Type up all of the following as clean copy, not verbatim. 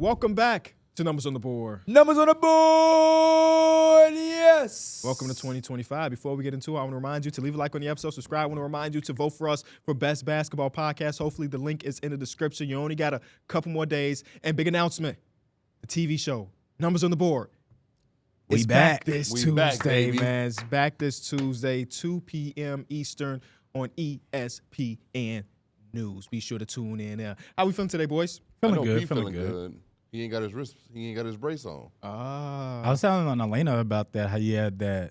Welcome back to Numbers on the Board. Numbers on the board, yes. Welcome to 2025. Before we get into it, I want to remind you to leave a like on the episode, subscribe. I want to remind you to vote for us for Best Basketball Podcast. Hopefully the link is in the description. You only got a couple more days. And big announcement, the TV show, Numbers on the Board. It's back this Tuesday, man. It's back this Tuesday, 2 p.m. Eastern on ESPN News. Be sure to tune in there. How we feeling today, boys? Feeling good. He ain't got his wrist. He ain't got his brace on. I was telling Elena about that, how you had that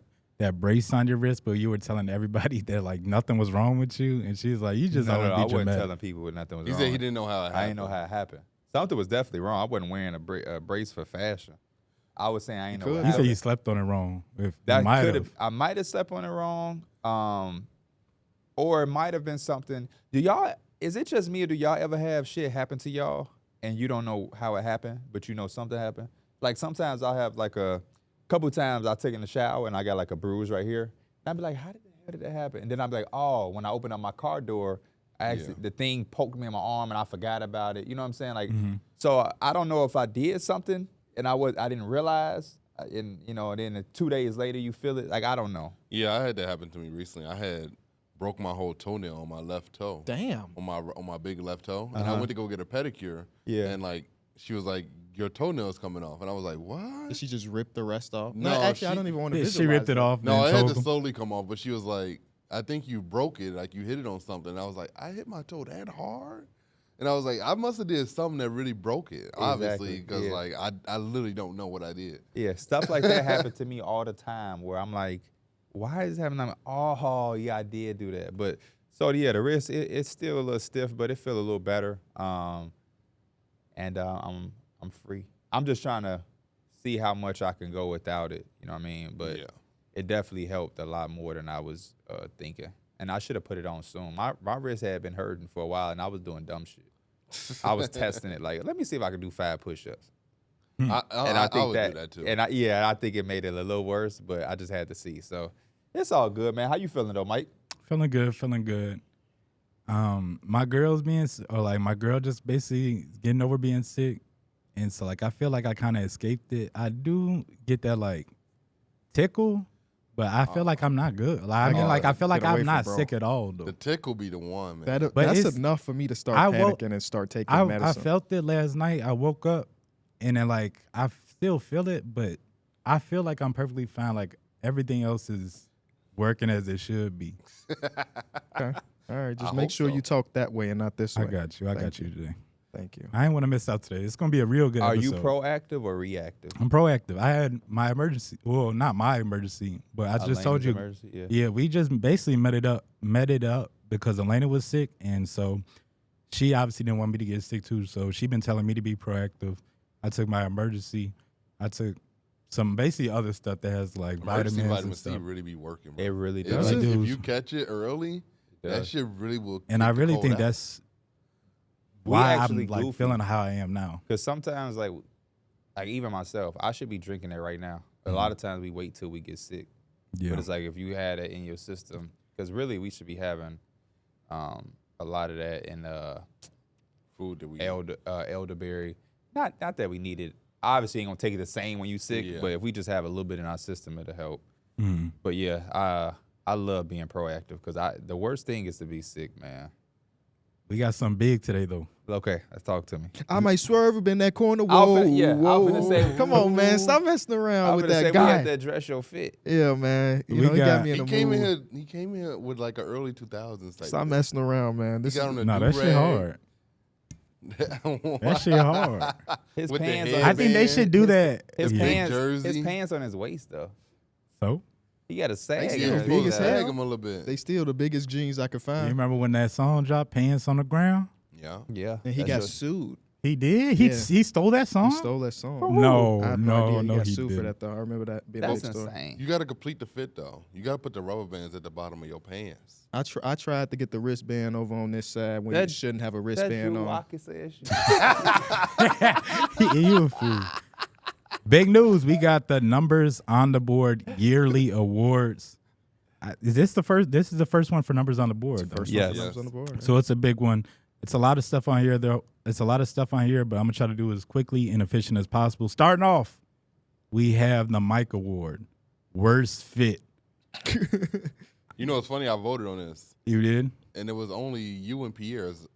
brace on your wrist, but you were telling everybody that like nothing was wrong with you, and she was like, "You just I wasn't telling people nothing was wrong. He said he didn't know how it happened. I didn't know how it happened. Something was definitely wrong. I wasn't wearing a brace for fashion. I was saying I ain't know what You happened. said you slept on it wrong. I might have slept on it wrong, or it might have been something. Is it just me, or do y'all ever have shit happen to y'all and you don't know how it happened, but you know something happened? Like sometimes I'll have like a couple times I'll take in the shower and I got like a bruise right here. And I'll be like, how did that happen? And then I'll be like, oh, when I opened up my car door, the thing poked me in my arm and I forgot about it. You know what I'm saying? Like, so I don't know if I did something and I didn't realize. And then 2 days later you feel it. Like, I don't know. Yeah, I had that happen to me recently. I had broke my whole toenail on my left toe. Damn. On my big left toe. And I went to go get a pedicure. Yeah. And like she was like, your toenail's coming off. And I was like, what? Did she just rip the rest off? No, actually, I don't even want to visualize She ripped it off. No, then it had to told him. slowly come off. But she was like, I think you broke it. Like you hit it on something. And I was like, I hit my toe that hard? And I was like, I must have did something that really broke it, obviously, because like I literally don't know what I did. Yeah, stuff like that happened to me all the time where I'm like, why is this happening? I'm like, oh, yeah, I did do that. But so, yeah, the wrist, it's still a little stiff, but it feels a little better. And I'm free. I'm just trying to see how much I can go without it. You know what I mean? But it definitely helped a lot more than I was thinking. And I should have put it on soon. My wrist had been hurting for a while, and I was doing dumb shit. I was testing it. Like, let me see if I can do 5 push-ups. I would do that too. And I think it made it a little worse, but I just had to see. So it's all good, man. How you feeling though, Mike? Feeling good. My girl just basically getting over being sick, and so like I feel like I kind of escaped it. I do get that like tickle, but I feel like I'm not good. Like I feel like I'm not sick at all though. The tickle be the one, man. That's enough for me to start panicking and start taking medicine. I felt it last night. I woke up and then like I still feel it, but I feel like I'm perfectly fine. Like everything else is working as it should be. Okay. All right. Just make sure you talk that way and not this way. I got you today. Thank you. I didn't want to miss out today. It's going to be a real good episode. Are you proactive or reactive? I'm proactive. I had my emergency. Well, not my emergency, but I just told you. Yeah, we just basically met it up because Elena was sick, and so she obviously didn't want me to get sick too. So she been telling me to be proactive. I took my emergency. I took some basically other stuff that has like vitamins vitamin and stuff. C really be working, bro. It really does. If you catch it early, that shit really will. And I really think that's why I'm like goofy. feeling how I am now. Because sometimes, like even myself, I should be drinking it right now. A lot of times we wait till we get sick. Yeah. But it's like if you had it in your system, because really we should be having a lot of that in food that we elderberry. Not that we need it. Obviously, ain't gonna take it the same when you sick. But if we just have a little bit in our system, it'll help. But yeah, I love being proactive because the worst thing is to be sick, man. We got something big today though. Okay, let's talk to me. I might swerve up in that corner. Whoa, I was finna say, come on, man, stop messing around with that guy. We have to address your fit. Yeah, man. He got me in the mood. He came here with like an early 2000s type. Stop messing around, man. That shit hard. That shit hard. His with pants. I think they should do that. His jersey. pants on his waist though. So he got a sag. They still big as hell. him a little bit. They steal the biggest jeans I could you find. remember when that song dropped, Pants on the Ground? Yeah. And he got sued. He did? He stole that song? He stole that song. No, I have no idea. He got he sued didn't. for that though. I remember that being That's a big story. insane. You got to complete the fit though. You got to put the rubber bands at the bottom of your pants. I tried to get the wristband over on this side when you shouldn't have a wristband on. You a fool. Big news. We got the Numbers on the Board yearly awards. Is this the first? This is the first one for Numbers on the Board. First Yes. one for Numbers on the Board. So it's a big one. It's a lot of stuff on here, though. It's a lot of stuff on here, but I'm going to try to do it as quickly and efficient as possible. Starting off, we have the Mike Award. Worst fit. You know, it's funny. I voted on this. You did? And it was only you and Pierre as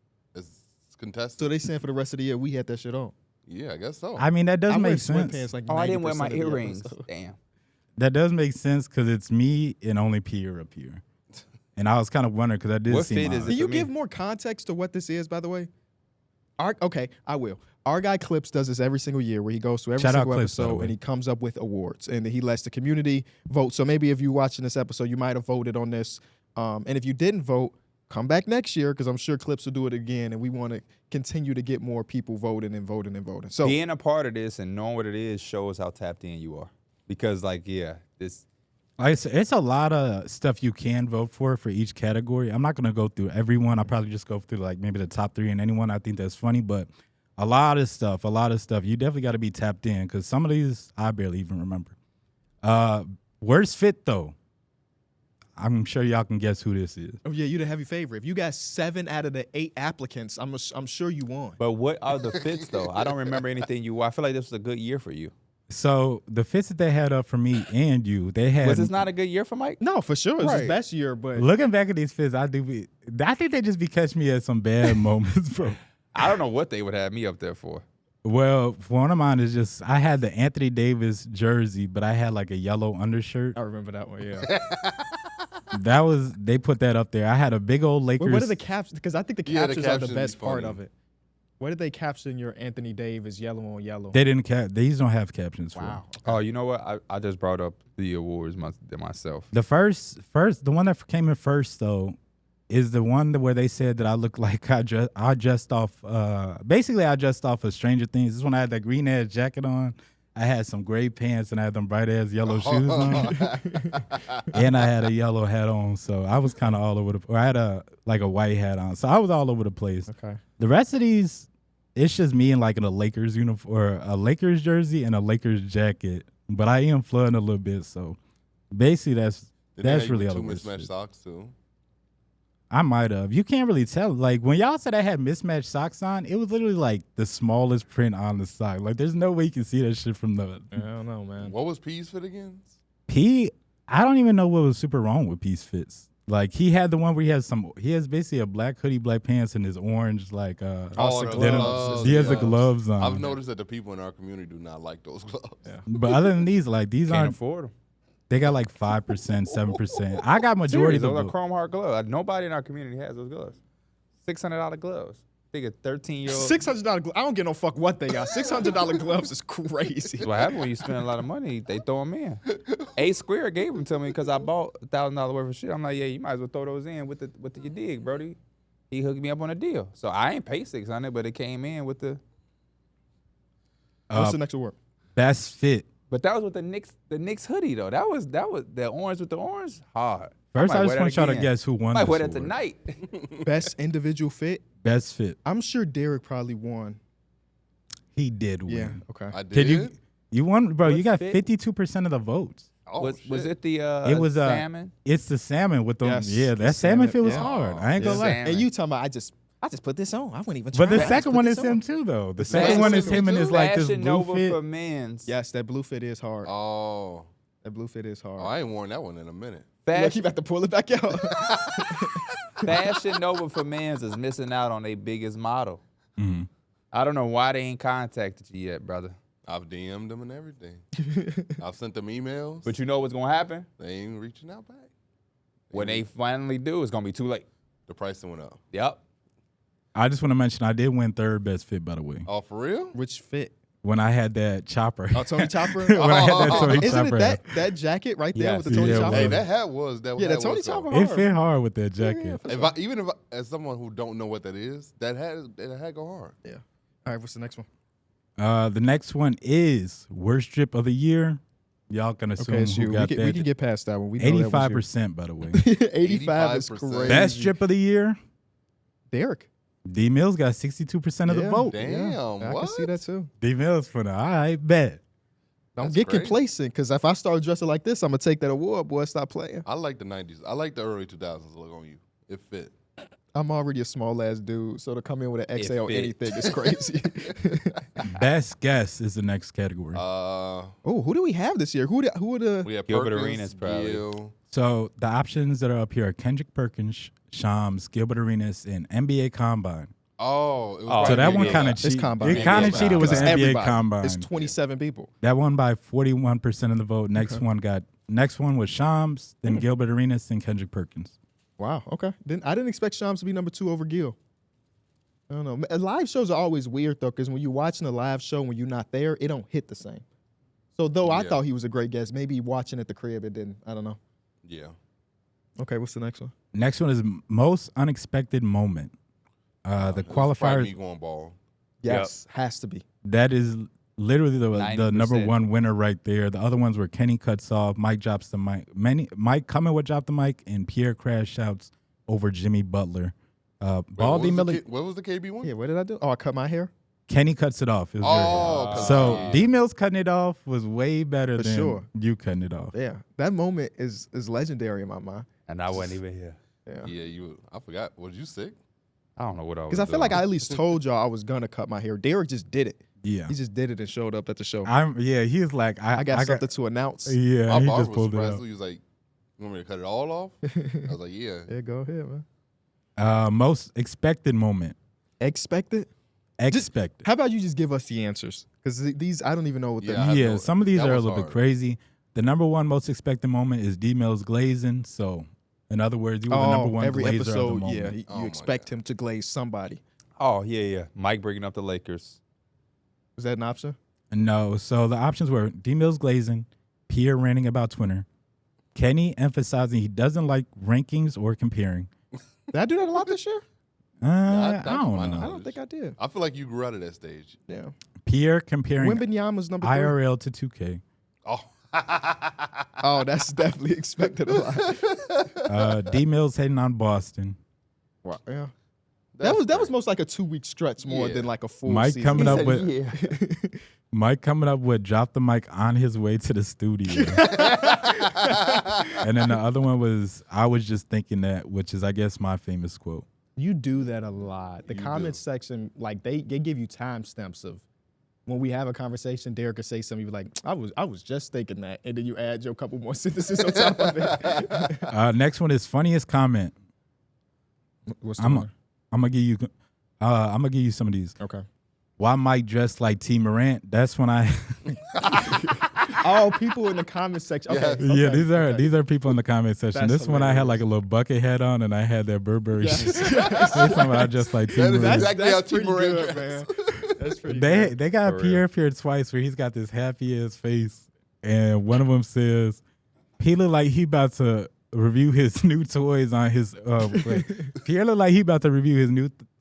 contestants. So they saying for the rest of the year we had that shit on. Yeah, I guess so. I mean, that does I wear make sense. sweatpants like I didn't wear 90% my of the earrings. episode. Damn. That does make sense because it's me and only Pierre up here. And I was kind of wondering because I did What see fit mine. is it? Can you for me. give more context to what this is, by the way? Okay, I will. Our guy Clips does this every single year where he goes through every Shout out single Clips, by the episode way. and he comes up with awards and he lets the community vote. So maybe if you're watching this episode, you might have voted on this. And if you didn't vote, come back next year because I'm sure Clips will do it again. And we want to continue to get more people voting and voting and voting. So Being a part of this and knowing what it is shows how tapped in you are. Because, like, yeah, this. Like I said, it's a lot of stuff you can vote for each category. I'm not going to go through everyone. I'll probably just go through like maybe the top 3 and anyone. I think that's funny, but a lot of stuff. You definitely got to be tapped in because some of these I barely even remember. Worst fit though. I'm sure y'all can guess who this is. oh yeah, you're the heavy favorite. If you got 7 out of the 8 applicants, I'm sure you won. But what are the fits, though? I don't remember anything you wore. I feel like this was a good year for you. So the fits that they had up for me and you, they had. Was this not a good year for Mike? No, for sure. It was his Right. best year, but Looking back at these fits, I think they just be catching me at some bad moments, bro. I don't know what they would have me up there for. Well, one of mine is just I had the Anthony Davis jersey, but I had like a yellow undershirt. I remember that one, yeah. They put that up there. I had a big old Lakers. What are the captions? Because I think the Yeah, the captions are the captions best be part funny. of it. What did they caption your Anthony Davis yellow on yellow? They didn't these don't have captions for. Wow. Oh, you know what? I just brought up the awards myself. The first the one that came in first though is the one where they said that I look like I dressed off basically I dressed off of Stranger Things. This one I had that green ass jacket on. I had some gray pants and I had them bright ass yellow shoes on. And I had a yellow hat on. So I was kind of all over or I had a white hat on. So I was all over the place. Okay. The rest of these, it's just me in like in a Lakers uniform or a Lakers jersey and a Lakers jacket. But I am flooding a little bit. So basically that's really all the two worst mismatched shit. socks too. I might have. You can't really tell. Like when y'all said I had mismatched socks on, it was literally like the smallest print on the sock. Like there's no way you can see that shit from the I don't know, man. What was P's fit again? P. I don't even know what was super wrong with Peace Fits. Like he had the one where he has basically a black hoodie, black pants, and his orange like Oh, the the gloves. gloves, he has the yes. gloves on. I've noticed that the people in our community do not like those gloves. Yeah. But other than these, like these Can't aren't. afford them. They got like 5%, 7%. I got majority Those of are the chrome heart gloves. Nobody in our community has those gloves. $600 gloves. Big a 13-year-old. $600. I don't give no fuck what they got. $600 gloves is crazy. That's what happens when you spend a lot of money. They throw them in. A Square gave them to me because I bought $1,000 worth of shit. I'm like, yeah, you might as well throw those in with the you dig, Brody. He hooked me up on a deal, so I ain't paid $600, but it came in with the. What's the next award? best fit. But that was with the Knicks hoodie though. That was the orange with the orange hard. First, I might just wear want that y'all to again. guess who won Might this wear that award. tonight. Best individual fit. Best fit. I'm sure Derrick probably won. He did win. Yeah. Okay. I did. Did you won, bro? You got What's fit? 52% of the votes. Oh, was shit. it the It was salmon? It's the salmon with them. Yes, Yeah, the that salmon fit was yeah. hard. I ain't gonna Yeah. lie. Salmon. And you talking about I just put this on. I wouldn't even try. But the I just second put one this is on. him too, though. The second second one is one him and too? his like this Fashion blue Nova fit. for men's. Yes, that blue fit is hard. Oh. That blue fit is hard. Oh, I ain't worn that one in a minute. Look, Fashion, you about to pull it back out. Fashion Nova for men's is missing out on their biggest model. Mhm. I don't know why they ain't contacted you yet, brother. I've DM'd them and everything. I've sent them emails. But you know what's gonna happen? They ain't reaching out back. When they finally do, it's gonna be too late. The pricing went up. Yep. I just want to mention I did win third best fit, by the way, Oh, for real? Which fit? when I had that chopper. Oh, Tony Chopper. when I had that Tony Isn't Chopper. it hat. that jacket right there Yes. with the Tony Yeah, Chopper? Hey, bro. that hat was that. Yeah, hat that Tony was Chopper something. It fit hard with that jacket. Yeah, for If sure. even if as someone who don't know what that is, that hat go hard. Yeah. All right, what's the next one? The next one is worst drip of the year. Y'all can assume Okay, it's who you. got We can that. get past that one. We know that was 85%, by the way. you. 85 is 85%. crazy. Best drip of the year. Derrick. D Mills got 62% of the Yeah. vote. Damn, I what? can see that too. D Mills for the all right bet. Don't That's get great. complacent, because if I start dressing like this, I'm gonna take that award, boy. Stop playing. I like the 90s. I like the early 2000s look on you. It fit. I'm already a small ass dude, so to come in with an XL anything is crazy. Best guess is the next category. Who do we have this year? Who are the? We have Gilbert Perkins, Arenas, probably. Beal. So the options that are up here are Kendrick Perkins, Shams, Gilbert Arenas, and NBA Combine. Oh, it was So probably that one NBA. kind of It's cheated. Combine. It kind of NBA cheated with the It's NBA everybody. Combine. It's 27 people. That won by 41% of the vote. Next one was Shams, then Gilbert Arenas, then Kendrick Perkins. Wow. Okay. I didn't expect Shams to be number 2 over Gil. I don't know. Live shows are always weird though, because when you're watching a live show when you're not there, it don't hit the same. So though I thought he was a great guest, maybe watching at the crib it didn't. I don't know. Yeah. Okay. What's the next one? Next one is most unexpected moment. The qualifiers. Me going Ball. Yes, has to be. That is literally the 90%. number one winner right there. The other ones were Kenny cuts off, Mike drops the mic. Mike coming would drop the mic, and Pierre crash shouts over Jimmy Butler. Ball D. Miller. What was the KB one? Yeah. What did I do? Oh, I cut my hair. Kenny cuts it off. It was very good. So D. Mills cutting it off was way better than you cutting it off. Yeah, that moment is legendary in my mind. And I wasn't even here. Yeah, I forgot. Was you sick? I don't know what I was Because I feel like I doing. at least told y'all I was gonna cut my hair. Derrick just did it. Yeah. He just did it and showed up at the show. He's like, I got something to announce. Yeah, My he barber just was pulled it surprised. out. He was like, "You want me to cut it all off?" I was like, "Yeah." Yeah, go ahead, man. Most expected moment. Expected? Expected. How about you just give us the answers? Because these, I don't even know what Yeah, the. I have no- Some of these that are a was little bit hard. crazy. The number one most expected moment is D. Mills glazing. So, in other words, he was the number one every glazer episode, of the moment. yeah, Oh you my expect him to glaze somebody. Oh, yeah. Mike bringing up the Lakers. Is that an option? No, so the options were D. Mills glazing, Pierre ranting about Twitter, Kenny emphasizing he doesn't like rankings or comparing. Did I do that a lot this year? I don't might know. not. I don't think I did. I feel like you grew out of that stage. Yeah. Pierre comparing Wembanyama's number 3. IRL to 2K. Oh, Oh, that's definitely expected a lot. D. Mills heading on Boston. Wow. Yeah. that's That was great. most like a 2-week stretch more Yeah. than like a full Mike season. coming He up said, with- yeah. Mike coming up with drop the mic on his way to the studio. And then the other one was I was just thinking that, which is I guess my famous quote. You do that a lot. The You comments do. section, like they give you timestamps of when we have a conversation. Derrick could say something, you be like, I was just thinking that, and then you add your couple more sentences on top of it. Next one is funniest comment. What's the I'm one? gonna give you some of these. Okay. Why Mike dressed like T. Morant? That's when I Oh, people in the comment section. Okay. Yes. okay, these are people in the comment section. That's This one I had hilarious. like a little bucket hat on and I had that Burberry Yes. shit. This one I just like T. That is Morant. exactly how T. pretty Morant good, dressed. man. That's pretty good. They got For Pierre real. appeared twice where he's got this happy ass face, and one of them says he look like he about to review his new toys on his. Pierre look like he about to review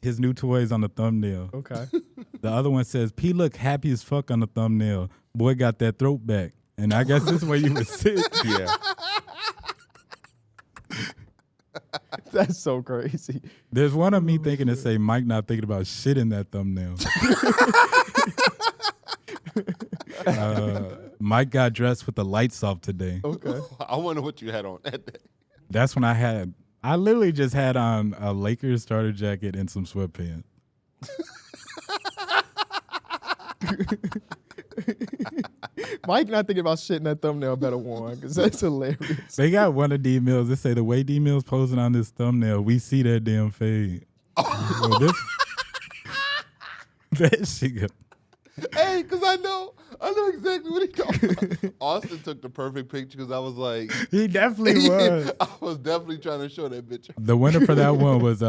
his new toys on the thumbnail. Okay. The other one says P look happy as fuck on the thumbnail. Boy got that throat back, and I guess this is where you was sick. Yeah. That's so crazy. There's one of me thinking to say Mike not thinking about shit in that thumbnail. Mike got dressed with the lights off today. Okay. I wonder what you had on that day. That's when I literally just had on a Lakers starter jacket and some sweatpants. Mike not thinking about shit in that thumbnail better one, because that's hilarious. They got one of D Mills. They say the way D Mills posing on this thumbnail, we see that damn fade. Well, that shit go. Hey, because I know exactly what he talking about. Austin took the perfect picture because I was like, He definitely was. I was definitely trying to show that bitch. The winner for that one was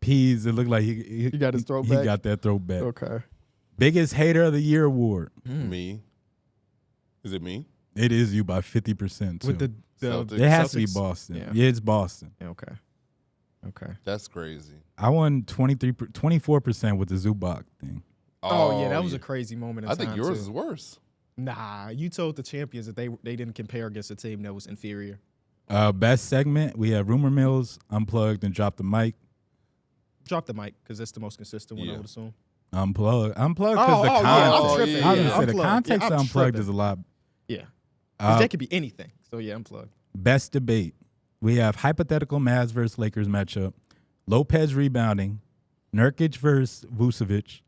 Peas. It looked like he got his throat He back? got that throat back. Okay. Biggest hater of the year award. Me? Is it me? It is you by 50%. Too. With the Celtics. it has to be Celtics? Boston. Yeah. Yeah, it's Boston. Yeah, okay. Okay. That's crazy. I won 24% with the Zubac thing. Oh, yeah, that was a crazy moment in I time, think yours too. is worse. Nah, you told the champions that they didn't compare against a team that was inferior. Best segment, we have Rumor Mills, Unplugged, and Drop the Mic. Drop the mic, because that's the most consistent one, I Yeah. would assume. Unplugged because Oh, the yeah, context. I'm tripping. I was Yeah, gonna say the Unplugged. context Yeah, of I'm Unplugged tripping. is a lot. Yeah. 'Cause Uh, that could be anything. So, yeah, unplugged. Best debate, we have hypothetical Mavs versus Lakers matchup, Lopez rebounding, Nurkic versus Vucevic,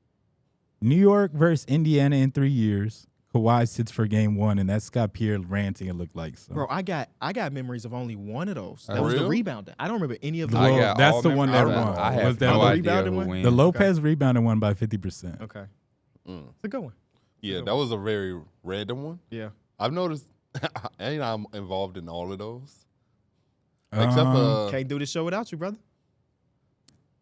New York versus Indiana in 3 years. Kawhi sits for game 1, and that's got Pierre ranting. It looked like so. Bro, I got memories of only one of those. That For was the real? rebounding. I don't remember any of the. Well, got that's all the one that memories. won. I have Was that no the idea rebounding who one? wins. The Lopez rebounding won by 50%. Okay, Mm. it's a good one. Yeah, that was a very random one. Yeah. I've noticed, and I'm involved in all of those. Except for Can't do this show without you, brother.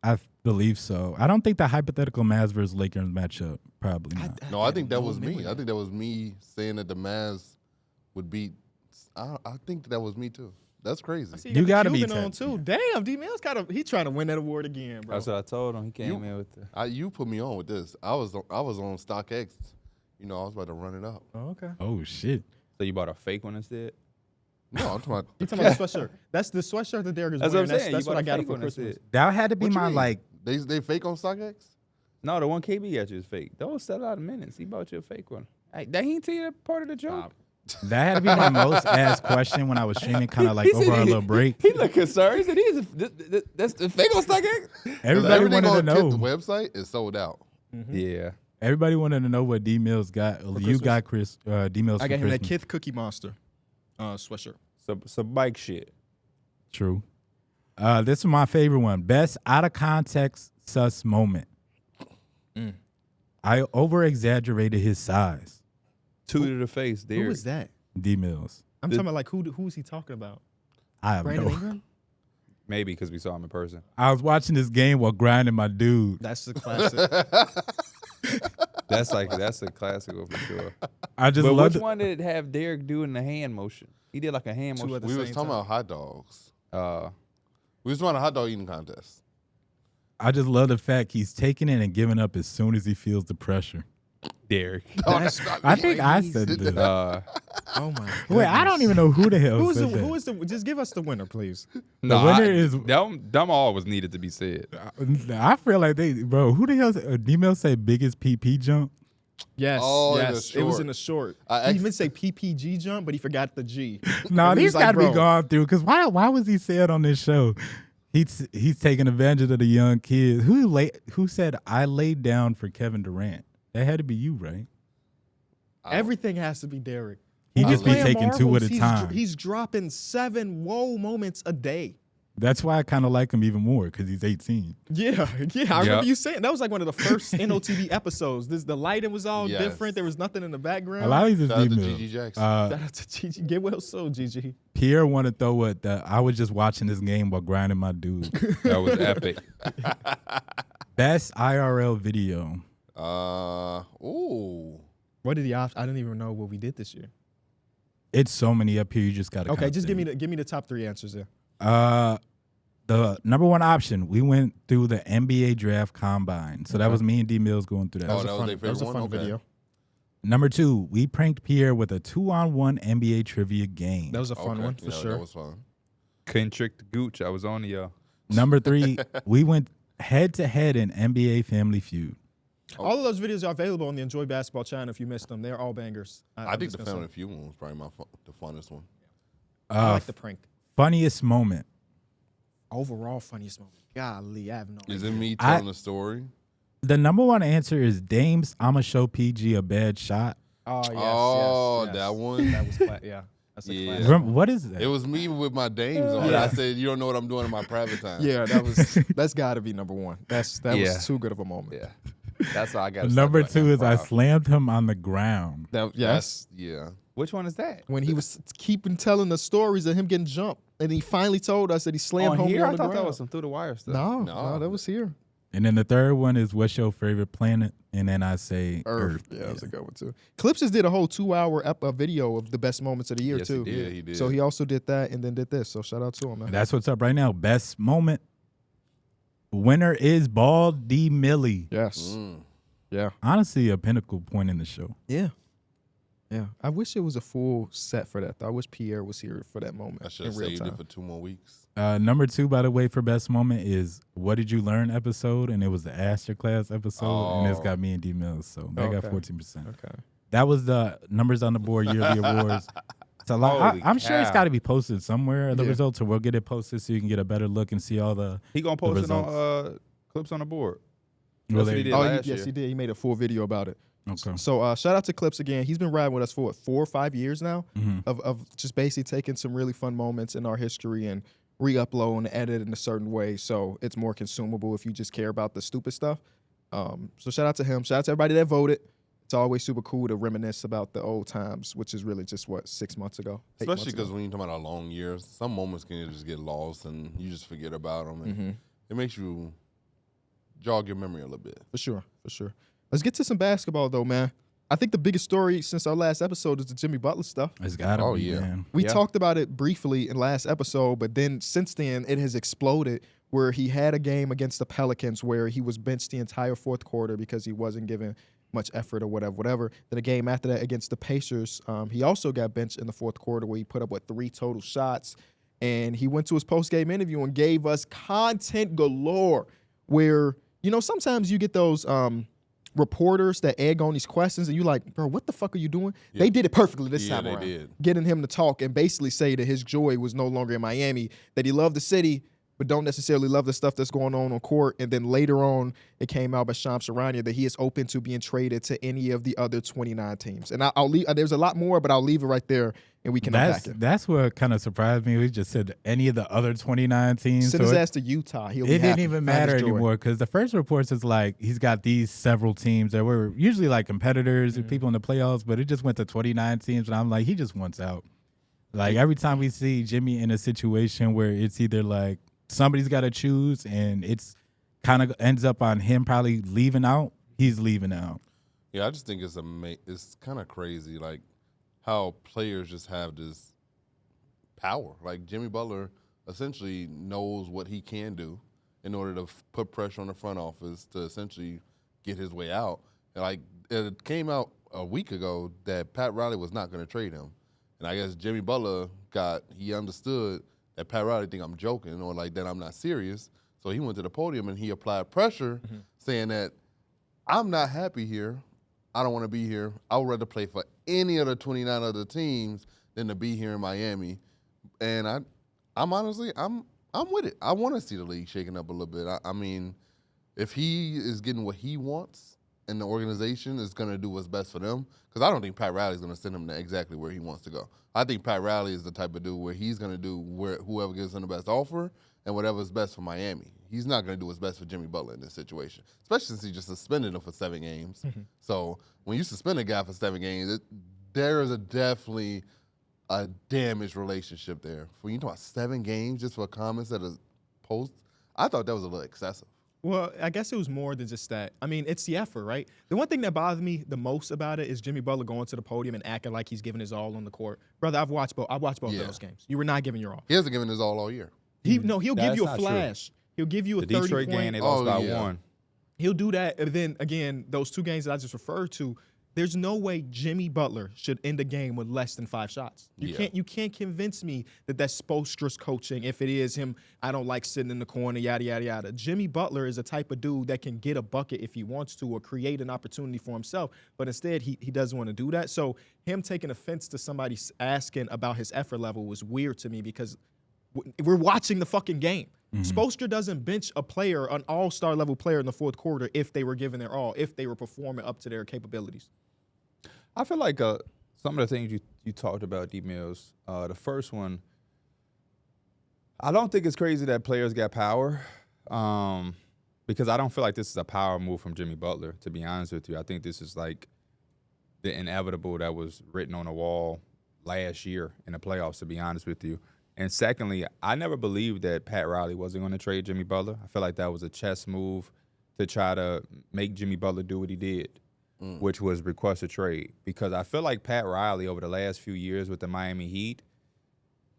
I believe so. I don't think the hypothetical Mavs versus Lakers matchup. Probably not. no, I think that was remember me. that. I think that was me saying that the Mavs would beat. I think that was me too. That's crazy. I see You got gotta the be Cuban on too. Damn, D-Mills he trying to win that award again, bro. That's what I told him. He came in with the. You put me on with this. I was on StockX. You know, I was about to run it up. Oh, okay. Oh shit. So you bought a fake one instead? No, I'm talking about. You talking about the sweatshirt? That's the sweatshirt that Derrick is That's wearing. what I'm saying. That's You what bought I a got fake for one Christmas. instead. That had to be What you my mean? like. They fake on StockX? No, the one KB got you is fake. Those sell out in minutes. He bought you a fake one. Hey, that he ain't tell you that part of the joke. That had to be my most asked question when I was streaming, kind of like He said over a little break. He looked concerned. He said, that's the fake on StockX? Everybody Everything wanted to on know. the website is sold out. Yeah. Everybody wanted to know what D Mills got. You Christmas? got D Mills. I for got him that Christmas. Kith Cookie Monster sweatshirt. Some bike shit. True. This is my favorite one. Best out of context sus moment. I over exaggerated his size. Two to the face, Who Derrick. was that? D Mills. I'm talking about like who's he talking about? I have Brandon no. Ingram? Maybe because we saw him in person. I was watching this game while grinding my dude. That's the classic. That's a classic one for sure. I just But love which one did it have Derrick doing the hand motion? He did like a hand Two motion. at the We was same talking time. about hot dogs. Uh, We was on a hot dog eating contest. I just love the fact he's taking it and giving up as soon as he feels the pressure. Derrick. I think I said this. Oh my. Wait, I don't even know who the hell said that. Who is the? Just give us the winner, please. The winner is. dumb. All was needed to be said. I feel like who the hell? D-Mills say biggest PP jump. Yes, Oh, in the yes. It was short. in the short. I He meant to say PPG jump, but he forgot the G. No, And he these was like, got to be bro, gone through. Because why was he said on this show? He's taking advantage of the young kids. Who said I laid down for Kevin Durant? That had to be you, right? Everything has to be Derrick. He When just we're be playing taking two at marbles, a time. He's dropping 7 whoa moments a day. That's why I kind of like him even more because he's 18. Yeah. I remember Yep. you saying that was like one of the first NOTB episodes. The lighting was all Yes. different. There was nothing in the background. A lot of these is Shout out to D-Mills. Gigi Jackson. Shout out to Gigi. Get well soon, Gigi. Pierre want to throw it. I was just watching this game while grinding my dude. That was epic. Best IRL video. Ooh. What did I didn't even know what we did this year. It's so many up here. You just got to. Okay, just give me the top 3 answers there. The number one option. We went through the NBA draft combine, so that was me and D Mills going through that. Oh, that was their That was a favorite fun one? Okay. video. Number 2, we pranked Pierre with a 2-on-1 NBA trivia game. That was a fun Okay. one for Yeah, sure. That was fun. Couldn't trick the gooch. I was on to y'all. Number 3, we went head to head in NBA Family Feud. All of those videos are available on the Enjoy Basketball channel if you missed them. They're all bangers. I I'm think just the gonna Family say. Feud one was probably the funnest one. I like the prank. Funniest moment. Overall funniest moment. Golly, I have no Is idea. it me telling the story? The number one answer is Dame's I'ma show PG a bad shot. Oh, yes, Oh, yes. that one? That was yeah. That's a Yeah. classic. Remember, what is that? It was me with my dames on. Yeah. I said, you don't know what I'm doing in my private time. Yeah, that's got to be number 1. That Yeah. was too good of a moment. Yeah. That's how I got. Number 2 is I slammed him on the ground. Yes. Yeah. Which one is that? When he was keeping telling the stories of him getting jumped, and he finally told us that he slammed On homie here? on I the thought ground. that was some through the wire stuff. No, that was here. And then the third one is what's your favorite planet? And then I say Earth. Yeah, that's a good one too. Clips just did a whole 2-hour video of the best moments of the year Yes, he too. did. Yeah, he did. So he also did that and then did this. So shout out to him, man. That's what's up right now. Best moment. Winner is Ball D Millie. Yes. Yeah. Honestly, a pinnacle point in the show. Yeah. Yeah. I wish it was a full set for that. Though. I wish Pierre was here for that moment I should in have real saved time. it for 2 more weeks. Number 2, by the way, for best moment is What Did You Learn episode, and it was the Astor class episode, and it's got me and D Mills, so that got Okay. 14%. Okay. That was the numbers on the board, yearly awards. It's a lot. I'm sure it's cow. got to be posted somewhere, the Yeah. results, or we'll get it posted so you can get a better look and see all the. He gonna post it results. on Clips on the Board. Well, That's what he there- did Oh, last yes, year. he did. He made a full video about it. Okay. So shout out to Clips again. He's been riding with us for what, 4 or 5 years now Mhm. of just basically taking some really fun moments in our history and re-upload and edit in a certain way so it's more consumable if you just care about the stupid stuff. So shout out to him. Shout out to everybody that voted. It's always super cool to reminisce about the old times, which is really just, 6 months ago? 8 months Especially ago. because when you're talking about a long year, some moments can just get lost and you just forget about them. And Mm-hmm. it makes you jog your memory a little bit. For sure. Let's get to some basketball, though, man. I think the biggest story since our last episode is the Jimmy Butler stuff. It's got to Oh, be, yeah. man. We Yeah. talked about it briefly in last episode, but then since then it has exploded where he had a game against the Pelicans where he was benched the entire fourth quarter because he wasn't given much effort or whatever. Then a game after that against the Pacers, he also got benched in the fourth quarter where he put up, 3 total shots. And he went to his post-game interview and gave us content galore where, sometimes you get those reporters that egg on these questions and you like, bro, what the fuck are you doing? Yeah. They did it perfectly this Yeah, time they around. did. Getting him to talk and basically say that his joy was no longer in Miami, that he loved the city, but don't necessarily love the stuff that's going on court. And then later on, it came out by Shams Charania that he is open to being traded to any of the other 29 teams. And I'll leave. There's a lot more, but I'll leave it right there and we can unpack it. That's what kind of surprised me. We just said any of the other 29 teams. Send his ass to Utah. He'll be It didn't happy. even Find matter his joy. anymore because the first reports is like he's got these several teams that were usually like competitors Mm-hmm. and people in the playoffs, but it just went to 29 teams, and I'm like, he just wants out. Like every time we see Jimmy in a situation where it's either like somebody's got to choose and it's kind of ends up on him probably leaving out, he's leaving out. Yeah, I just think it's kind of crazy, like how players just have this power. Like Jimmy Butler essentially knows what he can do in order to put pressure on the front office to essentially get his way out. And like it came out a week ago that Pat Riley was not going to trade him, and I guess Jimmy Butler he understood that Pat Riley think I'm joking or like that I'm not serious. So he went to the podium and he applied pressure, saying that I'm not happy here. I don't want to be here. I would rather play for any of the 29 other teams than to be here in Miami. And I'm honestly, I'm with it. I want to see the league shaking up a little bit. I mean, if he is getting what he wants and the organization is going to do what's best for them, because I don't think Pat Riley is going to send him to exactly where he wants to go. I think Pat Riley is the type of dude where he's going to do whoever gives him the best offer and whatever's best for Miami. He's not going to do what's best for Jimmy Butler in this situation, especially since he just suspended him for 7 games. So when you suspend a guy for 7 games, there is definitely a damaged relationship there. When you talk about 7 games just for comments at a post, I thought that was a little excessive. Well, I guess it was more than just that. I mean, it's the effort, right? The one thing that bothers me the most about it is Jimmy Butler going to the podium and acting like he's giving his all on the court. Brother, I've watched both of those games. You were not giving your all. He hasn't given his all year. He'll give That's you a not true. flash. He'll give you a The 30 Detroit point. game, they lost by yeah. 1. He'll do that. And then, again, those 2 games that I just referred to, there's no way Jimmy Butler should end a game with less than 5 shots. You can't convince me that that's Spoelstra's coaching. If it is him, I don't like sitting in the corner, yada, yada, yada. Jimmy Butler is a type of dude that can get a bucket if he wants to or create an opportunity for himself. But instead, he doesn't want to do that. So him taking offense to somebody asking about his effort level was weird to me because we're watching the fucking game. Spoelstra doesn't bench a player, an all-star level player in the fourth quarter if they were giving their all, if they were performing up to their capabilities. I feel like some of the things you talked about, D-Mills, the first one, I don't think it's crazy that players got power because I don't feel like this is a power move from Jimmy Butler, to be honest with you. I think this is like the inevitable that was written on the wall last year in the playoffs, to be honest with you. And secondly, I never believed that Pat Riley wasn't going to trade Jimmy Butler. I feel like that was a chess move to try to make Jimmy Butler do what he did, which was request a trade. Because I feel like Pat Riley over the last few years with the Miami Heat,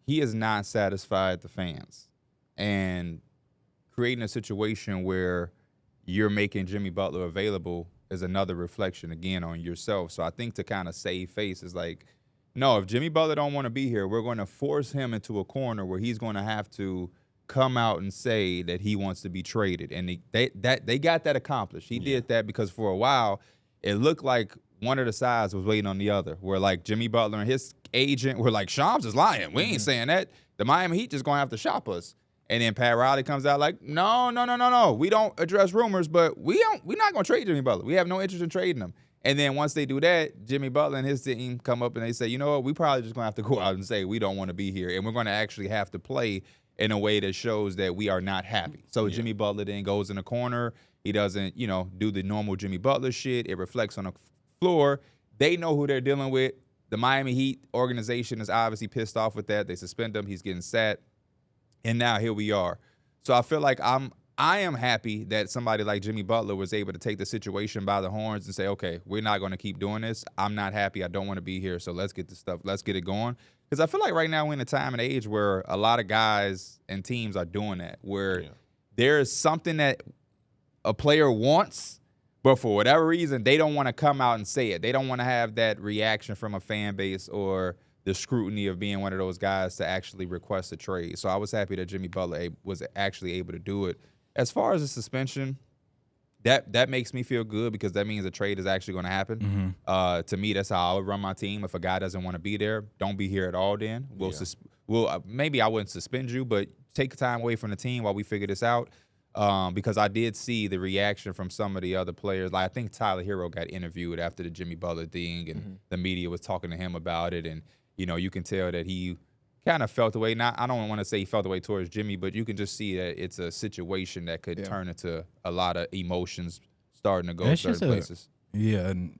he has not satisfied the fans. And creating a situation where you're making Jimmy Butler available is another reflection, again, on yourself. So I think to kind of save face is like, no, if Jimmy Butler don't want to be here, we're going to force him into a corner where he's going to have to come out and say that he wants to be traded. And they got that accomplished. He did that because for a while it looked like one of the sides was waiting on the other. Where like Jimmy Butler and his agent were like, Shams is lying. We ain't saying that. The Miami Heat just gonna have to shop us. And then Pat Riley comes out like, no. We don't address rumors, but we're not gonna trade Jimmy Butler. We have no interest in trading him. And then once they do that, Jimmy Butler and his team come up and they say, you know what, we probably just gonna have to go out and say we don't want to be here, and we're gonna actually have to play in a way that shows that we are not happy. So Jimmy Butler then goes in the corner. He doesn't, do the normal Jimmy Butler shit. It reflects on the floor. They know who they're dealing with. The Miami Heat organization is obviously pissed off with that. They suspend him. He's getting sat. And now here we are. So I feel like I am happy that somebody like Jimmy Butler was able to take the situation by the horns and say, okay, we're not going to keep doing this. I'm not happy. I don't want to be here. So let's get it going. Because I feel like right now we're in a time and age where a lot of guys and teams are doing that, where there's something that a player wants, but for whatever reason, they don't want to come out and say it. They don't want to have that reaction from a fan base or the scrutiny of being one of those guys to actually request a trade. So I was happy that Jimmy Butler was actually able to do it. As far as the suspension, that makes me feel good because that means a trade is actually going to happen. To me, that's how I would run my team. If a guy doesn't want to be there, don't be here at all then. Maybe I wouldn't suspend you, but take time away from the team while we figure this out. Because I did see the reaction from some of the other players. Like I think Tyler Hero got interviewed after the Jimmy Butler thing, and the media was talking to him about it. And, you can tell that he kind of felt the way. Not, I don't want to say he felt the way towards Jimmy, but you can just see that it's a situation that could turn into a lot of emotions starting to go certain places. And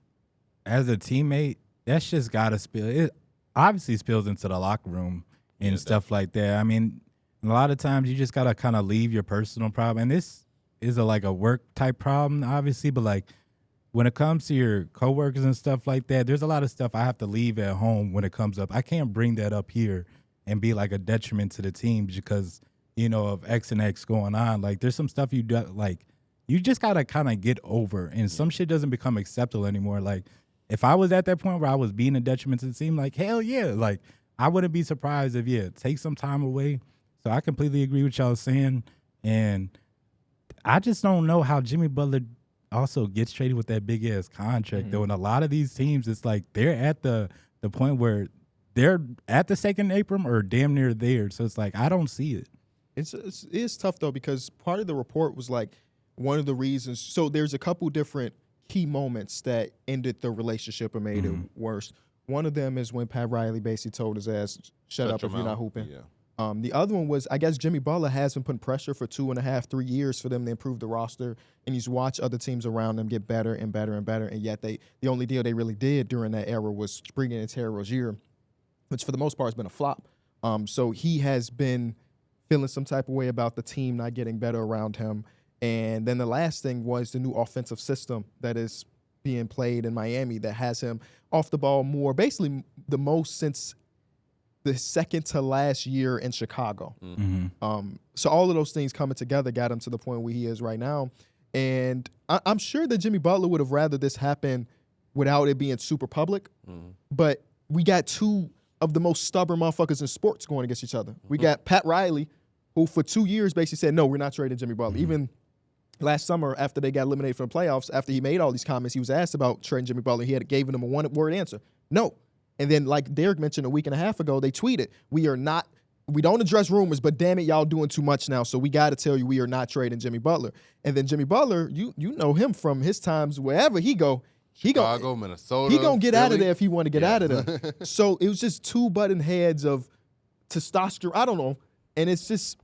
as a teammate, that's just got to spill. It obviously spills into the locker room and stuff like that. I mean, a lot of times you just got to kind of leave your personal problem. And this is like a work type problem, obviously, but like when it comes to your coworkers and stuff like that, there's a lot of stuff I have to leave at home when it comes up. I can't bring that up here and be like a detriment to the team because, of X and X going on. Like there's some stuff you do, like you just got to kind of get over, and some shit doesn't become acceptable anymore. Like if I was at that point where I was being a detriment to the team, like hell yeah, like I wouldn't be surprised if, take some time away. So I completely agree with y'all saying, and I just don't know how Jimmy Butler also gets traded with that big ass contract though. And a lot of these teams, it's like they're at the point where they're at the second apron or damn near there. So it's like I don't see it. It's tough though because part of the report was like one of the reasons. So there's a couple different key moments that ended the relationship or made it worse. One of them is when Pat Riley basically told his ass, "Shut up if you're not hooping." Yeah. The other one was, I guess Jimmy Butler has been putting pressure for 2.5, 3 years for them to improve the roster, and he's watched other teams around them get better and better and better, and yet the only deal they really did during that era was bringing in Terry Rozier, which for the most part has been a flop. So he has been feeling some type of way about the team not getting better around him. And then the last thing was the new offensive system that is being played in Miami that has him off the ball more, basically the most since the second to last year in Chicago. So all of those things coming together got him to the point where he is right now. And I'm sure that Jimmy Butler would have rather this happen without it being super public. But we got two of the most stubborn motherfuckers in sports going against each other. We got Pat Riley, who for 2 years basically said, no, we're not trading Jimmy Butler. Even last summer after they got eliminated from the playoffs, after he made all these comments, he was asked about trading Jimmy Butler. He had given them a one-word answer. No. And then, like Derrick mentioned a week and a half ago, they tweeted, we don't address rumors, but damn it, y'all doing too much now. So we got to tell you we are not trading Jimmy Butler. And then Jimmy Butler, you know him from his times wherever he go. Chicago, Minnesota. He going to get out of there if he want to get out of there. So it was just two button heads of testosterone. I don't know. And it's just,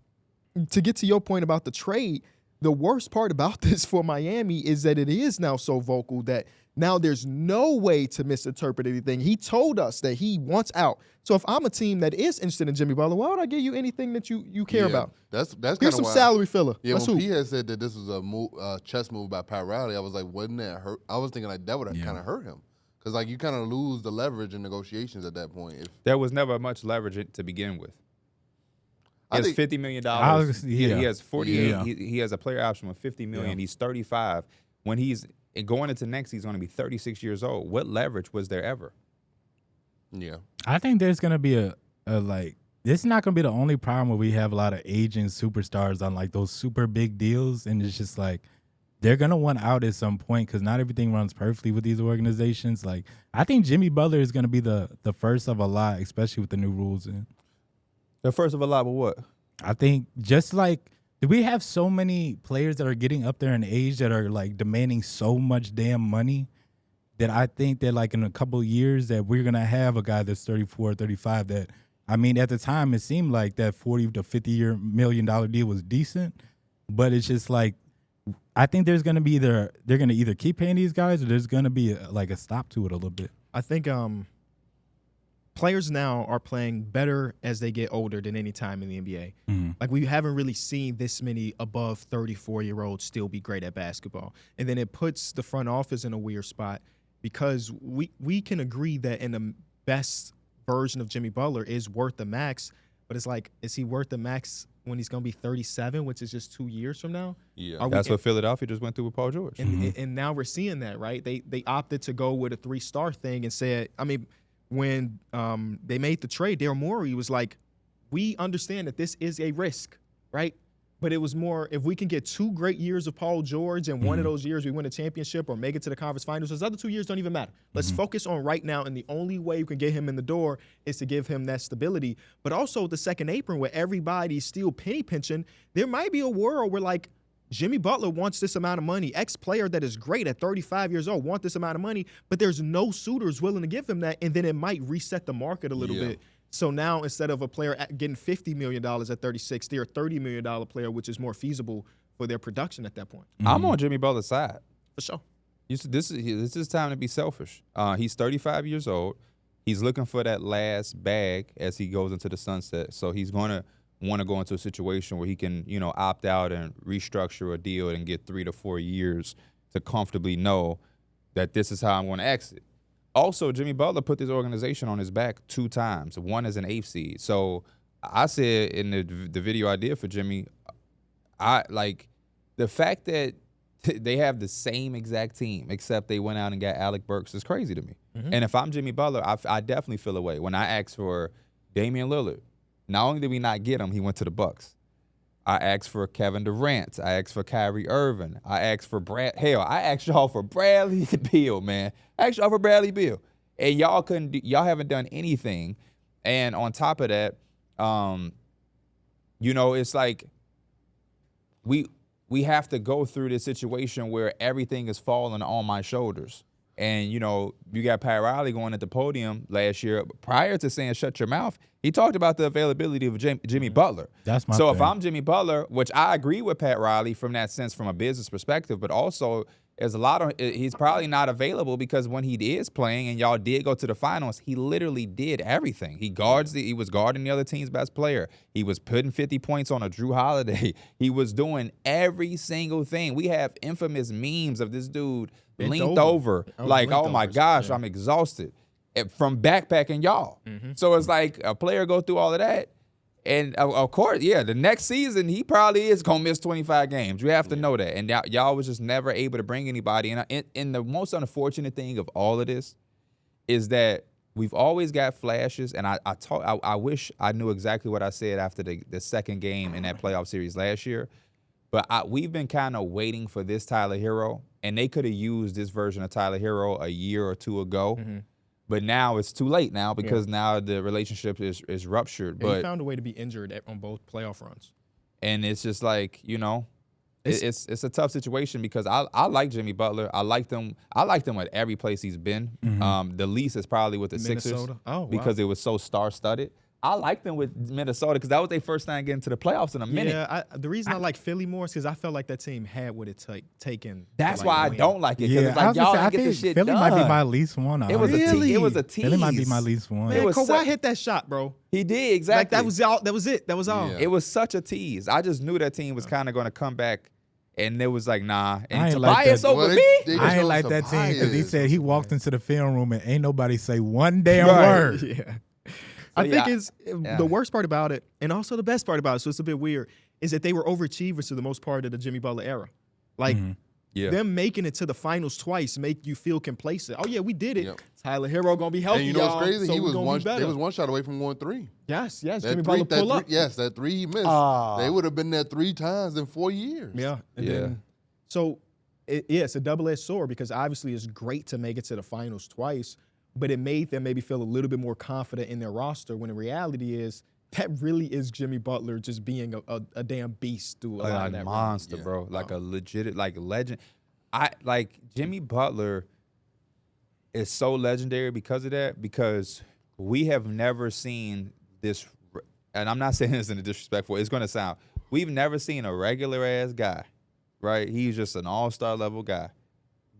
to get to your point about the trade, the worst part about this for Miami is that it is now so vocal that now there's no way to misinterpret anything. He told us that he wants out. So if I'm a team that is interested in Jimmy Butler, why would I give you anything that you care about? That's Here's some salary filler. Yeah, when P had said that this was a chess move by Pat Riley, I was like, wouldn't that hurt? I was thinking like that would kind of hurt him. Because like you kind of lose the leverage in negotiations at that point. There was never much leverage to begin with. He has $50 million. He has 40. He has a player option with $50 million. He's 35. When he's going into next, he's going to be 36 years old. What leverage was there ever? Yeah, I think there's going to be a this is not going to be the only problem where we have a lot of aging superstars on like those super big deals, and it's just like they're going to want out at some point because not everything runs perfectly with these organizations. Like, I think Jimmy Butler is going to be the first of a lot, especially with the new rules in. The first of a lot with what? I think just like, we have so many players that are getting up there in age that are like demanding so much damn money that I think that like in a couple of years that we're going to have a guy that's 34, 35 that, I mean, at the time it seemed like that $40 to $50 million deal was decent, but it's just like, I think there's going to be they're going to either keep paying these guys or there's going to be like a stop to it a little bit. I think players now are playing better as they get older than any time in the NBA. Mm-hmm. Like, we haven't really seen this many above 34-year-olds still be great at basketball. And then it puts the front office in a weird spot because we can agree that in the best version of Jimmy Butler is worth the max, but it's like, is he worth the max when he's going to be 37, which is just 2 years from now? Yeah. That's what Philadelphia just went through with Paul George. And now we're seeing that, right? They opted to go with a 3-star thing and said, I mean, when they made the trade, Daryl Morey was like, we understand that this is a risk, right? But it was more, if we can get 2 great years of Paul George and one of those years we win a championship or make it to the conference finals, those other 2 years don't even matter. Let's focus on right now, and the only way you can get him in the door is to give him that stability. But also the second apron where everybody's still penny pinching, there might be a world where, like, Jimmy Butler wants this amount of money. Ex-player that is great at 35 years old want this amount of money, but there's no suitors willing to give him that, and then it might reset the market a little bit. So now instead of a player getting $50 million at 36, they're a $30 million player, which is more feasible for their production at that point. I'm on Jimmy Butler's side. For sure. This is time to be selfish. He's 35 years old. He's looking for that last bag as he goes into the sunset. So he's going to want to go into a situation where he can, opt out and restructure a deal and get 3 to 4 years to comfortably know that this is how I'm going to exit. Also, Jimmy Butler put this organization on his back 2 times, one as an 8th seed. So I said in the video I did for Jimmy, I like the fact that they have the same exact team, except they went out and got Alec Burks is crazy to me. And if I'm Jimmy Butler, I definitely feel away. When I asked for Damian Lillard, not only did we not get him, he went to the Bucks. I asked for Kevin Durant. I asked for Kyrie Irving. I asked for I asked y'all for Bradley Beal, man. I asked y'all for Bradley Beal. And y'all haven't done anything. And on top of that, it's like we have to go through this situation where everything is falling on my shoulders. And, you got Pat Riley going at the podium last year. Prior to saying shut your mouth, he talked about the availability of Jimmy Butler. That's my So thing. if I'm Jimmy Butler, which I agree with Pat Riley from that sense from a business perspective, but also there's he's probably not available because when he is playing and y'all did go to the finals, he literally did everything. He was guarding the other team's best player. He was putting 50 points on a Drew Holiday. He was doing every single thing. We have infamous memes of this dude leaned over. Like, oh my gosh, I'm exhausted from backpacking y'all. So it's like a player go through all of that. And of course, the next season, he probably is going to miss 25 games. You have to know that. And y'all was just never able to bring anybody. And the most unfortunate thing of all of this is that we've always got flashes. And I wish I knew exactly what I said after the second game in that playoff series last year. But we've been kind of waiting for this Tyler Hero. And they could have used this version of Tyler Hero a year or 2 ago. But now it's too late now because now the relationship is ruptured. But he found a way to be injured on both playoff runs. And it's just like, it's a tough situation because I like Jimmy Butler. I liked him at every place he's been. The least is probably with the Sixers because it was so star-studded. I liked them with Minnesota because that was their first time getting to the playoffs in a minute. Yeah, the reason I like Philly more is because I felt like that team had what it taken. That's why I don't like it. Yeah, it's like y'all didn't get this shit Philly done. might be my least one. It was a tease. Philly might be my least one. Man, Kawhi hit that shot, bro. He did, exactly. Like, that was all. That was it. That was all. Yeah. It was such a tease. I just knew that team was kind of going to come back. And it was like, nah. I And ain't like Tobias that. over Well, me? they I ain't chose like that team because he Tobias. said he walked into the film room and ain't nobody say one damn Right. word. Yeah. I think the worst part about it, and also the best part about it, so it's a bit weird, is that they were overachievers for the most part of the Jimmy Butler era. Like, them making it to the finals twice make you feel complacent. Oh, yeah, we did it. Yep. Tyler Hero going to be healthy, And you know what's y'all, crazy? so He we was gonna be better. they was one shot away from going 3. Yes, That Jimmy three, Butler pull up. Yes, that 3 he missed. They would have been there 3 times in 4 years. Yeah. And Yeah. then, so it's a double-edged sword because obviously it's great to make it to the finals twice, but it made them maybe feel a little bit more confident in their roster when the reality is that really is Jimmy Butler just being a damn beast through a lot of that monster, run. bro. Like a legit, like legend. Like Jimmy Butler is so legendary because of that, because we have never seen this, and I'm not saying this in a disrespectful, it's going to sound, we've never seen a regular-ass guy, right? He's just an all-star level guy,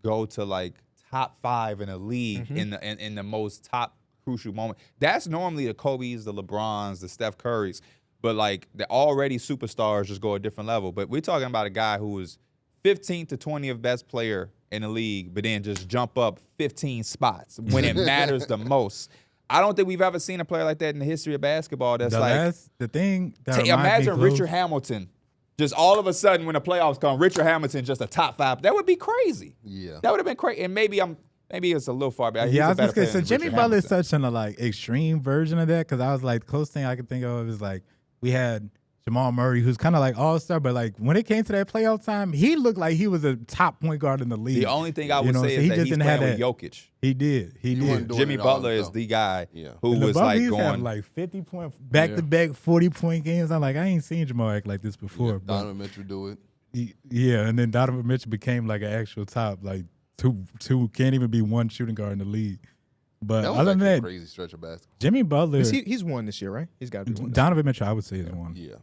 go to, like, top 5 in the league in the most top crucial moment. That's normally the Kobe's, the LeBrons, the Steph Curry's, but, like, the already superstars just go a different level. But we're talking about a guy who was 15th to 20th best player in the league, but then just jump up 15 spots when it matters the most. I don't think we've ever seen a player like that in the history of basketball. That's the thing that imagine Richard Hamilton, just all of a sudden when the playoffs come, Richard Hamilton just a top 5. That would be crazy. Yeah, that would have been crazy. And maybe it's a little far back. Yeah, I was just gonna say Jimmy Butler is such an like extreme version of that, because I was like, the closest thing I could think of is like we had Jamal Murray, who's kind of like all-star, but like when it came to that playoff time, he looked like he was a top point guard in the league. The only thing I would say is that he's playing with Jokic. He did. Jimmy Butler is the guy who was like going like 50 point back-to-back 40-point games. I'm like, I ain't seen Jamal act like this before. Yeah, Donovan Mitchell do it. And then Donovan Mitchell became like an actual top, like two can't even be one shooting guard in the league. But That was other than that, a crazy stretch of basketball. Jimmy Butler, He's won this year, right? He's got to be one. Donovan Mitchell, I would say, is one. Yeah.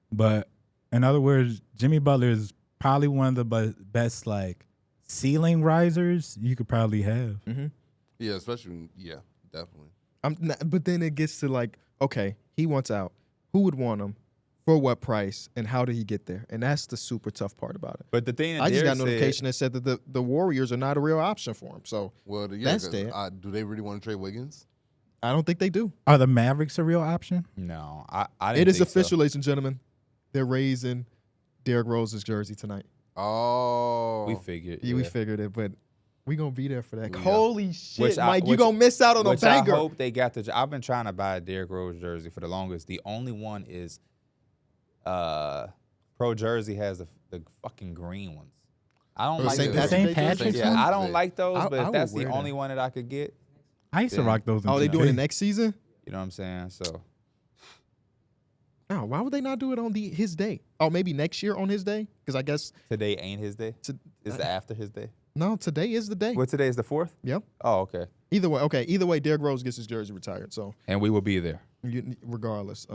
But in other words, Jimmy Butler is probably one of the best like ceiling risers you could probably have. Mm-hmm. Yeah, especially definitely. But then it gets to like, okay, he wants out. Who would want him? For what price? And how did he get there? And that's the super tough part about it. But the thing that I just got a notification that said that the Warriors are not a real option for him. So that's dead. Do they really want to trade Wiggins? I don't think they do. Are the Mavericks a real option? No, I didn't It is think official, so. ladies and gentlemen. They're raising Derrick Rose's jersey tonight. Oh, We figured. Yeah, we figured it, but we gonna be there for that. Yeah. Holy shit, Mike! You gonna miss out on a banger. I hope they got I've been trying to buy a Derrick Rose jersey for the longest. The only one is Pro Jersey has the fucking green ones. I don't like St. those. Patrick's Yeah, ones? I don't like those, but I if that's would the wear only that. one that I could get, I used to rock those. Oh, they doing it next season? you know what I'm saying? So No, why would they not do it on his day? Oh, maybe next year on his day? Because I guess today ain't his day. It's after his day. no, today is the day. What today is the 4th? Yep. Oh, okay. Either way, Derrick Rose gets his jersey retired. So And we will be there. regardless,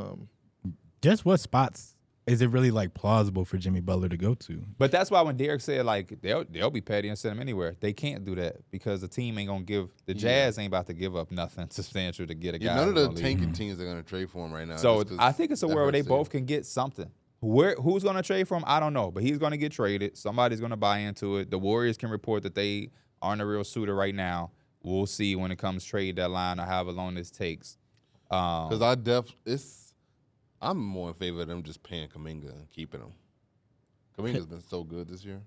Just what spots is it really like plausible for Jimmy Butler to go to? But that's why when Derrick said like they'll be petty and send him anywhere, they can't do that because the team ain't gonna give Jazz ain't about to give up nothing substantial to get a guy. none of who's the gonna leave. tanking teams are going to trade for him right now. So just 'cause I think it's a that world where they hurts both them. can get something. Who's going to trade for him? I don't know, but he's going to get traded. Somebody's going to buy into it. The Warriors can report that they aren't a real suitor right now. We'll see when it comes trade deadline or however long this takes. Because I'm more in favor of them just paying Kuminga and keeping him. Kuminga's been so good this year.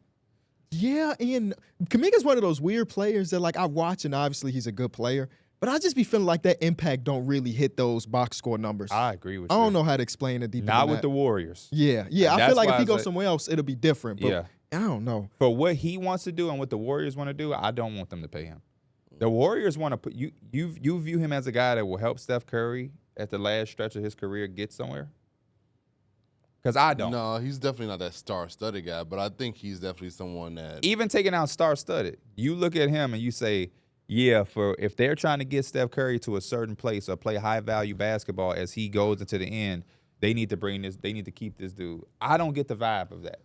yeah, and Kuminga's one of those weird players that like I watch, and obviously he's a good player, but I just be feeling like that impact don't really hit those box score numbers. I agree with you. I don't know how to explain it deeper. Not than with that. the Warriors. Yeah. And I feel that's like why if he I goes said- somewhere else, it'll be different. But Yeah. I don't know. For what he wants to do and what the Warriors want to do, I don't want them to pay him. The Warriors want to put you view him as a guy that will help Steph Curry at the last stretch of his career get somewhere? Because I don't. No, he's definitely not that star-studded guy, but I think he's definitely someone that Even taking out star-studded, you look at him and you say, yeah, if they're trying to get Steph Curry to a certain place or play high-value basketball as he goes into the end, they need to keep this dude. I don't get the vibe of that.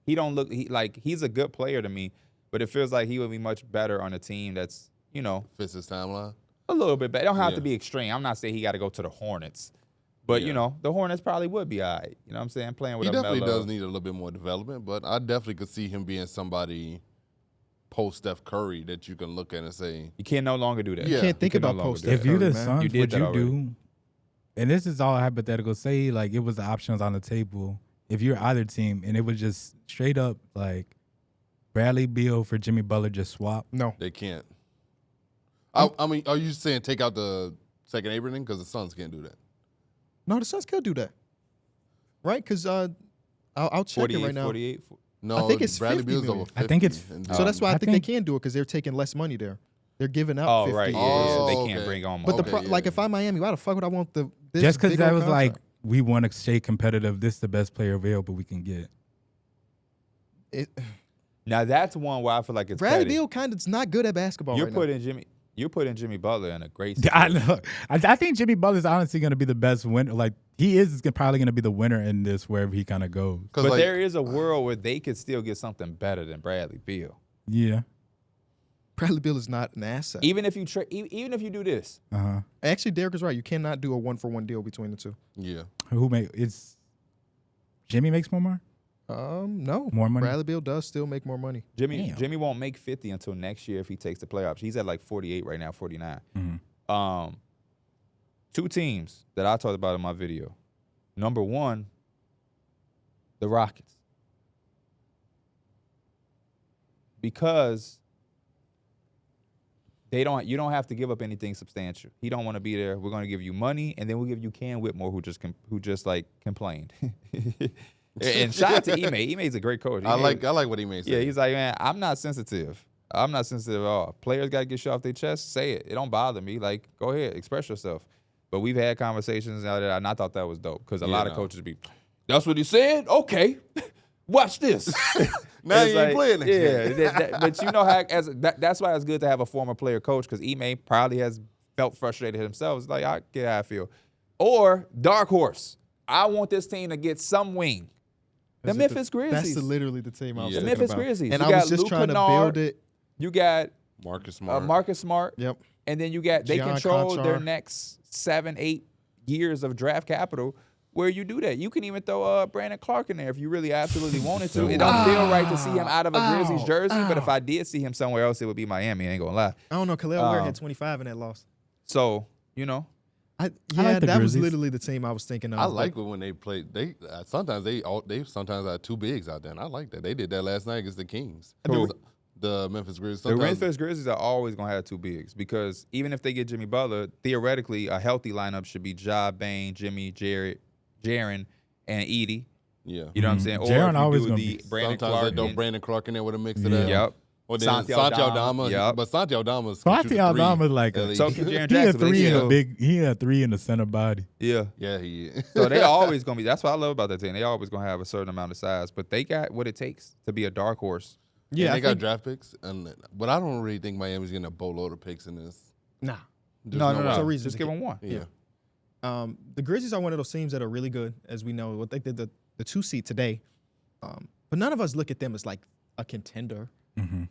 He don't look he's a good player to me, but it feels like he would be much better on a team that's, fits his timeline. a little bit better. It don't have to Yeah. be extreme. I'm not saying he got to go to the Hornets. But, the Hornets probably would be all right. You know what I'm saying? Playing with He definitely LaMelo. does need a little bit more development, but I definitely could see him being somebody post Steph Curry that you can look at and say, You can no longer do that. Yeah. You can't think You can no about longer post do that. If you the man. Suns, You did would that you already. do? And this is all hypothetical. Say like it was the options on the table. If you're either team and it was just straight up like Bradley Beal for Jimmy Butler, just swap. No. they can't. I mean, are you saying take out the second Abraham? Because the Suns can't do that. No, the Suns could do that. Right? Because I'll check it right now. 48. No, I think it's Bradley 50 Beal's million. over 50. I think it's- So that's why I I think they think- can do it because they're taking less money there. They're giving up Oh, 50. right. Yeah, Oh, they okay. can't bring on But more. like if I'm Miami, why the fuck would I want this Just because big that old was like, contract? we want to stay competitive. This is the best player available we can get. Now that's one where I feel like it's Bradley petty. Beal kind of not good at basketball You're right putting Jimmy Butler in a great I situation. know. I think Jimmy Butler's honestly going to be the best winner. Like, he is probably going to be the winner in this wherever he kind of goes. But like, there is a world where they could still get something better than Bradley Beal. Yeah. Bradley Beal is not an asset. Even if you even if you do this, Uh-huh. Actually, Derrick is right. You cannot do a 1-for-1 deal between the two. Yeah. It's Jimmy makes more? No. More money? Bradley Beal does still make more money. Damn. Jimmy won't make 50 until next year if he takes the playoffs. He's at like 48 right now, 49. Mhm. Two teams that I talked about in my video. Number one, the Rockets. Because you don't have to give up anything substantial. He don't want to be there. We're going to give you money, and then we'll give you Ken Whitmore, who just like complained. And shout out to Ime. Ime's a great coach. I like what he makes. Yeah, he's like, man, I'm not sensitive. I'm not sensitive at all. Players got to get shit off their chest. Say it. It don't bother me. Like, go ahead, express yourself. But we've had conversations out there, and I thought that was dope because a lot of coaches be, that's what he said? Okay. Watch this. Now It's you ain't playing next year. but you know how that's why it's good to have a former player coach because Ime probably has felt frustrated himself. It's like, I get how I feel. Or dark horse. I want this team to get some wing. The Memphis Grizzlies. That's literally the team I was Yeah. The thinking Memphis about. Grizzlies. And You I was got just Luke trying Kennard. to build it. You got Marcus Smart. Marcus Smart. Yep. And then you got they Gian control their Conchar. next 7-8 years of draft capital where you do that. You can even throw Brandon Clark in there if you really absolutely wanted to. It don't feel right to see him out of a Grizzlies jersey, but if I did see him somewhere else, it would be Miami. I ain't gonna lie. I don't know. Khalil Ware had 25 in that loss. So, you know. like Yeah, the that was Grizzlies. literally the team I was thinking of. I like it when they play. They sometimes have two bigs out there, and I like that. They did that last night against the Kings. Who? The Memphis Grizzlies. The Memphis Grizzlies are always going to have two bigs because even if they get Jimmy Butler, theoretically, a healthy lineup should be Ja, Bane, Jimmy, Jaren, and Edie. Yeah. You know what I'm saying? Or Jaren if you always do gonna the be- Brandon Sometimes Clark. they throw and- Brandon Clark in there with a mix of that. Yep. Or then Santi Santi Aldama. Aldama. Yep. But Santi Aldama's Santi Aldama's like a, So can Jaren he a Jackson. three in Yeah. a big. He a three in the center body. Yeah. Yeah, he is. So they always going to be, that's what I love about that team. They always going to have a certain amount of size, but they got what it takes to be a dark horse. Yeah, I they got think- draft picks, but I don't really think Miami's getting a boatload of picks in this. Nah. There's No. There's a reason Just to give keep- them one. Yeah. The Grizzlies are one of those teams that are really good, as we know. They did the 2 seed today. But none of us look at them as like a contender. Mm-hmm.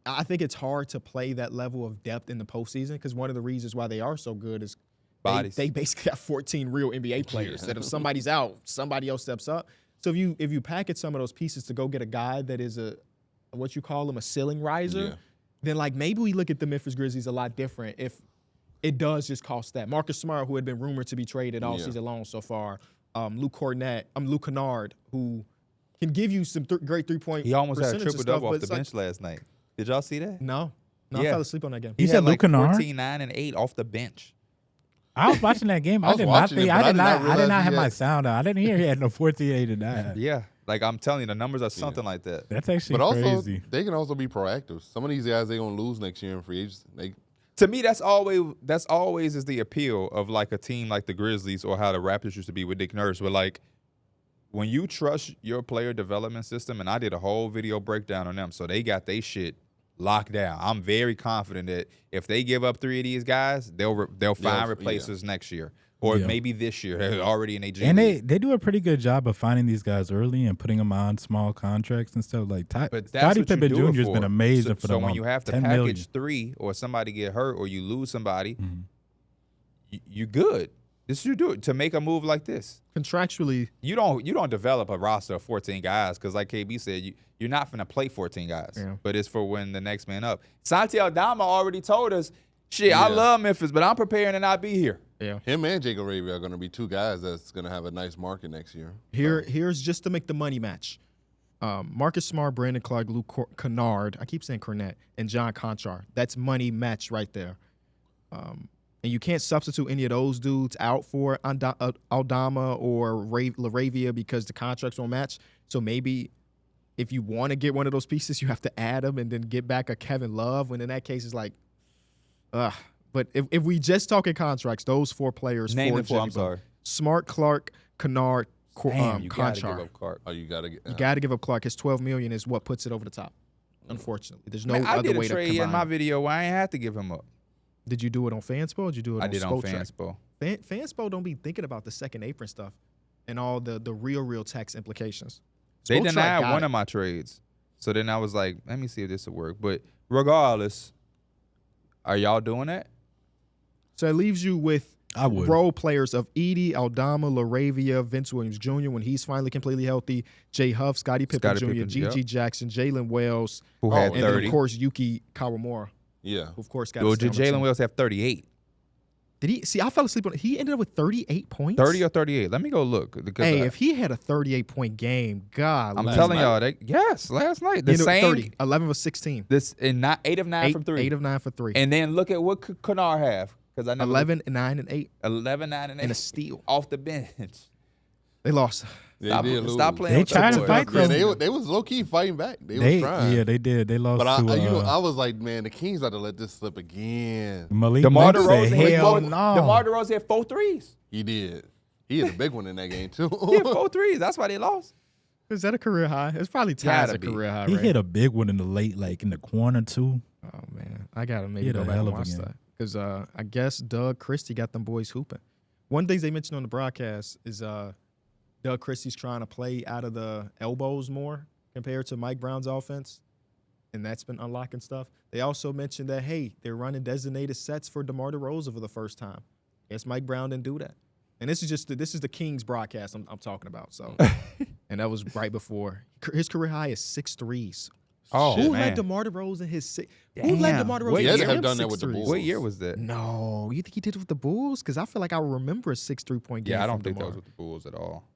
I think it's hard to play that level of depth in the postseason because one of the reasons why they are so good is Bodies. they basically got 14 real NBA players that if somebody's out, somebody else steps up. So if you package some of those pieces to go get a guy that is a what you call him a ceiling riser, Yeah. then like maybe we look at the Memphis Grizzlies a lot different if it does just cost that. Marcus Smart, who had been rumored to be traded all season long so far, Luke Kennard, who can give you some great 3-point. He almost had a percentage and triple-double stuff, off but the it's bench last night. Did y'all see that? No, I Yeah. fell asleep on that game. You He said had like Luke Kennard? 14, 9, and 8 off the bench. I was watching that game. I I was did not watching it, think. but I did not. I realize did not he have my had- sound on. I didn't hear he had no 14-8 and 9. Yeah. Like I'm telling you, the numbers are something like that. That's actually But also, crazy. they can also be proactive. Some of these guys they're gonna lose next year in free agency. To me, that's always is the appeal of like a team like the Grizzlies or how the Raptors used to be with Nick Nurse. Where like when you trust your player development system, and I did a whole video breakdown on them, so they got their shit locked down. I'm very confident that if they give up 3 of these guys, they'll find replacers next year or Yeah. maybe this year. They're already in a G And League. they do a pretty good job of finding these guys early and putting them on small contracts and stuff. Like But that's Scottie what you Pippen do it Jr. has for. been amazing for So them. when you have to 10 package million. 3 or somebody get hurt or you lose somebody, Mhm. you good. This you do it to make a move like this. Contractually, You don't develop a roster of 14 guys because, like KB said, you're not going to play 14 guys. Yeah. But it's for when the next man up. Santi Aldama already told us, shit, I love Memphis, but I'm preparing to not be here. Him and Jacob Ravy are gonna be two guys that's gonna have a nice market next year. here's just to make the money match. Marcus Smart, Brandon Clark, Luke Kennard, I keep saying Cornette, and John Conchar. That's money match right there. And you can't substitute any of those dudes out for Aldama or LaRavia because the contracts won't match. So maybe if you want to get one of those pieces, you have to add them and then get back a Kevin Love. When in that case, it's like, But if we just talking contracts, those 4 players. Name for the 4. Jimmy I'm sorry. Smart, Clark, Kennard, Damn, you gotta give Conchar. up Clark. Oh, you gotta get. You got to give up Clark. His $12 million is what puts it over the top. Unfortunately, there's no Man, I other did way a to trade combine. in my video where I ain't had to give him up. Did you do it on Fanspo or did you do it I on did on Spotrac? Fanspo. Fanspo don't be thinking about the second apron stuff and all the real tax implications. They Spotrac denied got one it. of my trades. So then I was like, let me see if this will work. But regardless, are y'all doing that? So it leaves you with I would. role players of Edie, Aldama, LaRavia, Vince Williams Jr. when he's finally completely healthy, Jay Huff, Scottie Pippen Scottie Jr., Pippen, G.G. yep. Jackson, Jalen Wells, Who had and then, 30? of course, Yuki Kawamura, Yeah. who, of course, got Or to stay did on the Jalen team. Wells have 38? Did he? See, I fell asleep on it. He ended up with 38 points? 30 or 38? Let me go look. Because Hey, if he had a 38-point game, God. I'm last telling night? y'all, yes, last night. The same. 30, 11 of 16. This and not 8 of 9 from 3. 8 of 9 for 3. And then look at what Kennard have. Because I never 11, 9, and 8. 11, 9, and 8. And a steal. Off the bench. They lost. They did lose. Stop playing They with tried your to boys. fight Yeah, them. they was low key fighting back. They was trying. Yeah, they did. They lost But I to I was like, man, the Kings about to let this slip again. Malik DeMar Monk DeRozan said, had hell four- no. DeMar DeRozan had 4 threes. He did. He had a big one in that game too. He had 4 threes. That's why they lost. Is that a career high? It's probably tied Gotta as a be. career high, He right? hit a big one in the late, like in the corner too. Oh, man. I got to maybe hit go a back hell and of a watch game. that. Because I guess Doug Christie got them boys hooping. One thing they mentioned on the broadcast is Doug Christie's trying to play out of the elbows more compared to Mike Brown's offense, and that's been unlocking stuff. They also mentioned that, hey, they're running designated sets for DeMar DeRozan for the first time. Guess Mike Brown didn't do that. And this is the Kings broadcast I'm talking about. So, and that was right before his career high is 6 threes. Oh, Who man. led DeMar DeRozan his six? Who led Damn. DeMar DeRozan? What He had year? to have done that with the 6 Bulls. What year was that? No, you think he did it with the Bulls? Because I feel like I remember a 6 3-point game. Yeah, I from don't think that DeMar. was with the Bulls at all.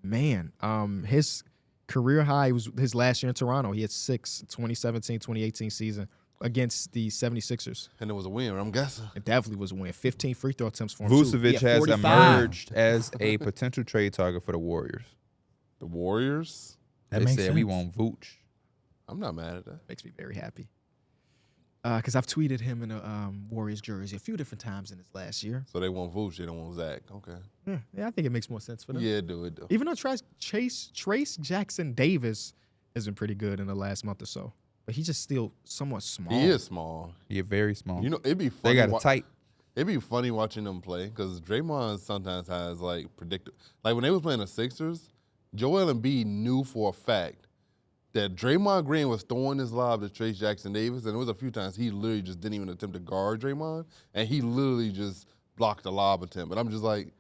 Man, his career high was his last year in Toronto. He had 6, 2017-2018 season against the 76ers. And it was a win, I'm guessing. It definitely was a win. 15 free throw attempts for him. too. He Vucevic had has 45. emerged as a potential trade target for the Warriors. The Warriors. That They makes said sense. we want Vooch. I'm not mad at that. Makes me very happy. Because I've tweeted him in a Warriors jersey a few different times in his last year. So they want Vooch, they don't want Zach. Okay. Yeah, I think it makes more sense for them. Yeah, do it though. Even though Trace Jackson Davis has been pretty good in the last month or so. But he's just still somewhat small. He is small. You're very small. You know, it'd be funny. they got a tight. It'd be funny watching them play because Draymond sometimes has like like when they was playing the Sixers, Joel Embiid knew for a fact that Draymond Green was throwing his lob to Trace Jackson Davis, and it was a few times he literally just didn't even attempt to guard Draymond, and he literally just blocked the lob attempt. But I'm just like,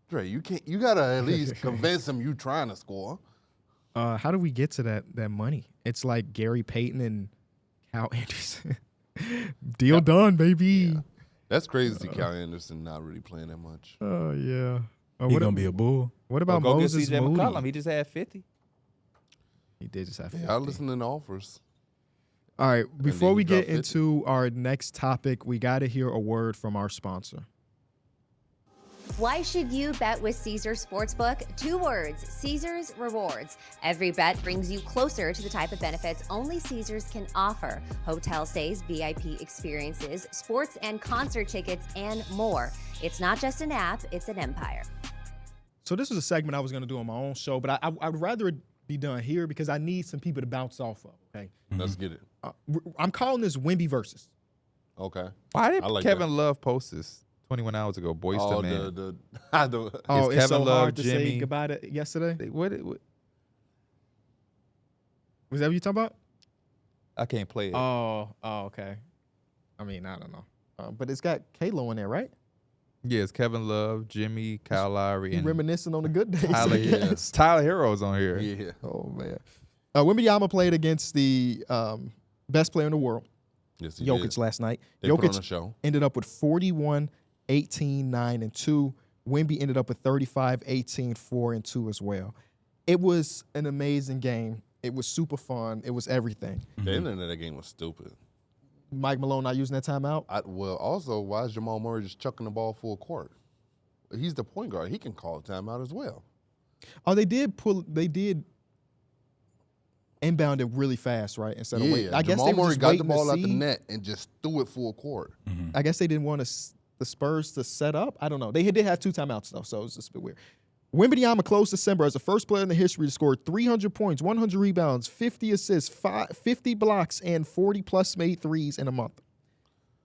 Dre, you gotta at least convince him you trying to score. How do we get to that money? It's like Gary Payton and Cal Anderson. Deal done, baby. Yeah. That's crazy to see Cal Anderson not really playing that much. Oh, yeah. He gonna be a bull. What about Go get Moses CJ Moody? McCollum. He just had 50. He did just have 50. Yeah, I listening to offers. All right, before then we he get dropped 50. into our next topic, we got to hear a word from our sponsor. Why should you bet with Caesars Sportsbook? 2 words, Caesars Rewards. Every bet brings you closer to the type of benefits only Caesars can offer. Hotel stays, VIP experiences, sports and concert tickets, and more. It's not just an app, it's an empire. So this was a segment I was going to do on my own show, but I'd rather it be done here because I need some people to bounce off of, okay? Let's get it. I'm calling this Wemby Versus. Okay. Why did I like Kevin Love post this 21 hours ago? Boys Oh, to man. Oh, It's it's so Kevin Love, hard to say Jimmy. goodbye to yesterday? What? Was that what you talking about? I can't play it. Oh, okay. I mean, I don't know. But it's got Kalo in there, right? Yeah, it's Kevin Love, Jimmy, Kyle Lowry, He and reminiscing on the good days. Tyler. I guess. Tyler Hero's on here. Yeah. Oh, man. Wembanyama played against the best player in the world, Yes, he Jokic, did. last night. They put on a Jokic show. ended up with 41, 18, 9, and 2. Wemby ended up with 35, 18, 4, and 2 as well. It was an amazing game. It was super fun. It was everything. The ending of that game was stupid. Mike Malone not using that timeout. Well, also, why is Jamal Murray just chucking the ball full court? He's the point guard. He can call a timeout as well. Oh, they did. inbounded really fast, right? Instead of waiting. I guess Jamal they were Murray just got the waiting ball to out the see. net and just threw it full court. I guess they didn't want the Spurs to set up. I don't know. They did have 2 timeouts though, so it was just a bit weird. Wembanyama closed December as the first player in the history to score 300 points, 100 rebounds, 50 assists, 50 blocks, and 40-plus made threes in a month.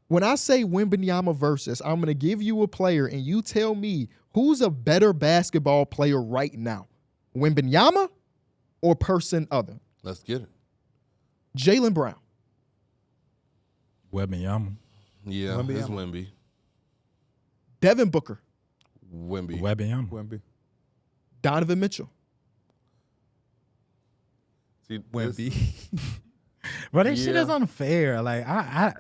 When I say Wembanyama Versus, I'm going to give you a player, and you tell me who's a better basketball player right now, Wembanyama or person other? Let's get it. Jaylen Brown. Wembanyama. Yeah, it's Wemby. Devin Booker. Wemby. Wemby. Donovan Mitchell. See, Wemby. But that shit is unfair. Like,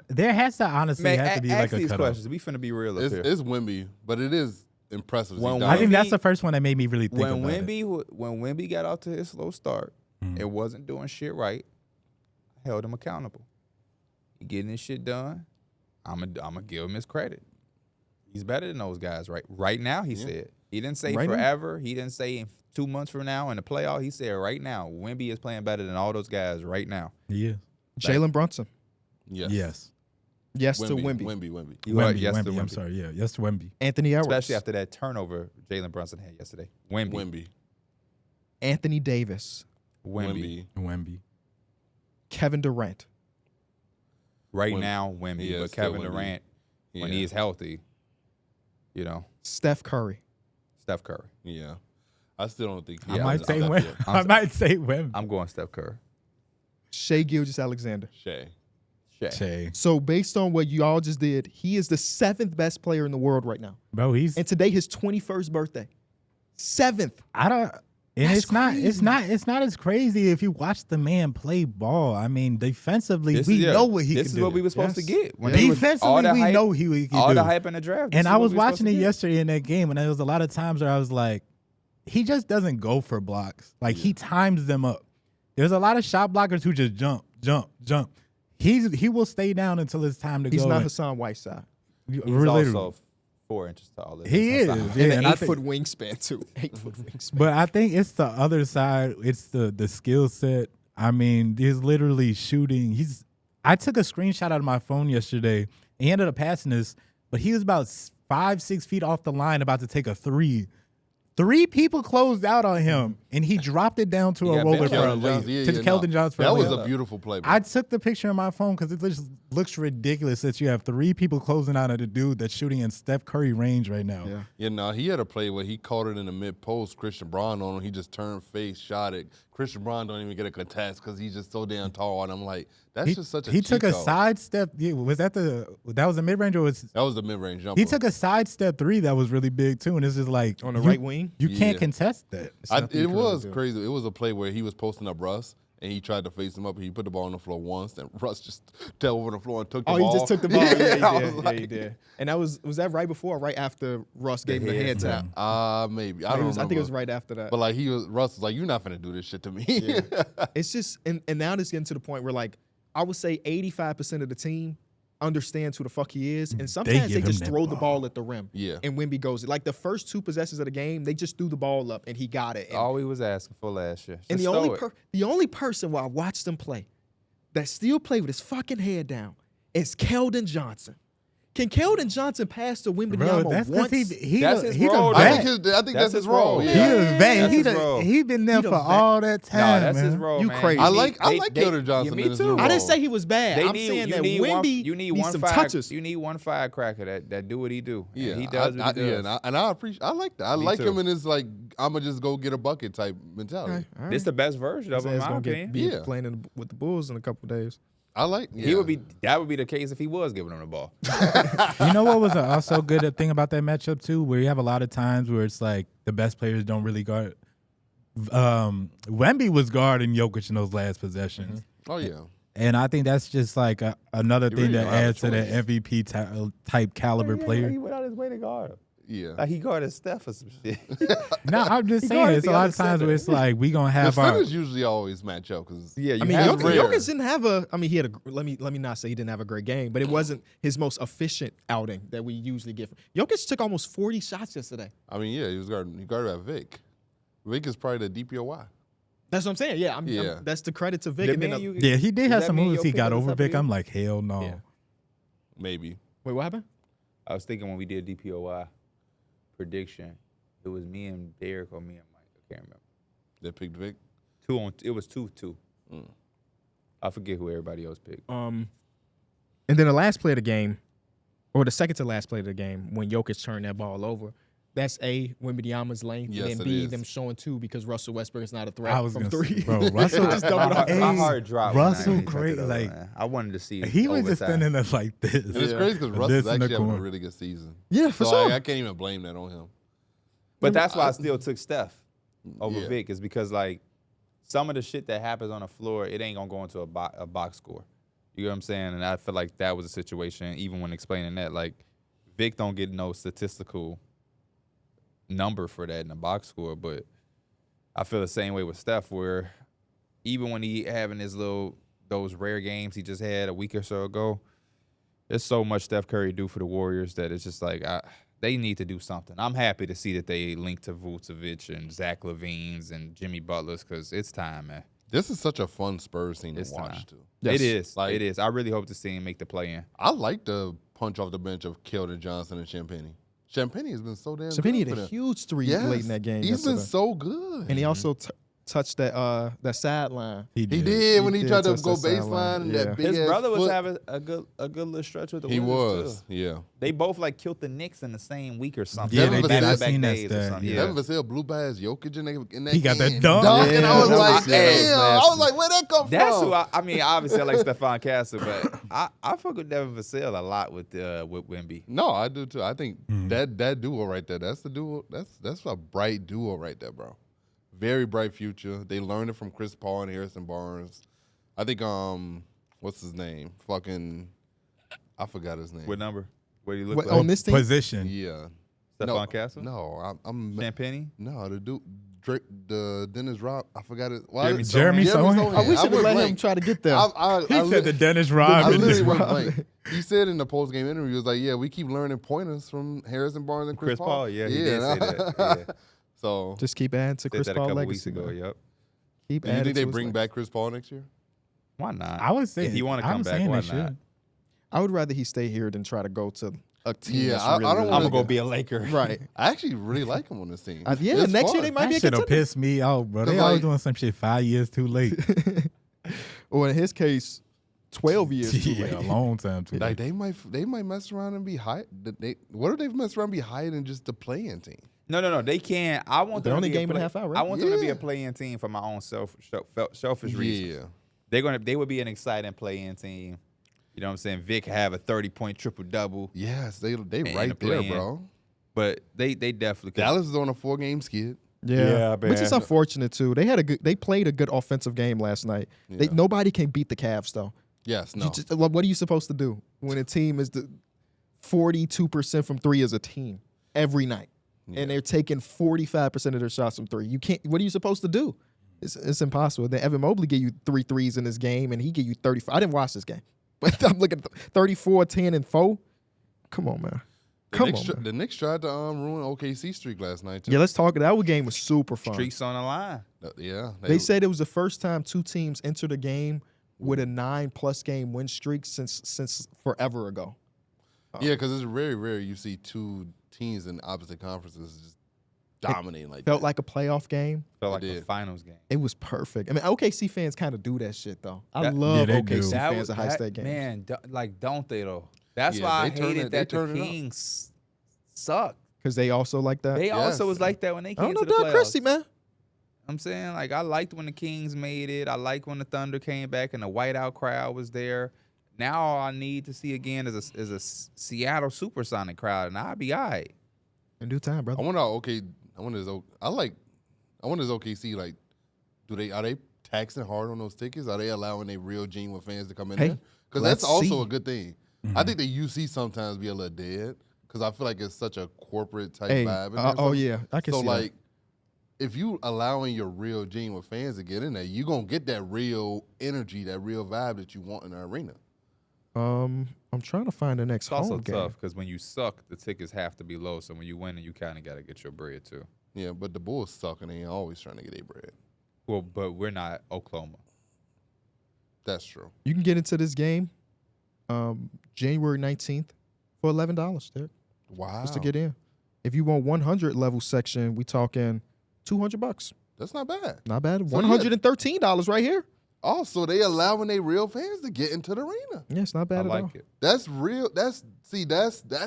there has to honestly have to be like a these cutoff. questions. We finna be real up here. It's Wemby, but it is impressive. I think that's the first one that made me really think when about Wemby, When Wemby got off to his slow start, Mhm. it wasn't doing shit right. I held him accountable. He getting his shit done. I'm gonna give him his credit. He's better than those guys right now, he said. He didn't say Right now? forever. He didn't say in 2 months from now in the playoff. He said right now. Wemby is playing better than all those guys right now. He is. Jalen Brunson. Yes. Yes. Yes to Wemby. Wemby. Wemby, yes to Wemby, I'm Wemby. sorry. Yeah, yes to Wemby. Anthony Edwards. Especially after that turnover Jalen Brunson had yesterday. Wemby. Anthony Davis. Wemby. Kevin Durant. Right Wemby. now, Wemby. Yeah, But still Kevin Wemby. Durant, when Yeah. he's healthy, Steph Curry. Steph Curry. Yeah. I still don't think. I might say Steph Wemby. yet. I might say Wemby. I'm going Steph Curry. Shai Gilgeous-Alexander. Shay. So based on what you all just did, he is the 7th best player in the world right now. Bro, he's And today his 21st birthday. 7th. I don't and That's it's not as crazy if you watch the man play ball. I mean, defensively, we know what he can do. This is what we were supposed to get. When Defensively, we know he can do. All the hype in the draft. And I was watching it yesterday in that game, and there was a lot of times where I was like, he just doesn't go for blocks. Like, he times them up. There's a lot of shot blockers who just jump. He will stay down until it's time to go. He's not Hassan Whiteside. He's also 4 inches taller. He is. And Yeah, an and I 8-foot wingspan, too. 8-foot wingspan. But I think it's the other side. It's the skill set. I mean, he's literally shooting. I took a screenshot out of my phone yesterday. He ended up passing this, but he was about 5-6 feet off the line about to take a 3. 3 people closed out on him, and he dropped it down to a roller for a layup. To Keldon Johnson for a layup. That was a beautiful play, bro. I took the picture on my phone because it just looks ridiculous that you have 3 people closing out at a dude that's shooting in Steph Curry range right now. He had a play where he caught it in the mid-post, Christian Braun on him. He just turned face, shot it. Christian Braun don't even get a contest because he's just so damn tall. And I'm like, that's just such a He took a cheat code. sidestep. Yeah, was that was the mid-range or was That was the mid-range jumper. he took a sidestep 3 that was really big too, and it's just like On the right wing? You can't Yeah. contest that. It was crazy. It was a play where he was posting up Russ, and he tried to face him up, and he put the ball on the floor once, and Russ just fell over the floor and took the ball. Oh, he just took the ball. Yeah, he did. And that was that right before or right after Russ gave him the head tap? Maybe. I don't remember. I think it was right after that. But like Russ was like, "You're not finna do this shit to me." It's just, and now it's getting to the point where, like, I would say 85% of the team understands who the fuck he is, and sometimes they give him just that throw the ball at the rim. Yeah. And Wemby goes, like the first 2 possessions of the game, they just threw the ball up and he got it. And, All we was asking for last year. and Just throw it. the only person where I watched him play that still play with his fucking head down is Keldon Johnson. Can Keldon Johnson pass to Wembanyama Bro, that's once? because That's his he's role, a though. I vet. think that's his role. He Yeah. a vet. That's his role. He been there He the for vet. all that No, time. that's his man. role, You man. crazy. I like Keldon Johnson Me in his too. new role. I didn't say he was bad. I'm You saying that need Wemby you need needs one some fire, touches. You need one firecracker that do what he do. Yeah, And he does what he does. and I appreciate. I like that. I Me like too. him in his like, I'ma just go get a bucket type mentality. All right. This the best version of him, in His ass my gonna opinion. be Yeah. playing with the Bulls in a couple days. I like. He would be. That would be the case if he was giving him the ball. You know what was also good thing about that matchup too, where you have a lot of times where it's like the best players don't really guard. Wemby was guarding Jokic in those last possessions, Oh yeah. and I think that's just like another thing really that don't have a adds to that choice. MVP type caliber player. He went out his way to guard him. Yeah. Like he guarded Steph or some shit. No, I'm just He saying guarded it's the a lot other of times where center. it's like we gonna The have our. centers usually always match up because Yeah, you I mean, have rare. Jokic didn't have a. I mean, he had a. Let me not say he didn't have a great game, but it wasn't his most efficient outing that we usually get. Jokic took almost 40 shots yesterday. I mean, yeah, he guarded at Vic. Vic is probably the DPOY. That's what I'm saying. Yeah, that's the credit to Vic. And then, he did have some moves he got over Vic. I'm like, hell no. Yeah. Maybe. Wait, what happened? I was thinking when we did DPOY prediction, it was me and Derrick or me and Mike. I can't remember. That picked Vic? It was 2-2. I forget who everybody else picked. And then the last play of the game, or the second to last play of the game, when Jokic turned that ball over, that's Wembanyama's length, Yes, and then it B, is. them showing two because Russell Westbrook is not a threat I was from gonna three. say, bro, Russell just doubled up. My heart dropped. Russell when I great, turned it over, like, man. I wanted to see. He was just overtime. standing there like this. And it's crazy because Russ This is in the actually having a corner. really good season. Yeah, for So sure. I can't even blame that on him. But that's why I still took Steph over Yeah. Vic, is because like some of the shit that happens on the floor, it ain't gonna go into a box score. You know what I'm saying? And I feel like that was a situation, even when explaining that, like Vic don't get no statistical number for that in the box score, but I feel the same way with Steph, where even when he having those rare games he just had a week or so ago, there's so much Steph Curry do for the Warriors that it's just like they need to do something. I'm happy to see that they linked to Vucevic and Zach LaVine's and Jimmy Butler's, because it's time, man. This is such a fun Spurs team It's to watch, time. too. Yes. It is. Like- It is. I really hope to see him make the play-in. I like the punch off the bench of Keldon Johnson and Champagne. Champagne has been so damn Champagne good had for a them. huge three Yes. late in that game. He's been yesterday. so good. And he also touched that sideline. He did when he did tried to touch go that sideline. baseline and Yeah. that big His ass brother was foot. having a good little stretch with the He Warriors, was, too. yeah. They both like killed the Knicks in the same week or something. Yeah, they did. I Back-to-back seen that days or stat, something. yeah. Devin Vassell blew by his Jokic in that He got that game. dunk. And I was Yeah, like, that was damn. I was like, where'd that come That's from? who I mean, obviously I like Stephon Castle, but I fuck with Devin Vassell a lot with Wemby. No, I do too. I think Mm-hmm. that duo right there, that's the duo. That's a bright duo right there, bro. Very bright future. They learned it from Chris Paul and Harrison Barnes. I think what's his name? I forgot his name. What number? What do you look What, like? on this team? Position. Yeah. Stephon Castle? No, I'm Champagne? no, the dude the Dennis Rob. I forgot it. Jeremy Sohan? Oh, we should have went let blank. him try to get there. He said the Dennis I Rodman. literally went blank. He said in the post game interview, he was like, "Yeah, we keep learning pointers from Harrison Barnes and Chris Paul." Yeah, he did say that. Yeah. So, Just keep adding to Said Chris that a Paul couple legacy. weeks ago. man. Yep. Keep do you adding think they to his bring legacy. back Chris Paul next year? Why not? I was saying if you want to come I'm back, saying why they not? should. I would rather he stay here than try to go to a team. Yeah, that's I really, don't really wanna I'm go gonna be a Laker. right. I actually really like him on this team. Yeah, It's next fun. year they might That be a should have contender. pissed me off, bro. They Cause, always like- doing some shit 5 years too late. Or in his case, 12 years too yeah, late. a long time too Like late. they might mess around and be high. What if they mess around and be higher than just the play-in team? No. They can't. I want They're them only to be game and a half out, right? I want them to be Yeah. a play-in team for my own selfish reasons. Yeah. They would be an exciting play-in team. You know what I'm saying? Vic have a 30-point triple-double, Yes, they the right there, play-in. bro. but they definitely could. Dallas is on a 4-game skid. Yeah, Yeah, which is man. unfortunate too. They played a good offensive game last night. Yeah. Nobody can beat the Cavs though. Yes, You no. just- what are you supposed to do when a team is the 42% from three as a team every night, Yeah. and they're taking 45% of their shots from three? You can't. What are you supposed to do? It's impossible. Then Evan Mobley gave you 3 threes in this game, and he gave you 35. I didn't watch this game, but I'm looking at 34, 10, and 4. Come on, man. Come on. Man. The Knicks tried to ruin OKC streak last night too. Yeah, let's talk. That game was super fun. Streaks on the line. Yeah, They said it was the first time two teams entered a game with a 9+ game win streak since forever ago. Yeah, because it's very rare you see two teams in opposite conferences just dominating like Felt that. like a playoff game. Felt like It a did. finals game. It was perfect. I mean, OKC fans kind of do that shit though. I That- love Yeah, they OKC do. fans at high state games. Man, don't they though? That's Yeah, why I they turn hated it- they that the turn it up. Kings suck. Because they also like that. They Yes. also was like that when they I came don't know to the Doug playoffs. Christie, man. I'm saying, like, I liked when the Kings made it. I liked when the Thunder came back and the whiteout crowd was there. Now all I need to see again is a Seattle Supersonic crowd, and I'll be all right. In due time, I brother. wonder is OKC like, are they taxing hard on those tickets? Are they allowing their real genuine fans to come in Hey, there? Because let's that's also see. a good thing. I think the UC sometimes be a little dead because I feel like it's such a corporate type Hey, vibe. in there oh sometimes. yeah, I can So see like, if you allowing your real genuine fans to get in there, you gonna get that real energy, that real vibe that you want in the arena. that. I'm trying to find the next It's also home game. tough because when you suck, the tickets have to be low. So when you win, you kind of got to get your bread too. Yeah, but the Bulls suck and they ain't always trying to get their bread. Well, but we're not Oklahoma. That's true. You can get into this game January 19th for $11, Derrick, Wow. just to get in. If you want 100 level section, we talking $200. That's not bad. Not bad. So, $113 right here. Oh, so they allowing their real fans to get into the arena. Yeah, it's not bad I at all. like it. That's real. That's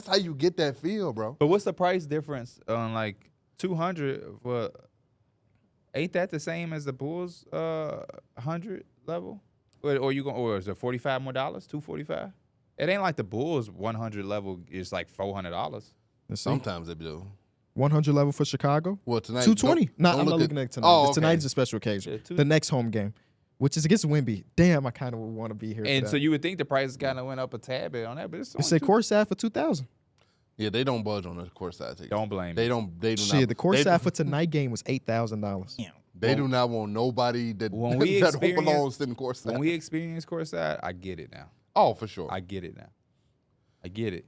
how you get that feel, bro. But what's the price difference on like 200? For, ain't that the same as the Bulls 100 level? Or is it $45 more? $245? It ain't like the Bulls 100 level is like $400. Let's see. Sometimes they do. 100 level for Chicago. Well, tonight $220. No, don't I'm not look looking at- at tonight. Oh, okay. Tonight's a special occasion. Yeah, The next home game, which is against Wemby. Damn, I kind of would want to be here. And for so that. you would think the prices kind of went up a tad bit on that, but it's It only said courtside for $2,000. Yeah, they don't budge on the courtside tickets. Don't blame They me. don't. They do Shit, not. the courtside for tonight game was $8,000. They do not want nobody that When we that don't experience- belong sitting courtside. When we experience courtside, I get it now. Oh, for sure. I get it now. I get it.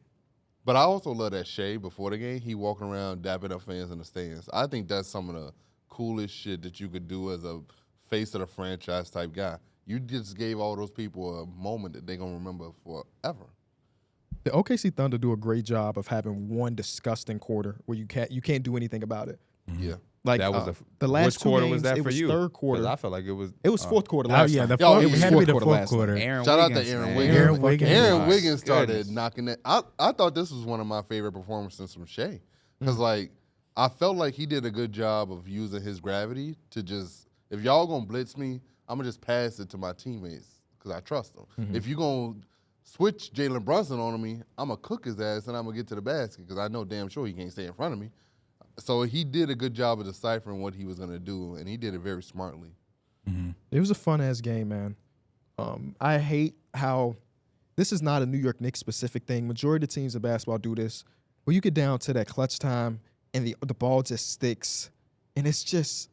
But I also love that Shea before the game. He walking around dapping up fans in the stands. I think that's some of the coolest shit that you could do as a face of the franchise type guy. You just gave all those people a moment that they're gonna remember forever. The OKC Thunder do a great job of having one disgusting quarter where you can't do anything about it. Yeah. Like That was the last which two quarter games, was that it for was you? third 'Cause quarter. I felt like it was. It was fourth quarter Oh last yeah, time. the Yo, fourth, it it was had to be the fourth quarter fourth last night. quarter. Aaron Shout out to Wiggins, Aaron man. Wiggins. Aaron Wiggins. Aaron My Wiggins started goodness. knocking it. I thought this was one of my favorite performances from Shea. Because, like, I felt like he did a good job of using his gravity to just, if y'all going to blitz me, I'm going to just pass it to my teammates because I trust them. If you going to switch Jalen Brunson on me, I'm going to cook his ass and I'm going to get to the basket because I know damn sure he can't stay in front of me. So he did a good job of deciphering what he was going to do, and he did it very smartly. It was a fun-ass game, man. I hate how this is not a New York Knicks specific thing. Majority of teams in basketball do this. Where you get down to that clutch time and the ball just sticks. And it's just,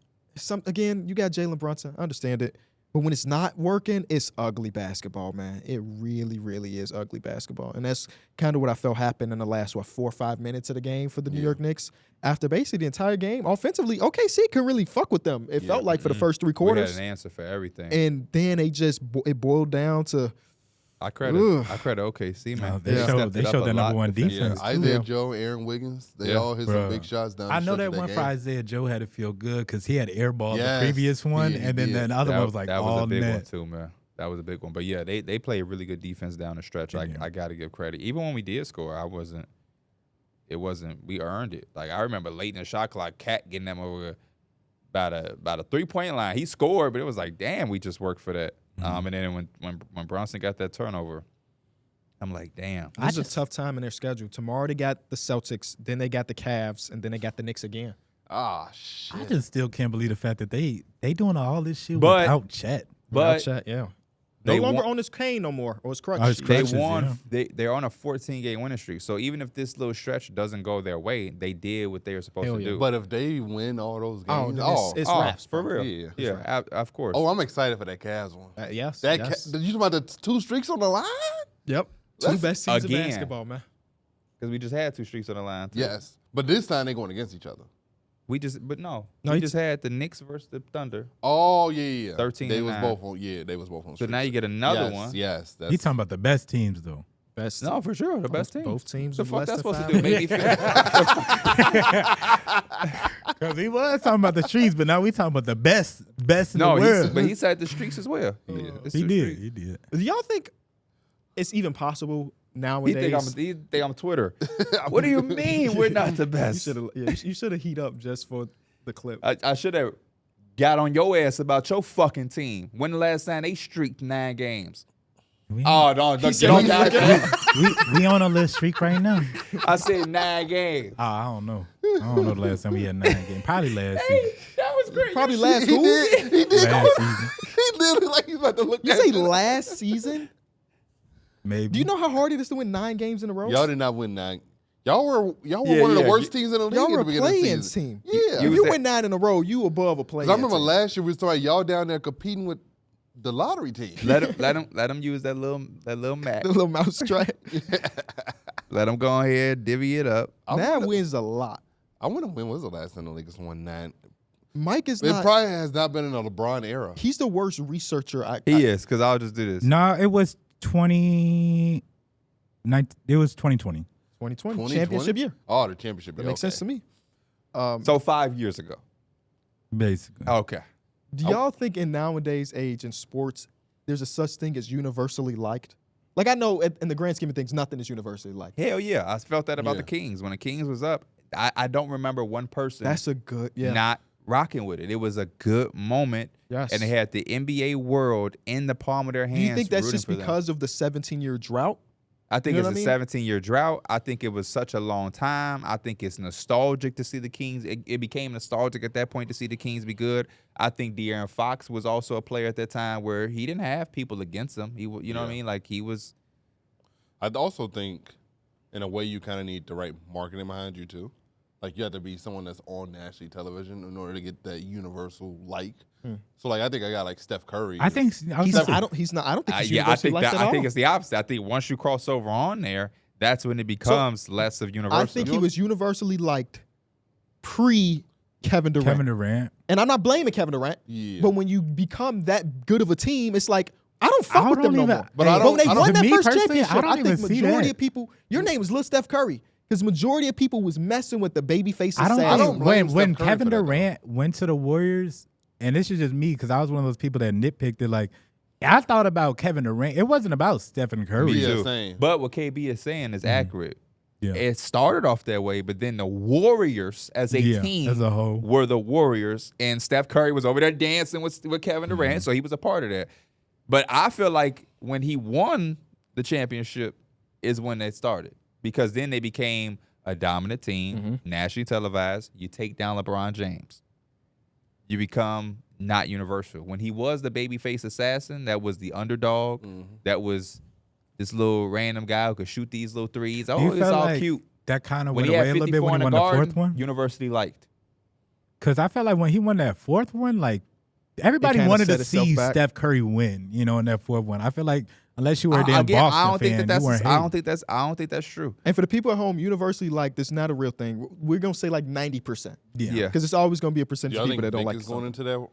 again, you got Jalen Brunson. I understand it. But when it's not working, it's ugly basketball, man. It really, really is ugly basketball. And that's kind of what I felt happened in the last, 4 or 5 minutes of the game for the New York Knicks. After basically the entire game, offensively, OKC couldn't really fuck with them. It felt like for the first 3 We quarters. had an answer for everything. And then they just, it boiled down to, I credit OKC, man. No, they showed stepped it up their a number lot one defensively. defense. Isaiah Joe, Aaron Wiggins, they all hit some Bruh. big shots down I the know stretch that of one game. for Isaiah Joe had to feel good because he had airballed Yes, the previous one, he and then did. the other one was like that was all a big one net. too, man. That was a big one. But yeah, they play really good defense down the stretch. I got to give credit. Even when we did score, we earned it. Like I remember late in the shot clock, Cat getting them over about a 3-point line. He scored, but it was like, damn, we just worked for that. And then when Brunson got that turnover, I'm like, damn. this is a tough time in their schedule. Tomorrow they got the Celtics, then they got the Cavs, and then they got the Knicks again. Ah, shit. I just still can't believe the fact that they doing all this shit But- without Chet. But Chat, yeah. they No longer won- on his cane no more, or his crutch. Oh, his they crutches, won. yeah. They're on a 14-game winning streak. So even if this little stretch doesn't go their way, they did what they were supposed Hell to yeah. do. But if they win all those Oh, games, then it's raps, for bro. real. Yeah. Of course. oh, I'm excited for that Cavs one. Yes. That yes. you talking about the 2 streaks on the line? Yep. That's- 2 best teams in Again. basketball, man. Because we just had 2 streaks on the line. Too. Yes, but this time they're going against each other. We just had the Knicks versus the Thunder. Oh yeah. 13 They and was 9. both on. Yeah, they was both on. So now you get another yes, one. Yes, You talking about the best teams though? Best. No, for sure, the best team. Both teams. The with fuck less that's than supposed 5 to do? Make me feel. Because he was talking about the streets, but now we talking about the best in No, the world. but he said the streaks as well. Yeah, it's he two did. streaks. He did. Do y'all think it's even possible He nowadays? think I'm Twitter. What do you mean we're not the you best? should have heat up just for the clip. I should have got on your ass about your fucking team. When the last time they streaked 9 games? We, Oh, no, get said off he that. we on a little streak right now. I said 9 games. I don't know. I don't know the last time we had 9 games. Probably last season. That was great. Probably last He who? did. He did. Last season. He literally like he's about to look. You at say it. last season? Maybe. Do you know how hard it is to win 9 games in a row? Y'all did not win 9. Y'all were Yeah, one of the yeah. worst teams in the league Y'all at were the a beginning of the play-in season. team. Yeah. If You you was win 9 in a row, you above a play-in 'Cause I remember team. last year we was talking about y'all down there competing with the lottery team. Let him use that little Mac. The little mouse trap. Let him go ahead, divvy it up. 9 wins a lot. I wonder when was the last time the Lakers won 9 Mike is It not. probably has not been in a LeBron era. He's the worst researcher. He is, because I'll just do this. No, it was 2020. 2020 championship year. Oh, the championship year. That makes sense to me. So 5 years ago. Basically. Okay. Do y'all think in nowadays age in sports, there's a such thing as universally liked? Like I know in the grand scheme of things, nothing is universally liked. Hell yeah. I felt that about Yeah. the Kings. When the Kings was up, I don't remember one person That's a good, not rocking with it. It was a good moment. Yes. And they had the NBA world in the palm of their hands. Do you think that's rooting just for them. because of the 17-year drought? I think You know it's what I a 17-year drought. I think it was such a long time. I think it's nostalgic to see the Kings. It became nostalgic at that point to see the Kings be good. I think De'Aaron Fox was also a player at that time where he didn't have people against him. You know what I mean? Like he was. I also think, in a way, you kind of need the right marketing behind you too. Like you have to be someone that's on national television in order to get that universal like. So like I think I got like Steph Curry. I think I He's was not, I don't think he's I universally think liked at all. I think it's the opposite. I think once you cross over on there, that's when it becomes less of universal. I think he was universally liked pre Kevin Durant. Kevin Durant. And I'm not blaming Kevin Durant. Yeah. But when you become that good of a team, it's like I don't fuck with them no more. But I don't- when they I won don't- that to me first personally, championship, I don't I think even see majority that. of people. Your name was Lil Steph Curry because majority of people was messing with the baby face. I don't don't blame think when Steph Curry Kevin for that, though. Durant went to the Warriors, and this is just me because I was one of those people that nitpicked it. Like I thought about Kevin Durant. It wasn't about Stephen Curry. Me Yeah, too. same. But what KB is saying is accurate. Yeah. It started off that way, but then the Warriors as a team as a whole. were the Warriors, and Steph Curry was over there dancing with Kevin Durant, so he was a part of that. But I feel like when he won the championship is when it started, because then they became a dominant team, nationally televised. You take down LeBron James. You become not universal. When he was the babyface assassin, that was the underdog, that was this little random guy who could shoot these little threes. Do Oh, you it's feel all like cute. that kind of When went he away had a little bit 54 when in he the won the Garden, fourth one? universally liked. Because I felt like when he won that fourth one, like everybody kinda wanted set to itself see back. Steph Curry win, in that fourth one. I feel like unless you were a damn Again, Boston I don't think fan, that you weren't that's. I hating. don't think that's true. And for the people at home, universally liked, this is not a real thing. We're gonna say like 90%. Yeah. Because it's always gonna be a percentage Y'all of think people that don't Vic like is going something. into that?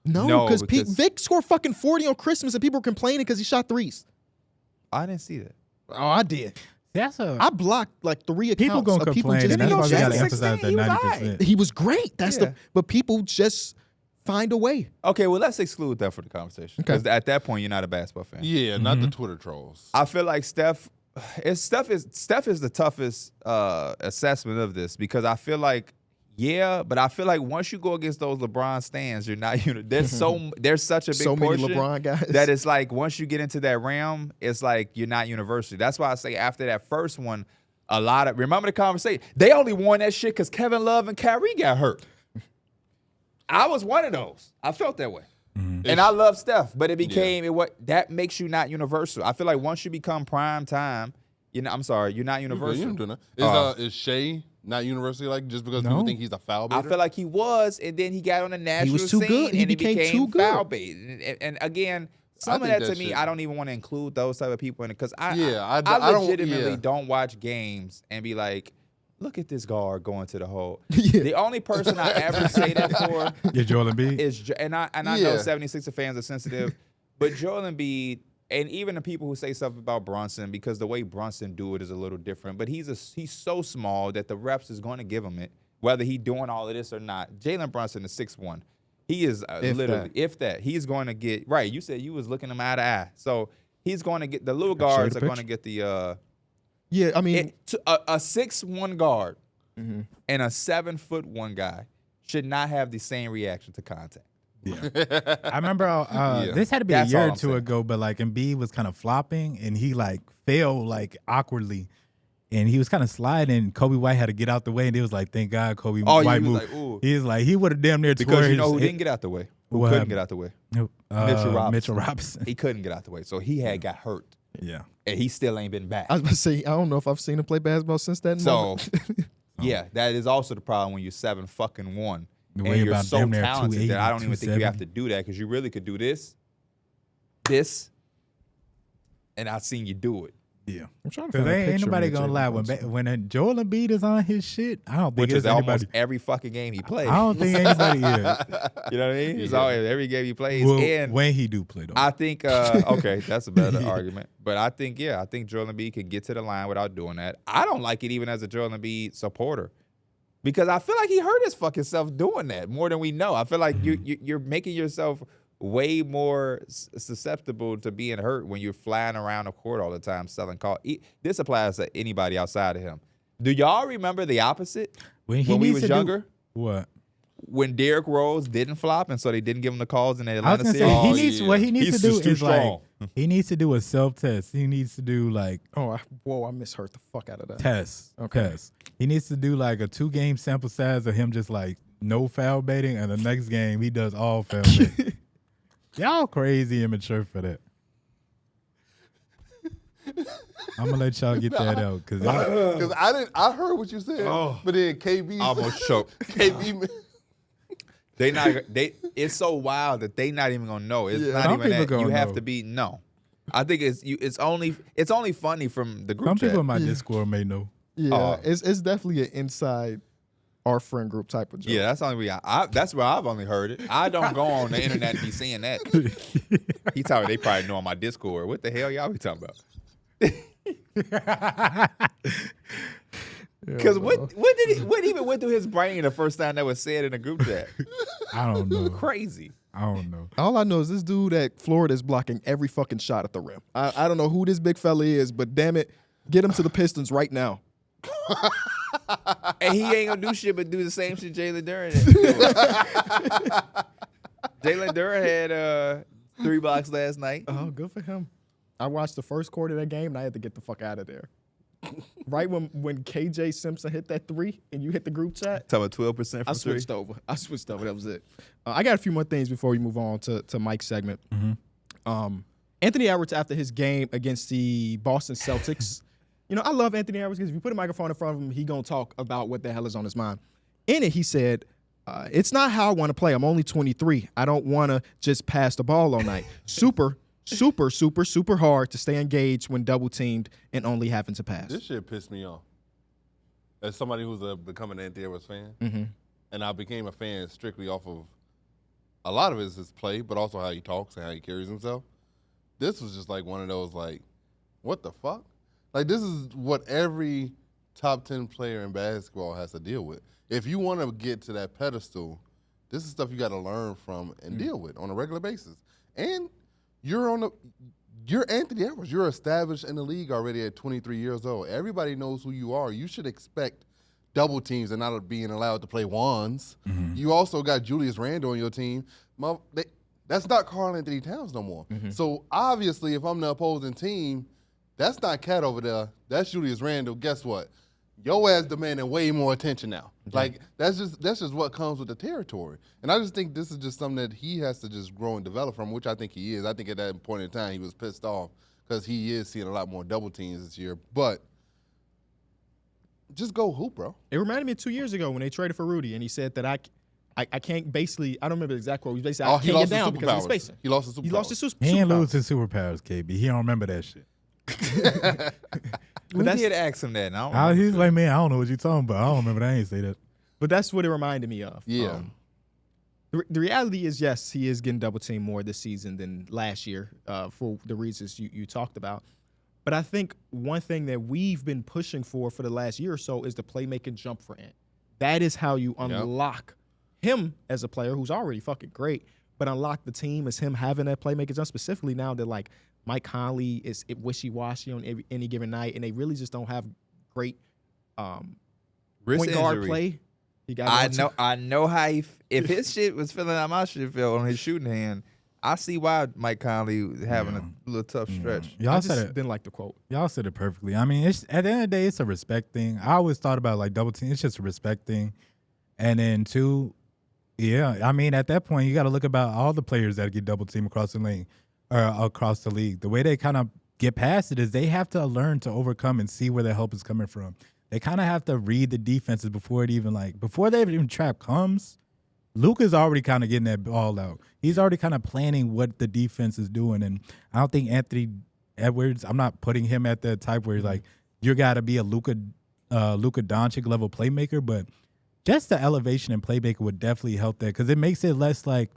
No, because because- Vic scored fucking 40 on Christmas and people were complaining because he shot threes. I didn't see that. Oh, I did. That's a I blocked like 3 accounts people gonna of people complain, just and that's why we being gotta obsessed. emphasize that 16, he was 90%. He was great. That's Yeah. but people just find a way. Okay, well, let's exclude that for the conversation. Okay. Because at that point, you're not a basketball fan. Yeah, not the Twitter trolls. I feel like Steph is the toughest assessment of this, because I feel like, but I feel like once you go against those LeBron stands, you're not there's such a big So many portion LeBron guys. that it's like once you get into that realm, it's like you're not universal. That's why I say after that first one, remember the conversation, they only won that shit because Kevin Love and Kyrie got hurt. I was one of those. I felt that way. And I love Steph, but it became that makes you not universal. I feel like once you become prime time, you're not universal. Is Shea not universally like just because people No. think he's a foul I baiter? feel like he was, and then he got on the national was too scene, good. He and became it too good. foul bait. And again, some of think that to that me, shit- I don't even want to include those type of people in it, because I I don't- legitimately yeah. don't watch games and be like, look at this guard going to the hole. Yeah. The only person I ever say that for Yeah, Joel Embiid. is, and I know Yeah. 76er fans are sensitive, but Joel Embiid, and even the people who say stuff about Brunson, because the way Brunson do it is a little different, but he's so small that the refs is going to give him it, whether he doing all of this or not. Jalen Brunson is 6'1". He is if that, he's going to get, right, you said you was looking him eye to eye. So he's going to get, the little guards are going to get the, Yeah, I mean, a 6'1" guard Mm-hmm. and a 7'1" guy should not have the same reaction to contact. I remember this had to be That's a year all or I'm two saying. ago, but like Embiid was kind of flopping and he like fell like awkwardly. And he was kind of sliding, and Kobe White had to get out the way, and it was like, thank God Kobe Oh, White he was moved. like, ooh. He was like, he would have damn near Because tore you know his who hip- didn't get out the way? Who What couldn't happened? get out the way? Mitchell Robinson. He couldn't get out the way, so he had got hurt, Yeah. and he still ain't been back. I was about to say, I don't know if I've seen him play basketball since that So, moment. yeah, that is also the problem when you're 7'1", The and way you're about so damn near talented that I don't 280, even think you have to do that, because you really could do this, and I've seen you do it. Yeah. I'm trying to Because find a ain't picture nobody of gonna Jalen lie. Brunson. When Joel Embiid is on his shit, I don't think Which it's is almost anybody. every fucking game he plays. I don't think anybody is. You know what I mean? It's always every game he plays. Well, and when he do play, though. I think, okay, that's a better argument. But I think Joel Embiid can get to the line without doing that. I don't like it even as a Joel Embiid supporter because I feel like he hurt his fucking self doing that more than we know. I feel like you're making yourself way more susceptible to being hurt when you're flying around the court all the time selling calls. This applies to anybody outside of him. Do y'all remember the opposite when we was younger? What? When Derrick Rose didn't flop, and so they didn't give him the calls in the I was Atlanta gonna series? say what he needs He's to do just too is strong. like he needs to do a self test. He needs to do like I misheard the fuck out of that. test. Okay. Test. He needs to do like a 2-game sample size of him just like no foul baiting, and the next game he does all foul baiting. Y'all crazy immature for that. I'm gonna let y'all get that out because I heard what you said, but then KB Almost choked. KB. It's so wild that they not even gonna know. It's not Some even people that. You gonna have know. to be I think it's only funny from the group some chat. people in my Discord may know. Yeah, it's definitely an inside our friend group type of joke. Yeah, that's only that's where I've only heard it. I don't go on the internet and be seeing that. He told me they probably know on my Discord. What the hell y'all be talking about? Because what even went through his brain the first time that was said in a group chat? I don't know. Crazy. I don't know. All I know is this dude at Florida is blocking every fucking shot at the rim. I don't know who this big fella is, but damn it, get him to the Pistons right now. And he ain't gonna do shit but do the same shit Jalen Duren did. Jalen Duren had 3 blocks last night. Oh, good for him. I watched the first quarter of that game and I had to get the fuck out of there. Right when KJ Simpson hit that 3 and you hit the group chat, Talking about 12% from I switched over. That was it. I got a few more things before we move on to Mike's segment. Anthony Edwards, after his game against the Boston Celtics, I love Anthony Edwards because if you put a microphone in front of him, he going to talk about what the hell is on his mind. In it, he said, it's not how I want to play. I'm only 23. I don't want to just pass the ball all night. Super hard to stay engaged when double teamed and only having to pass. This shit pissed me off. As somebody who's becoming an Anthony Edwards fan, and I became a fan strictly off of a lot of his play, but also how he talks and how he carries himself. This was just like one of those like, what the fuck? Like this is what every top 10 player in basketball has to deal with. If you want to get to that pedestal, this is stuff you got to learn from and deal with on a regular basis. And you're Anthony Edwards. You're established in the league already at 23 years old. Everybody knows who you are. You should expect double teams and not being allowed to play ones. You also got Julius Randle on your team. That's not Karl Anthony Towns no more. So obviously, if I'm the opposing team, that's not Cat over there. That's Julius Randle. Guess what? Your ass demanding way more attention now. Like that's just what comes with the territory. And I just think this is just something that he has to just grow and develop from, which I think he is. I think at that point in time he was pissed off because he is seeing a lot more double teams this year. But just go hoop, bro. It reminded me of 2 years ago when they traded for Rudy, and he said that I can't basically, I don't remember the exact quote. He basically, I can't get down because of the spacing. He lost his superpowers. He lost his superpowers. He ain't lose his superpowers, KB. He don't remember that shit. We did ask him that. And He's like, man, I don't know what you're talking about. I don't remember that. I ain't say that. But that's what it reminded me of. Yeah. The reality is, yes, he is getting double teamed more this season than last year for the reasons you talked about. But I think one thing that we've been pushing for the last year or so is the playmaking jump for Ant. That is how you unlock him as a player who's already fucking great, but unlock the team as him having that playmaking jump, specifically now that like Mike Conley is wishy-washy on any given night, and they really just don't have great point guard play. I know how if his shit was feeling how my shit felt on his shooting hand, I see why Mike Conley having a little tough stretch. Y'all said it. Didn't like the quote. Y'all said it perfectly. I mean, at the end of the day, it's a respect thing. I always thought about like double team. It's just a respect thing. And then two, I mean, at that point, you got to look about all the players that get double team across the lane or across the league. The way they kind of get past it is they have to learn to overcome and see where their help is coming from. They kind of have to read the defenses before they even trap comes. Luke is already kind of getting that ball out. He's already kind of planning what the defense is doing, and I don't think Anthony Edwards. I'm not putting him at that type where like you got to be a Luka Doncic level playmaker, but just the elevation and playmaker would definitely help that because it makes it less like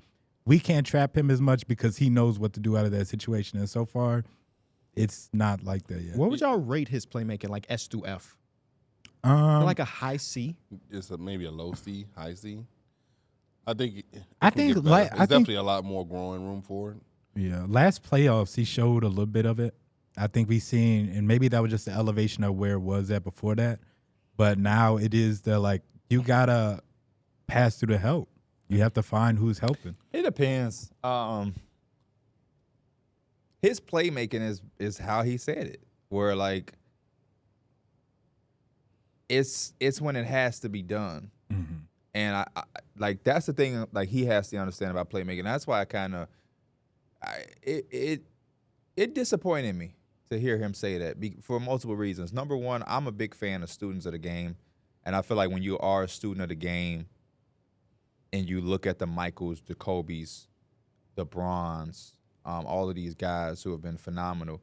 we can't trap him as much because he knows what to do out of that situation. And so far, it's not like that yet. What would y'all rate his playmaking, like S through F? Like a high C? It's maybe a low C, high C. I think there's definitely a lot more growing room for it. Yeah, last playoffs he showed a little bit of it. I think we seen, and maybe that was just the elevation of where it was at before that. But now it is the like you gotta pass through the help. You have to find who's helping. It depends. His playmaking is how he said it, where like it's when it has to be done. Mm-hmm. And I like that's the thing like he has to understand about playmaking. That's why I kind of it disappointed me to hear him say that for multiple reasons. Number one, I'm a big fan of students of the game, and I feel like when you are a student of the game and you look at the Michaels, the Kobes, the Brons, all of these guys who have been phenomenal,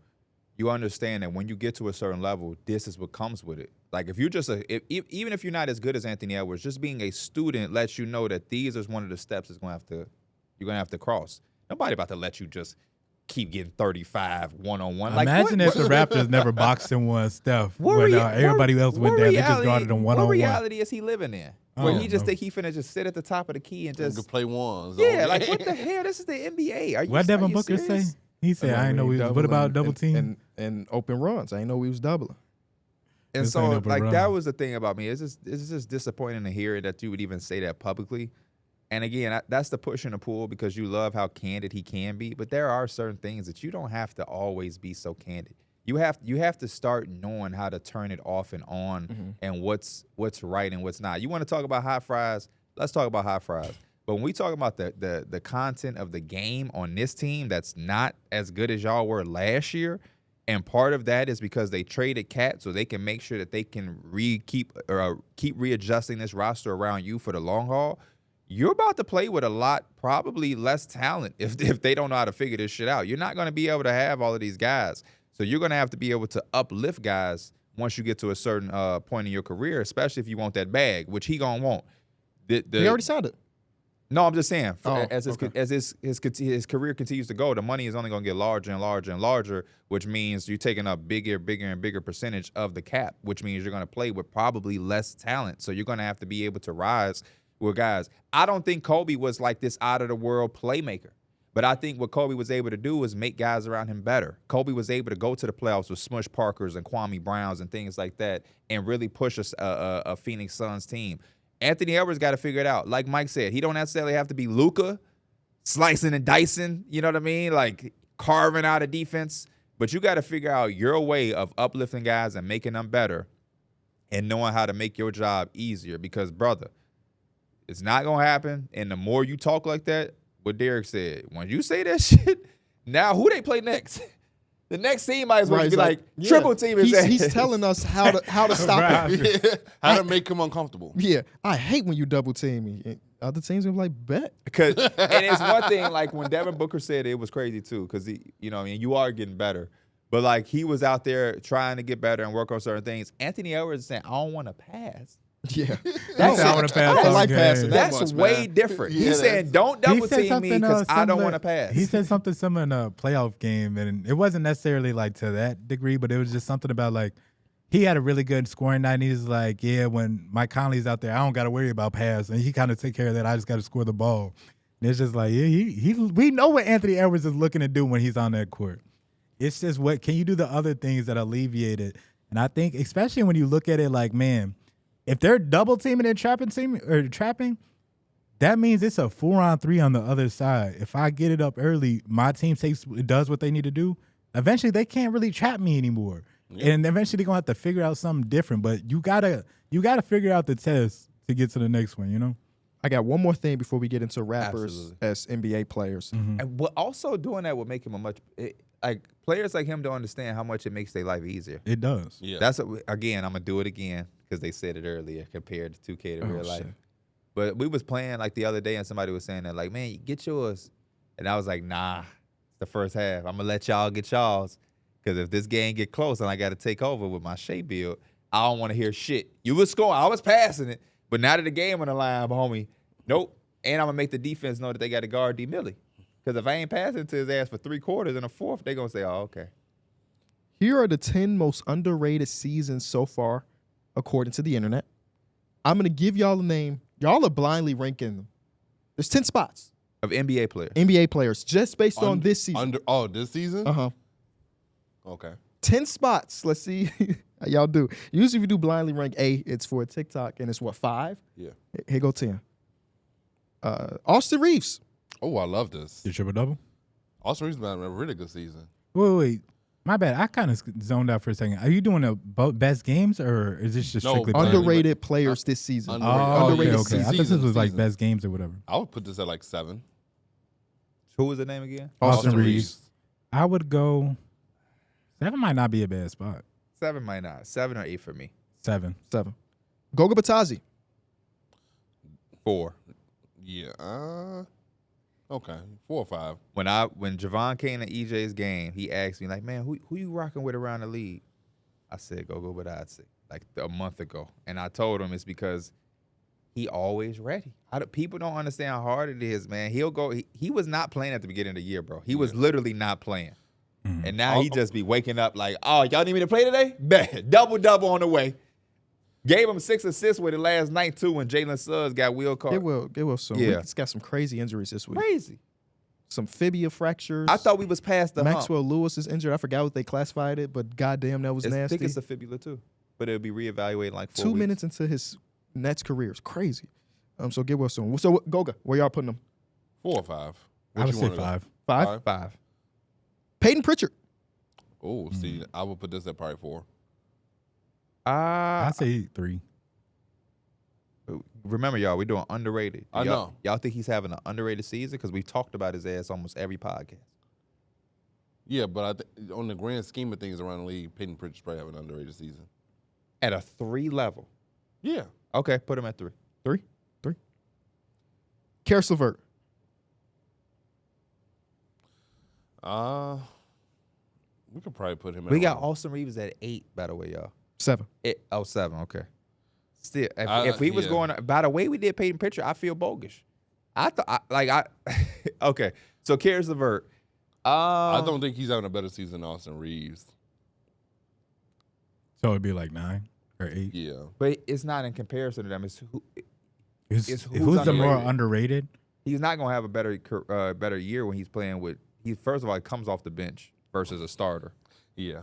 you understand that when you get to a certain level, this is what comes with it. Like if you're just even if you're not as good as Anthony Edwards, just being a student lets you know that these is one of the steps you're gonna have to cross. Nobody about to let you just keep getting 35 one-on-one. Like, imagine if the Raptors never boxed and won Steph when everybody else went down. They just guarded them one-on-one. What reality is he living in? Where he just think he finna just sit at the top of the key and just play ones. Yeah, like what the hell? This is the NBA. What Devin Booker say? He said, "I didn't know we was." What about double team and open runs? I didn't know we was doubling. And so, like that was the thing about me. It's just disappointing to hear that you would even say that publicly. And again, that's the push and the pull because you love how candid he can be. But there are certain things that you don't have to always be so candid. You have to start knowing how to turn it off and on and what's right and what's not. You want to talk about hot fries? Let's talk about hot fries. But when we talk about the content of the game on this team that's not as good as y'all were last year, and part of that is because they traded Cat so they can make sure that they can keep readjusting this roster around you for the long haul. You're about to play with a lot, probably less talent if they don't know how to figure this shit out. You're not going to be able to have all of these guys. So you're going to have to be able to uplift guys once you get to a certain point in your career, especially if you want that bag, which he going to want. He already signed it. No, I'm just saying, as his career continues to go, the money is only going to get larger and larger and larger, which means you're taking up bigger and bigger percentage of the cap, which means you're going to play with probably less talent. So you're going to have to be able to rise with guys. I don't think Kobe was like this out-of-the-world playmaker, but I think what Kobe was able to do was make guys around him better. Kobe was able to go to the playoffs with Smush Parkers and Kwame Browns and things like that and really push a Phoenix Suns team. Anthony Edwards got to figure it out. Like Mike said, he don't necessarily have to be Luka, slicing and dicing, you know what I mean? Like carving out a defense. But you got to figure out your way of uplifting guys and making them better and knowing how to make your job easier because, brother, it's not going to happen. And the more you talk like that, what Derrick said, when you say that shit, now who they play next? The next team might as well be like triple team. He's telling us how to stop it. How to make him uncomfortable. Yeah, I hate when you double team me. Other teams are like, bet. And it's one thing, like when Devin Booker said it was crazy too, because you are getting better. But like he was out there trying to get better and work on certain things. Anthony Edwards is saying, I don't want to pass. Yeah, that's how I want to pass. I don't like passing. That's way different. He's saying, "Don't double team me because I don't want to pass." He said something similar in a playoff game, and it wasn't necessarily like to that degree, but it was just something about like he had a really good scoring night. And he's like, "Yeah, when Mike Conley's out there, I don't got to worry about pass, and he kind of take care of that. I just got to score the ball." And it's just like, yeah, we know what Anthony Edwards is looking to do when he's on that court. It's just what can you do the other things that alleviate it? And I think, especially when you look at it, like, man. If they're double teaming and trapping, that means it's a 4-on-3 on the other side. If I get it up early, my team does what they need to do. Eventually, they can't really trap me anymore, and eventually they're gonna have to figure out something different. But you gotta figure out the test to get to the next one. You know. I got one more thing before we get into rappers as NBA players. Mm-hmm. And also doing that would make him players like him don't understand how much it makes their life easier. It does. Yeah. That's again. I'm gonna do it again. Because they said it earlier, compared to 2K to real life. Shit. But we was playing like the other day, and somebody was saying that, like, man, get yours. And I was like, nah, it's the first half. I'm going to let y'all get y'all's. Because if this game get close and I got to take over with my Shea build, I don't want to hear shit. You was scoring. I was passing it. But now that the game on the line, homie, nope. And I'm going to make the defense know that they got to guard D. Millie. Because if I ain't passing to his ass for 3 quarters and a fourth, they going to say, oh, okay. Here are the 10 most underrated seasons so far, according to the internet. I'm going to give y'all a name. Y'all are blindly ranking them. There's 10 spots. Of NBA players. NBA players, just based on this season. This season? Uh-huh. Okay. 10 spots. Let's see how y'all do. Usually if you do blindly rank A, it's for TikTok, and it's what, 5? Yeah. Here go 10. Austin Reaves. Oh, I love this. The triple-double? Austin Reaves had a really good season. Wait. My bad. I kind of zoned out for a second. Are you doing the best games, or is this just strictly underrated players this season? Okay. I thought this was like season. best games or whatever. I would put this at like 7. Who was the name again? Austin Reaves. I would go 7 might not be a bad spot. 7 might not. 7 or 8 for me. 7. Goga Batadze. 4. Yeah. Okay. 4 or 5. When Javon came to EJ's game, he asked me, like, man, who you rocking with around the league? I said, Goga Batadze, like a month ago. And I told him it's because he always ready. People don't understand how hard it is, man. He'll go. He was not playing at the beginning of the year, bro. He was literally not playing. Mm-hmm. And now he just be waking up like, oh, y'all need me to play today? Bet. Double on the way. Gave him 6 assists with it last night, too, when Jalen Suggs got wheel card. Get will soon. Yeah. He's got some crazy injuries this week. Crazy. Some fibia fractures. I thought we was past the Maxwell hump. Lewis is injured. I forgot what they classified it, but goddamn, that was nasty. I think it's a fibula, too. But it'll be reevaluated in like 4 weeks. 2 minutes into his Nets career. It's crazy. So get well soon. So, Goga, where y'all putting them? 4 or 5? I would say 5. 5? Payton Pritchard. Oh, see, I would put this at probably 4. I'd say 3. Remember, y'all, we're doing underrated. I know. Y'all think he's having an underrated season? Because we've talked about his ass almost every podcast. Yeah, but on the grand scheme of things around the league, Payton Pritchard probably have an underrated season. At a 3 level? Yeah. Okay, put him at 3. 3? Karis LeVert. We could probably put him at We got Austin Reaves at 8, by the way, y'all. 7. 7, okay. Still, if we was going, by the way we did Payton Pritchard, I feel bogus. Okay. So Karis LeVert. I don't think he's having a better season than Austin Reaves. So it'd be like 9 or 8. Yeah. But it's not in comparison to them. It's who's the more underrated? He's not gonna have a better year when he's playing with. He first of all, he comes off the bench versus a starter. Yeah.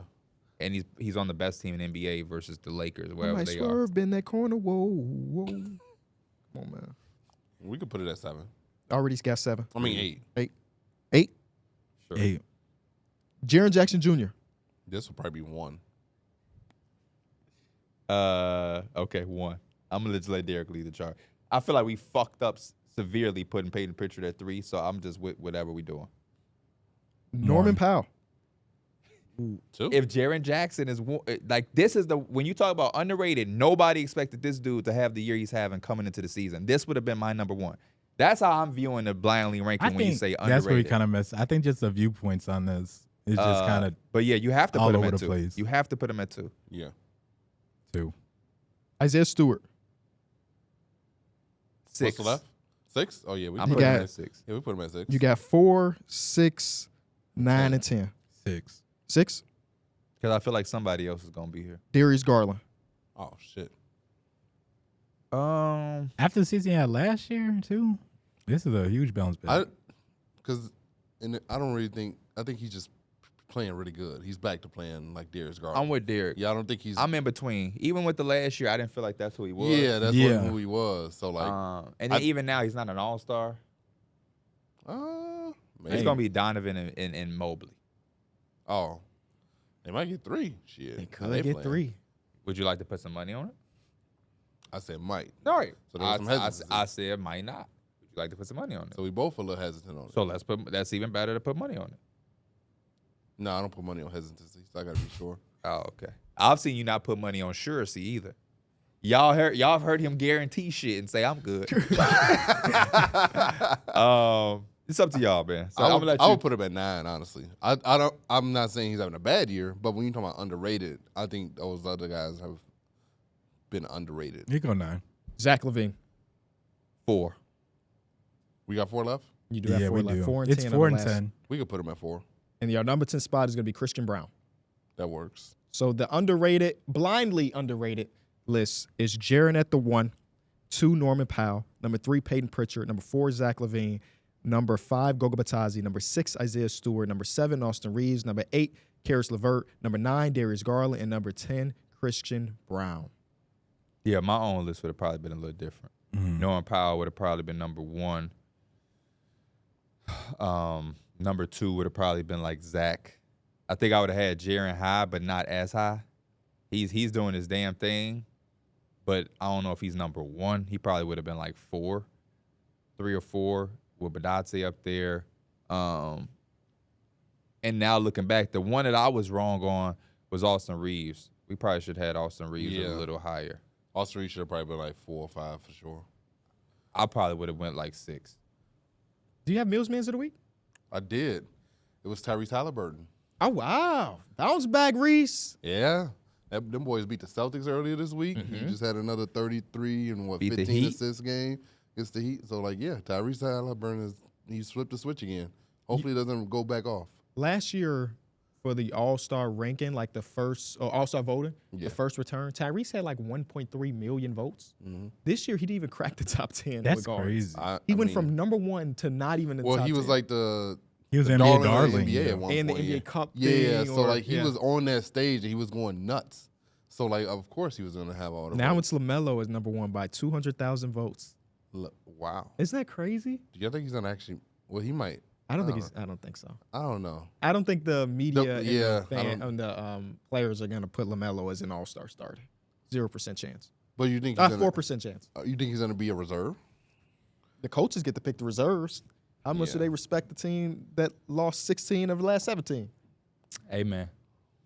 And he's on the best team in NBA versus the Lakers, wherever they Swerve been that corner. Whoa. Come on, man. We could put it at 7. Already's got 7. I mean 8. 8? Sure. 8. Jaren Jackson Jr. This would probably be 1. Okay, 1. I'm gonna just let Derrick lead the charge. I feel like we fucked up severely putting Payton Pritchard at 3, so I'm just with whatever we doing. Norman Powell. 2? If Jaren Jackson is like, this is when you talk about underrated, nobody expected this dude to have the year he's having coming into the season. This would have been my number 1. That's how I'm viewing the blindly ranking when you say underrated. That's where we kind of miss. I think just the viewpoints on this is just kind of. But yeah, you have to put him at 2. Place. You have to put him at 2. Yeah. 2. Isaiah Stewart. 6. What's left? 6? Oh yeah, I'm putting him at 6. Yeah, we put him at 6. You got 4, 6, 9, and 10. 6. 6? Because I feel like somebody else is gonna be here. Darius Garland. Oh shit. After the season he had last year too, this is a huge bounce back. I don't really think. I think he's just playing really good. He's back to playing like Darius Garland. I'm with Derrick. Yeah, I don't think he's. I'm in between. Even with the last year, I didn't feel like that's who he was. Yeah, that's who he was. So like, and then even now, he's not an all-star. It's gonna be Donovan and Mobley. Oh, they might get 3. Shit, They could get 3. Would you like to put some money on it? I said might. All right. So there's some hesitancy. I said might not. Would you like to put some money on it? So we both a little hesitant on it. So that's even better to put money on it. No, I don't put money on hesitancy. So I gotta be sure. Oh, okay. I've seen you not put money on surety either. Y'all have heard him guarantee shit and say I'm good. It's up to y'all, man. So I would put him at 9, honestly. I'm not saying he's having a bad year, but when you talk about underrated, I think those other guys have been underrated. You go 9. Zach LaVine. 4. We got 4 left? You do have 4 left. 4 and 10. It's 4 and 10. We could put him at 4. And your number 10 spot is going to be Christian Brown. That works. So the blindly underrated list is Jaren at the 1, 2 Norman Powell, number 3 Payton Pritchard, number 4 Zach LaVine, number 5 Goga Batadze, number 6 Isaiah Stewart, number 7 Austin Reaves, number 8 Karis LeVert, number 9 Darius Garland, and number 10 Christian Brown. Yeah, my own list would have probably been a little different. Norman Powell would have probably been number 1. Number 2 would have probably been like Zach. I think I would have had Jaren high, but not as high. He's doing his damn thing, but I don't know if he's number 1. He probably would have been like 4, 3 or 4 with Batadze up there. And now looking back, the one that I was wrong on was Austin Reaves. We probably should have had Austin Reaves a little higher. Austin Reaves should have probably been like 4 or 5 for sure. I probably would have went like 6. Do you have Mills Mans of the Week? I did. It was Tyrese Haliburton. Oh, wow. Bounce back, Reese. Yeah. Them boys beat the Celtics earlier this week. He just had another 33 and 15 assist game against the Heat. So, Tyrese Haliburton, he's flipped the switch again. Hopefully it doesn't go back off. Last year for the All-Star ranking, like the first, or All-Star voting, the first return, Tyrese had like 1.3 million votes. This year he didn't even crack the top 10. That's crazy. He went from number 1 to not even in the top 10. Well, he was like he was NBA darling. NBA at one and point, the NBA Cup thing. So he was on that stage and he was going nuts. So of course he was going to have all the Now votes. it's LaMelo as number 1 by 200,000 votes. Wow. Isn't that crazy? Do you think he's going to actually? Well, he might. I don't think so. I don't know. I don't think the media and the players are going to put LaMelo as an All-Star starter. 0% chance. But you think 4% chance. You think he's going to be a reserve? The coaches get to pick the reserves. How much do they respect the team that lost 16 of the last 17? Hey, man,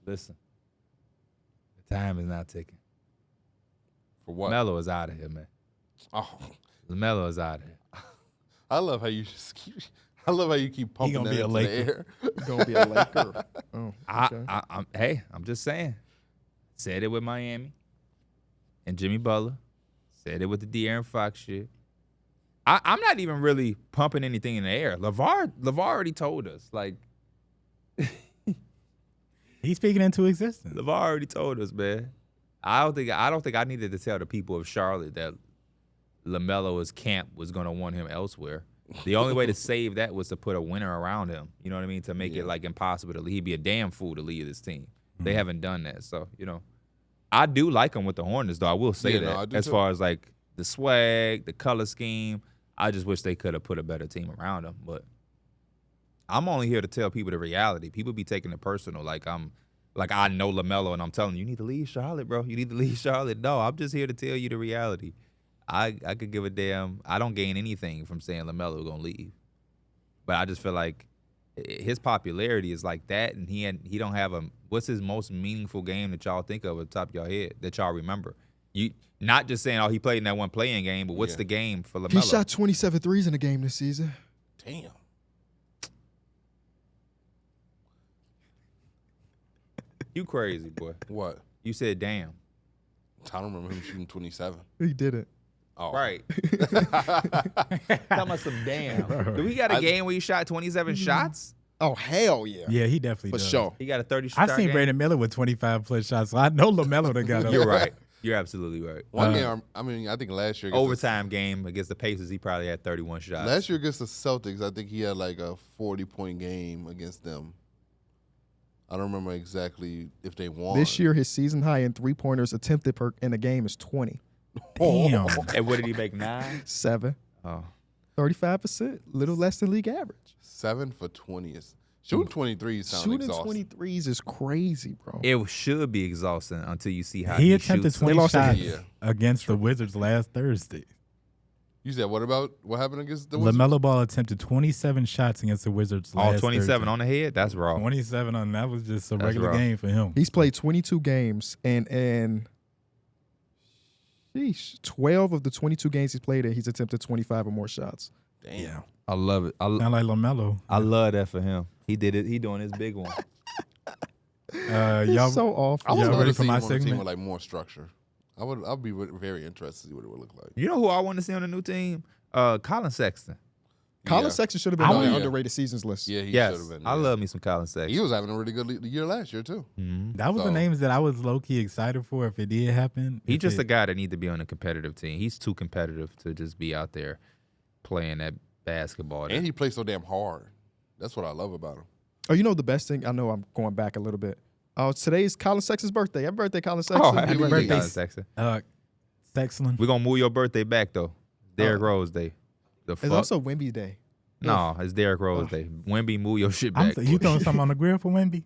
listen. The time is not ticking. For what? LaMelo is out of here, man. Oh, LaMelo is out of here. I love how you just keep. I love how you keep pumping that into the air. Gonna be a Laker. Oh, okay. I'm just saying. Said it with Miami and Jimmy Butler. Said it with the De'Aaron Fox shit. I'm not even really pumping anything in the air. LeVar already told us. Like, he's speaking into existence. LeVar already told us, man. I don't think I needed to tell the people of Charlotte that LaMelo's camp was gonna want him elsewhere. The only way to save that was to put a winner around him. You know what I mean? To make it like impossible to leave. He'd be a damn fool to leave this team. They haven't done that. So, I do like him with the Hornets, though. I will say that. As far as like the swag, the color scheme, I just wish they could have put a better team around him. But I'm only here to tell people the reality. People be taking it personal. Like I know LaMelo and I'm telling you need to leave Charlotte, bro. You need to leave Charlotte. No, I'm just here to tell you the reality. I could give a damn. I don't gain anything from saying LaMelo gonna leave, but I just feel like his popularity is like that, and he don't have a. What's his most meaningful game that y'all think of at the top of your head that y'all remember? You not just saying he played in that one playing game, but what's the game for LaMelo? He shot 27 threes in a game this season. Damn. You crazy boy? What? You said damn. I don't remember him shooting 27. He didn't. Oh. Right. Talking about some damn. Do we got a game where he shot 27 shots? Oh, hell yeah. Yeah, he definitely does. For sure. He got a 30-shot I've seen game? Brandon Miller with 25-plus shots, so I know LaMelo done got him. You're right. You're absolutely right. One game, I think last year. Overtime game against the Pacers, he probably had 31 shots. Last year against the Celtics, I think he had like a 40-point game against them. I don't remember exactly if they won. This year, his season high in three-pointers attempted in a game is 20. Damn. And what did he make, 9? 7. Oh. 35%, little less than league average. 7 for 20 is shooting 23 sounds exhausting. Shooting 23s is crazy, bro. It should be exhausting until you see how he he attempted shoots. 20 shots against the Wizards last Thursday. You said what happened against the Wizards? LaMelo Ball attempted 27 shots against the Wizards last 27 Thursday. on the head? That's raw. 27 on that was just a regular game for him. He's played 22 games, and 12 of the 22 games he's played in, he's attempted 25 or more shots. Damn. I love it. Sound like LaMelo. I love that for him. He did it. He doing his big one. Y'all so off. I would Y'all love ready to for see my him on a team segment? with like more structure. I'd be very interested to see what it would look like. You know who I want to see on the new team? Colin Sexton. Colin Yeah. Sexton should have been on the yeah. underrated seasons list. Yeah, he Yes, should have been. I yeah. love me some Colin Sexton. He was having a really good year last year too. That was the So- names that I was low-key excited for if it did happen. He's If just it- a guy that need to be on a competitive team. He's too competitive to just be out there playing that basketball. And he plays so damn hard. That's what I love about him. Oh, you know the best thing? I know I'm going back a little bit. Oh, today's Colin Sexton's birthday. Happy birthday, Colin Sexton. Oh, happy birthday, birthday. Colin Sexton. Sexton. We're going to move your birthday back, though. Derrick Rose Day. The It's fuck? also Wemby Day. No, it's Derrick Rose Day. Wemby, move your shit back. You throwing something on the grill for Wemby?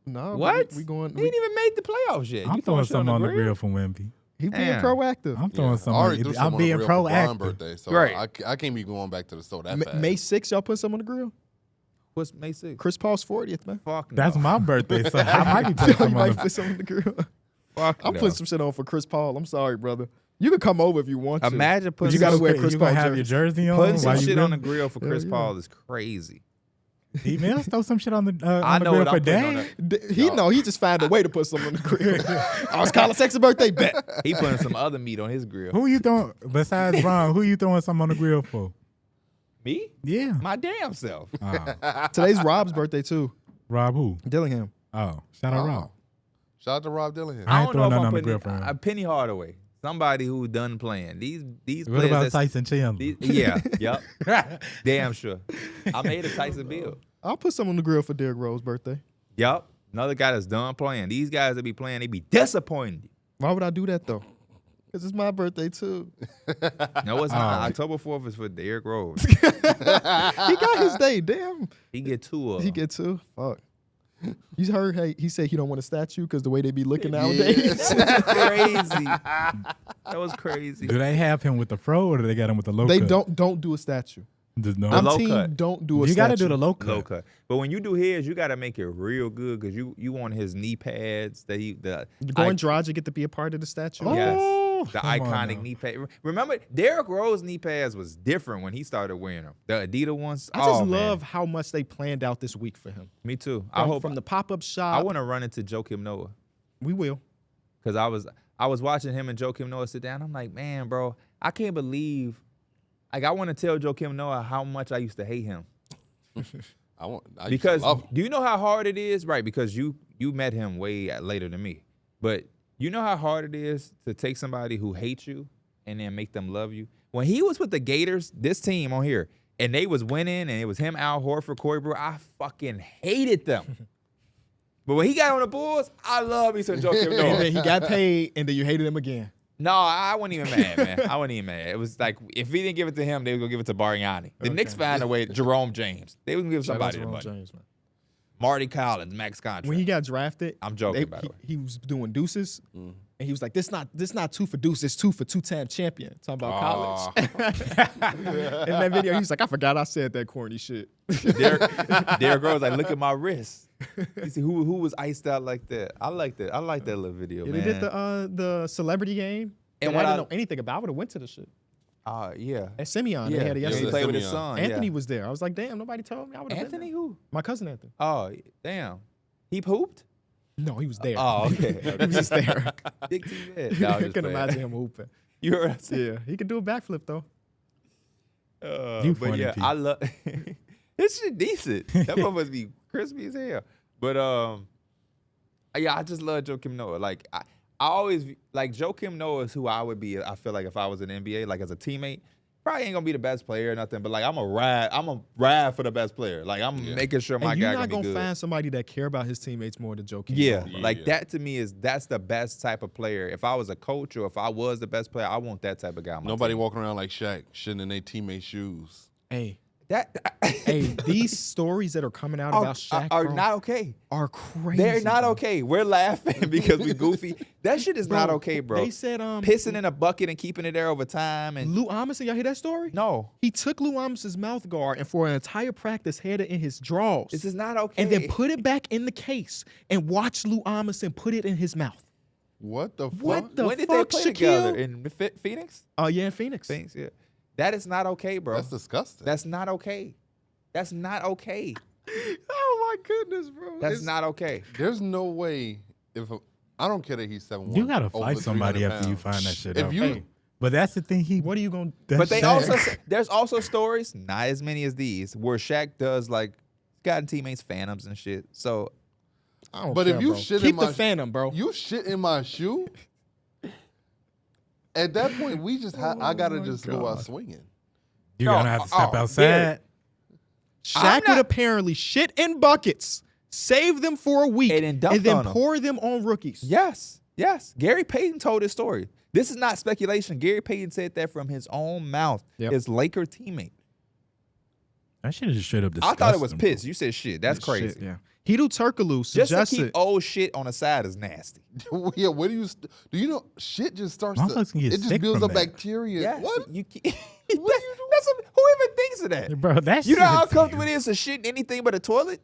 No, What? We going. He ain't even made the playoffs yet. I'm You throwing shit on something on the grill for Wemby. He being Damn. proactive. I'm throwing I something. already threw some I'm on the being grill for Brian's proactive. birthday, so Right. I can't be going back to the store that fast. May 6th, y'all put some on the grill? What's May 6th? Chris Paul's 40th, man. Fuck no. That's my birthday, so I might be putting you something on might the put some on the grill. Fuck I'm no. putting some shit on for Chris Paul. I'm sorry, brother. You can come over if you want to. Imagine But putting you gotta some, wear Chris You Paul gonna have your jersey. jersey on? putting while some you shit grill? on the grill for Chris yeah. Paul is crazy. He man, let's throw some shit on the I on the know grill what for I'm putting on Dame. He just found a way to put something on the grill. Oh, it's Colin Sexton's birthday. Bet. He putting some other meat on his grill. Who you throwing besides Ron? Who you throwing something on the grill for? Me? Yeah, My damn self. Today's Rob's birthday too. Rob who? Dillingham. Oh, shout out Oh. Rob. Shout out to Rob Dillingham. I I ain't don't know throwing if nothing I'm on the putting grill for him. a Penny Hardaway. Somebody who done playing. These What players about that's- Tyson Chandler? Yeah, yep. Damn sure. I made a Tyson Bill. I'll put some on the grill for Derrick Rose's birthday. Yep. Another guy that's done playing. These guys that be playing, they be disappointed. Why would I do that though? Because it's my birthday too. No, it's not. October 4th is for Derrick Rose. He got his day. Damn. He get 2 of them. He get 2. Fuck. You heard? Hey, he said he don't want a statue because the way they be looking nowadays. Crazy. That was crazy. Do they have him with the fro or do they got him with the low They cut? don't do a statue. Just no. I'm low team cut. don't do a You statue. got to do the low cut. Low cut. But when you do his, you got to make it real good because you want his knee pads. Goran Dragic get to be a part of the statue. Yes. Oh, The come on iconic now. knee pad. Remember, Derrick Rose knee pads was different when he started wearing them. The Adidas ones. I just oh, man. love how much they planned out this week for him. Me too. I hope from the pop-up shop. I want to run into Joakim Noah We will. because I was watching him and Joakim Noah sit down. I'm like, man, bro, I can't believe. Like, I want to tell Joakim Noah how much I used to hate him. I used to Because love him. do you know how hard it is? Right, because you met him way later than me. But you know how hard it is to take somebody who hates you and then make them love you? When he was with the Gators, this team on here, and they was winning, and it was him, Al Horford, Corey Brewer, I fucking hated them. But when he got on the Bulls, I love me some Joakim And Noah. then he got paid, and then you hated him again. No, I wasn't even mad, man. I wasn't even mad. It was like, if he didn't give it to him, they was going to give it to Bariani. The Knicks found a way, Jerome James. They was going to give somebody the money. James, man. Marty Collins, max contract. When he got drafted, I'm joking, by the way. he was doing deuces, and he was like, "This not 2 for deuce, it's 2 for 2-time champion." Talking about college. In that video, he was like, "I forgot I said that corny shit." Derrick Rose like, look at my wrist. You see who was iced out like that? I like that. I like that little video, Yeah, man. they did the celebrity game, And and what I I- didn't know anything about. I would have went to the shit. Yeah. At Simeon, Yeah, they had it he yesterday. played with Simeon. his son. Anthony yeah. was there. I was like, "Damn, nobody told me." I would have Anthony been who? my cousin Anthony. Oh, damn. He pooped? No, he was there. Oh, okay. he was just there. Big T man. I No, I'm just can playing. imagine him hooping. You heard what I said? Yeah, he could do a backflip though. You But funny, yeah, P. I love this shit decent. That one must be crispy as hell. But yeah, I just love Joakim Noah. Like I always like Joakim Noah is who I would be. I feel like if I was in the NBA, like as a teammate, probably ain't gonna be the best player or nothing. But like I'm a ride for the best player. Like I'm making sure my And you're guy not gonna be gonna good. find somebody that care about his teammates more than Joakim. Yeah, Noah, bro. like that to me that's the best type of player. If I was a coach or if I was the best player, I want that type of guy on my Nobody team. walking around like Shaq, shitting in their teammates' shoes. Hey, That hey, these stories that are coming out about Shaq are bro, not okay. are crazy. They're not bro. okay. We're laughing because we goofy. That shit is not Bro, okay, bro. They said Pissing in a bucket and keeping it there over time and Lou Amundsen, y'all hear that story? no, He took Lou Amundsen's mouth guard and for an entire practice had it in his drawers. this is not okay. and then put it back in the case and watch Lou Amundsen put it in his mouth. What the fuck? What the when did they fuck, play Shaquille? together in Phoenix? Oh yeah, in Phoenix. Phoenix, yeah. That is not okay, bro. That's disgusting. That's not okay. That's not okay. Oh my goodness, bro. That's not okay. There's no way I don't care that he's 7'1". You gotta fight over somebody 300 after you pounds. find that shit If out. you, But that's the thing. What are you gonna? But they Shaq. also there's also stories, not as many as these, where Shaq does like gotten teammates phantoms and shit. So I don't But care, if you bro. shit keep in my the phantom, bro. you shit in my shoe. At that point, we just I gotta just go out swinging. You're gonna have to step outside. Shaq would apparently shit in buckets, save them for a week, And then dunk on 'em. pour them on rookies. yes. Gary Payton told his story. This is not speculation. Gary Payton said that from his own mouth. Yep. His Laker teammate. That shit is just straight up I disgusting. thought it was piss. You said shit. That's crazy. Shit, yeah. Hedo Turkoglu Just to suggested. keep old shit on the side is nasty. Yeah, what do you know? Shit just starts to. Motherfuckers can get It just sick builds from up that. bacteria. Yes. What? You who even thinks of that? Bro, that You shit know how is- uncomfortable it is to shit in anything but a toilet?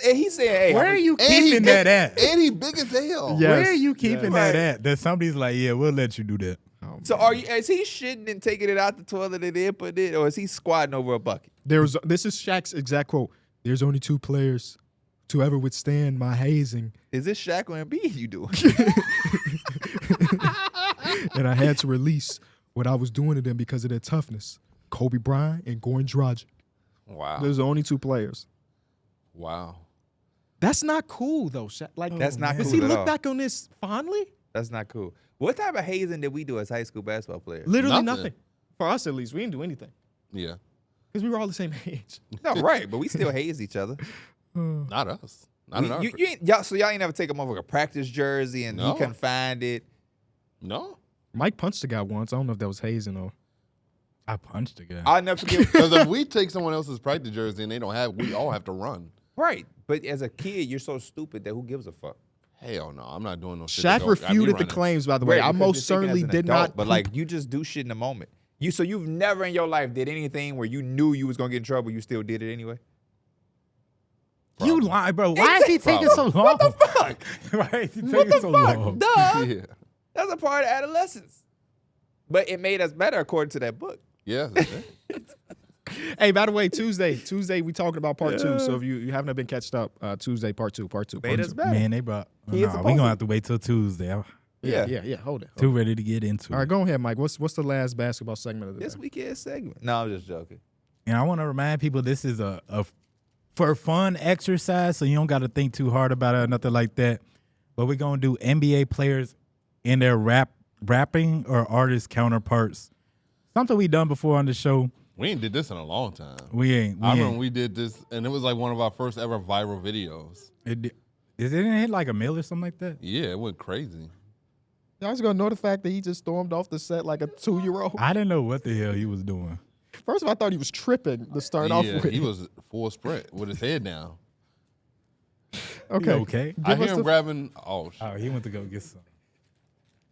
And he said, hey, Where are you And he keeping big- that at? And he big as hell. Yeah. Where Yes. are you keeping Right. that at? That somebody's like, yeah, we'll let you do that. So is he shitting and taking it out the toilet and then putting it, or is he squatting over a bucket? This is Shaq's exact quote. There's only 2 players to ever withstand my hazing, Is this Shaq or Embiid you doing? and I had to release what I was doing to them because of their toughness. Kobe Bryant and Goran Dragic. Wow. There's the only 2 players. Wow. That's not cool, though. Shaq. Like That's not does cool he at look all. back on this fondly? That's not cool. What type of hazing did we do as high school basketball players? Literally Nothing. nothing. For us, at least, we didn't do anything Yeah. because we were all the same age. No, right, but we still haze each other. Not us. Not in our. So y'all ain't never take a motherfucker practice jersey and No. he couldn't find it. No. Mike punched a guy once. I don't know if that was hazing or. I punched the guy. I'll never forget. Because if we take someone else's practice jersey and they don't have, we all have to run. Right, but as a kid, you're so stupid that who gives a fuck? Hell no, I'm not doing no shit. Shaq that don't- I be refuted the running. claims, by the way. Right, I because most you're thinking certainly as an did adult, not. But like, you just do shit in the moment. So you've never in your life did anything where you knew you was gonna get in trouble, you still did it anyway. You lie, bro. Why is he taking so long? What the fuck? Why is he taking so long? Duh. Yeah. That's a part of adolescence. But it made us better according to that book. Yeah. that's it. Hey, by the way, Tuesday we talking about part 2. So if you haven't been catched up, Tuesday part 2. Made us better. Man, they brought. He is Nah, we supposed gonna to. have to wait till Tuesday. I'm Yeah. Hold it. too ready to get into All right, it. go ahead, Mike. What's the last basketball segment of the This day? weekend segment. No, I'm just joking. And I want to remind people this is a for fun exercise, so you don't got to think too hard about it or nothing like that. But we're gonna do NBA players in their rapping or artist counterparts. Something we done before on the show. We ain't did this in a long time. We ain't. I remember we did this, and it was like one of our first ever viral videos. Is it hit like a mill or something like that? Yeah, it went crazy. Y'all just gonna know the fact that he just stormed off the set like a 2-year-old. I didn't know what the hell he was doing. First of all, I thought he was tripping to start off with. he was full sprint with his head down. Okay. Okay. I Give us hear him the- grabbing. Oh, shit. Oh, he went to go get some.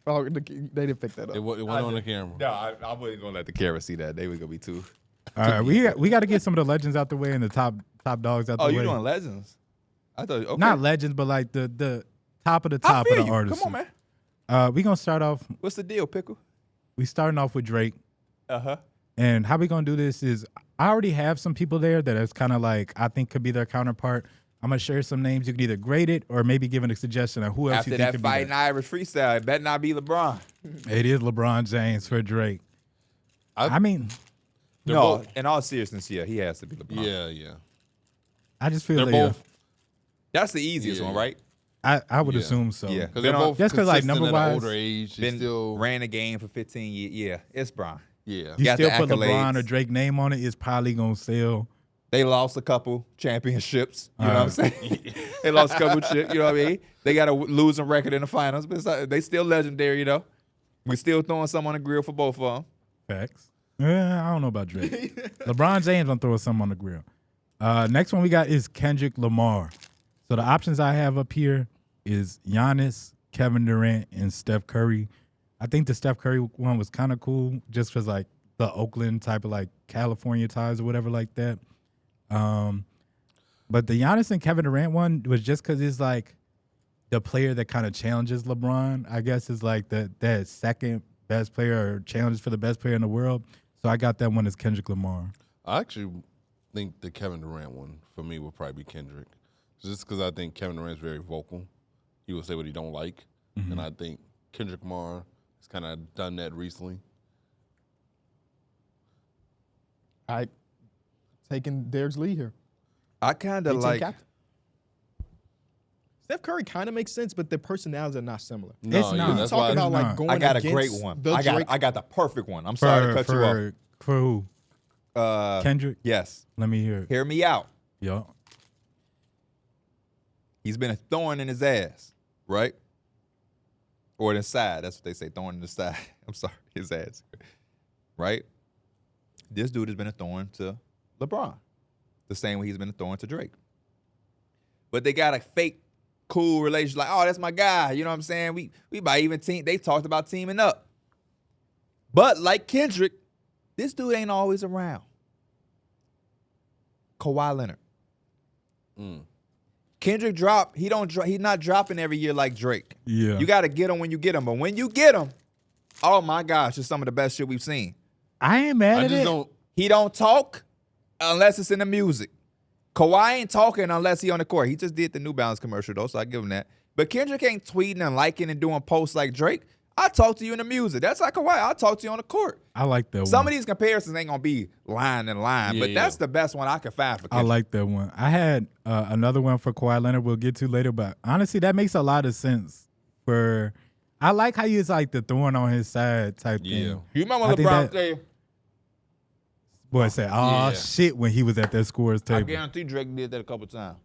Oh, they didn't pick that up. It went on the camera. No, I wasn't gonna let the camera see that. They were gonna be too. All right, we got to get some of the legends out the way and the top dogs out the Oh, way. you doing legends? I thought okay. Not legends, but like the top of the I top feel of the you. artists. Come on, man. We gonna start off. What's the deal, Pickle? We starting off with Drake, Uh-huh. and how we gonna do this is I already have some people there that is kind of like I think could be their counterpart. I'm gonna share some names. You can either grade it or maybe give a suggestion of who else After you think that could fighting be Irish freestyle, it better not be LeBron. there. It is LeBron James for Drake. I mean, They're No, both- in all seriousness, yeah, he has to be LeBron. Yeah. I just feel They're like both. That's the easiest Yeah. one, right? I would Yeah. assume so. Yeah. Because Been they're on- both Just 'cause, like, consistent at an number-wise, older age. They Been still, ran the game for 15 years. Yeah, it's Bron. yeah. You got still the put LeBron accolades. or Drake name on it, it's probably gonna sell. They lost a couple championships. You know what I'm saying? They lost a couple chips. You know what I mean? They got a losing record in the finals, but they still legendary. You know, we still throwing some on the grill for both of them. Facts. I don't know about Drake. LeBron James, I'm throwing some on the grill. Next one we got is Kendrick Lamar. So the options I have up here is Giannis, Kevin Durant, and Steph Curry. I think the Steph Curry one was kind of cool just because like the Oakland type of like California ties or whatever like that. But the Giannis and Kevin Durant one was just because it's like the player that kind of challenges LeBron, I guess, is like that second best player or challenges for the best player in the world. So I got that one as Kendrick Lamar. I actually think the Kevin Durant one for me would probably be Kendrick, just because I think Kevin Durant's very vocal. He will say what he don't like, and I think Kendrick Lamar has kind of done that recently. I taking Derrick's lead here. I kind of 18 like. captain. Steph Curry kind of makes sense, but their personalities are not similar. No, It's not. that's Talking why about like going I got a against great one. the Drake. I got the perfect one. I'm sorry to cut you off. For who? Kendrick? Yes. Let me hear it. Hear me out. Yo. He's been a thorn in his ass, right? Or in the side. That's what they say, thorn in the side. I'm sorry, his ass. Right? This dude has been a thorn to LeBron. The same way he's been a thorn to Drake. But they got a fake cool relationship, like, oh, that's my guy. You know what I'm saying? We might even team. They talked about teaming up. But like Kendrick, this dude ain't always around. Kawhi Leonard. Kendrick he's not dropping every year like Drake. Yeah. You got to get him when you get him. But when you get him, oh my gosh, it's some of the best shit we've seen. I ain't mad I at just it. don't. He don't talk unless it's in the music. Kawhi ain't talking unless he on the court. He just did the New Balance commercial, though, so I give him that. But Kendrick ain't tweeting and liking and doing posts like Drake. I talk to you in the music. That's like Kawhi. I'll talk to you on the court. I like that one. Some of these comparisons ain't going to be line and line, Yeah, but yeah. that's the best one I could find for I Kendrick. like that one. I had another one for Kawhi Leonard we'll get to later, but honestly, that makes a lot of sense. I like how he's like the thorn on his side type Yeah. thing. You remember I think LeBron that- say, Boy said, oh, Yeah. shit, when he was at that scores I table. guarantee Drake did that a couple times.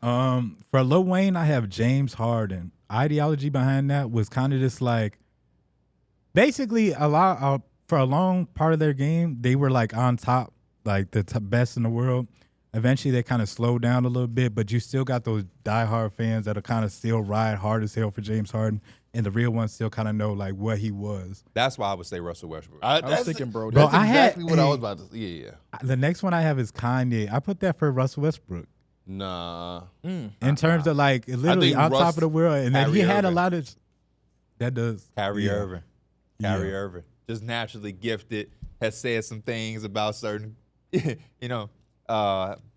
For Lil Wayne, I have James Harden. Ideology behind that was kind of just like, basically for a long part of their game, they were like on top, like the best in the world. Eventually, they kind of slowed down a little bit, but you still got those diehard fans that are kind of still ride hard as hell for James Harden, and the real ones still kind of know like what he was. That's why I would say Russell Westbrook. I was thinking, bro. Bro, That's I had- exactly what I hey. was about to say. Yeah. The next one I have is Kanye. I put that for Russell Westbrook. Nah. In terms of like literally think on top Russ- of the world, and then he Kyrie had a Irving. lot of that does Kyrie yeah. Irving. Yeah. Kyrie Irving. Just naturally gifted, has said some things about certain, Can Can be has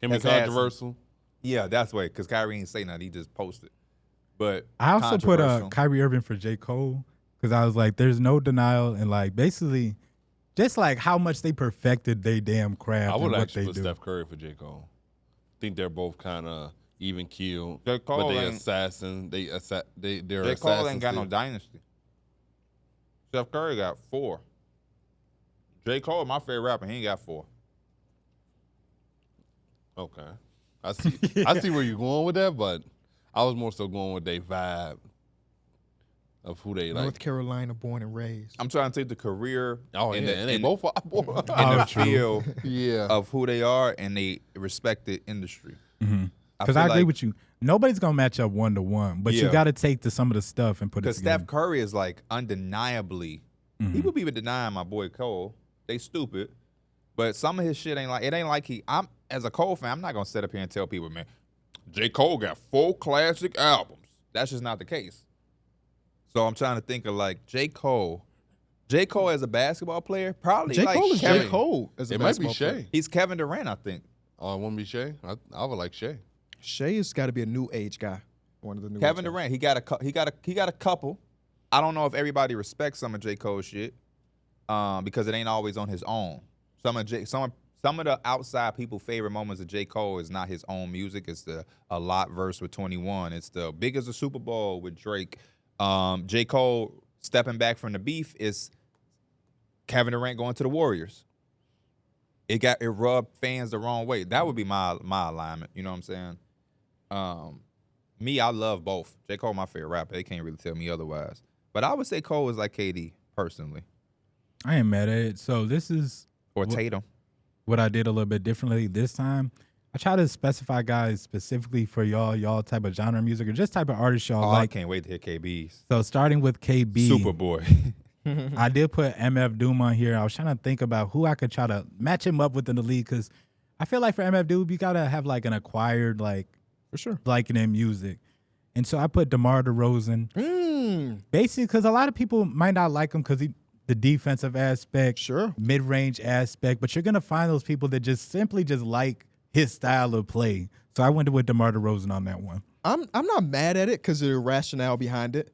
had some- controversial. Yeah, that's why, because Kyrie ain't say nothing. He just posted. But I also put controversial. Kyrie Irving for J. Cole because I was like, there's no denial, and like basically, just like how much they perfected their damn craft. I and would what actually they put do. Steph Curry for J. Cole. I think they're both kind of even keeled, J. Cole but they ain't- assassin. They're J. Cole ain't got no assassins. dynasty. Steph Curry got 4. J. Cole, my favorite rapper, he ain't got 4. Okay, I see. I see where you're going with that, but I was more so going with their vibe of who they like. North Carolina, born and raised. I'm trying to take the career Oh, in yeah, the, and they in, both are. in the field Yeah. of who they are and they respect the industry. Because I agree with you. Nobody's gonna match up 1-to-1, but you Yeah. got to take to some of the stuff and put it Because together. Steph Curry is like undeniably. People be denying my boy Cole. They stupid. But some of his shit ain't like I'm as a Cole fan, I'm not gonna sit up here and tell people, man, J. Cole got 4 classic albums. That's just not the case. So I'm trying to think of like J. Cole. J. Cole as a basketball player, probably J. like Cole is Kevin. J. Cole as a It might be basketball player. Shea. He's Kevin Durant, I think. Oh, it wouldn't be Shea. I would like Shea. Shea has got to be a new age guy. One of the new Kevin age guys. Durant, he got a couple. I don't know if everybody respects some of J. Cole's shit, because it ain't always on his own. Some of the outside people' favorite moments of J. Cole is not his own music. It's the A Lot verse with 21. It's the Big as a Super Bowl with Drake. J. Cole stepping back from the beef is Kevin Durant going to the Warriors. It rubbed fans the wrong way. That would be my alignment. You know what I'm saying? Me, I love both. J. Cole, my favorite rapper. They can't really tell me otherwise. But I would say Cole is like KD, personally. I ain't mad at it. So this is Or Tatum. what I did a little bit differently this time. I try to specify guys specifically for y'all type of genre music or just type of artist y'all Oh, I like. can't wait to hear KB's. So starting with KB, Superboy. I did put MF Doom on here. I was trying to think about who I could try to match him up with in the league because I feel like for MF Doom, you gotta have like an acquired like For sure. liking in music, and so I put DeMar DeRozan. Basically, because a lot of people might not like him because the defensive aspect, Sure. mid-range aspect, but you're gonna find those people that just simply just like his style of play. So I went with DeMar DeRozan on that one. I'm not mad at it because of the rationale behind it.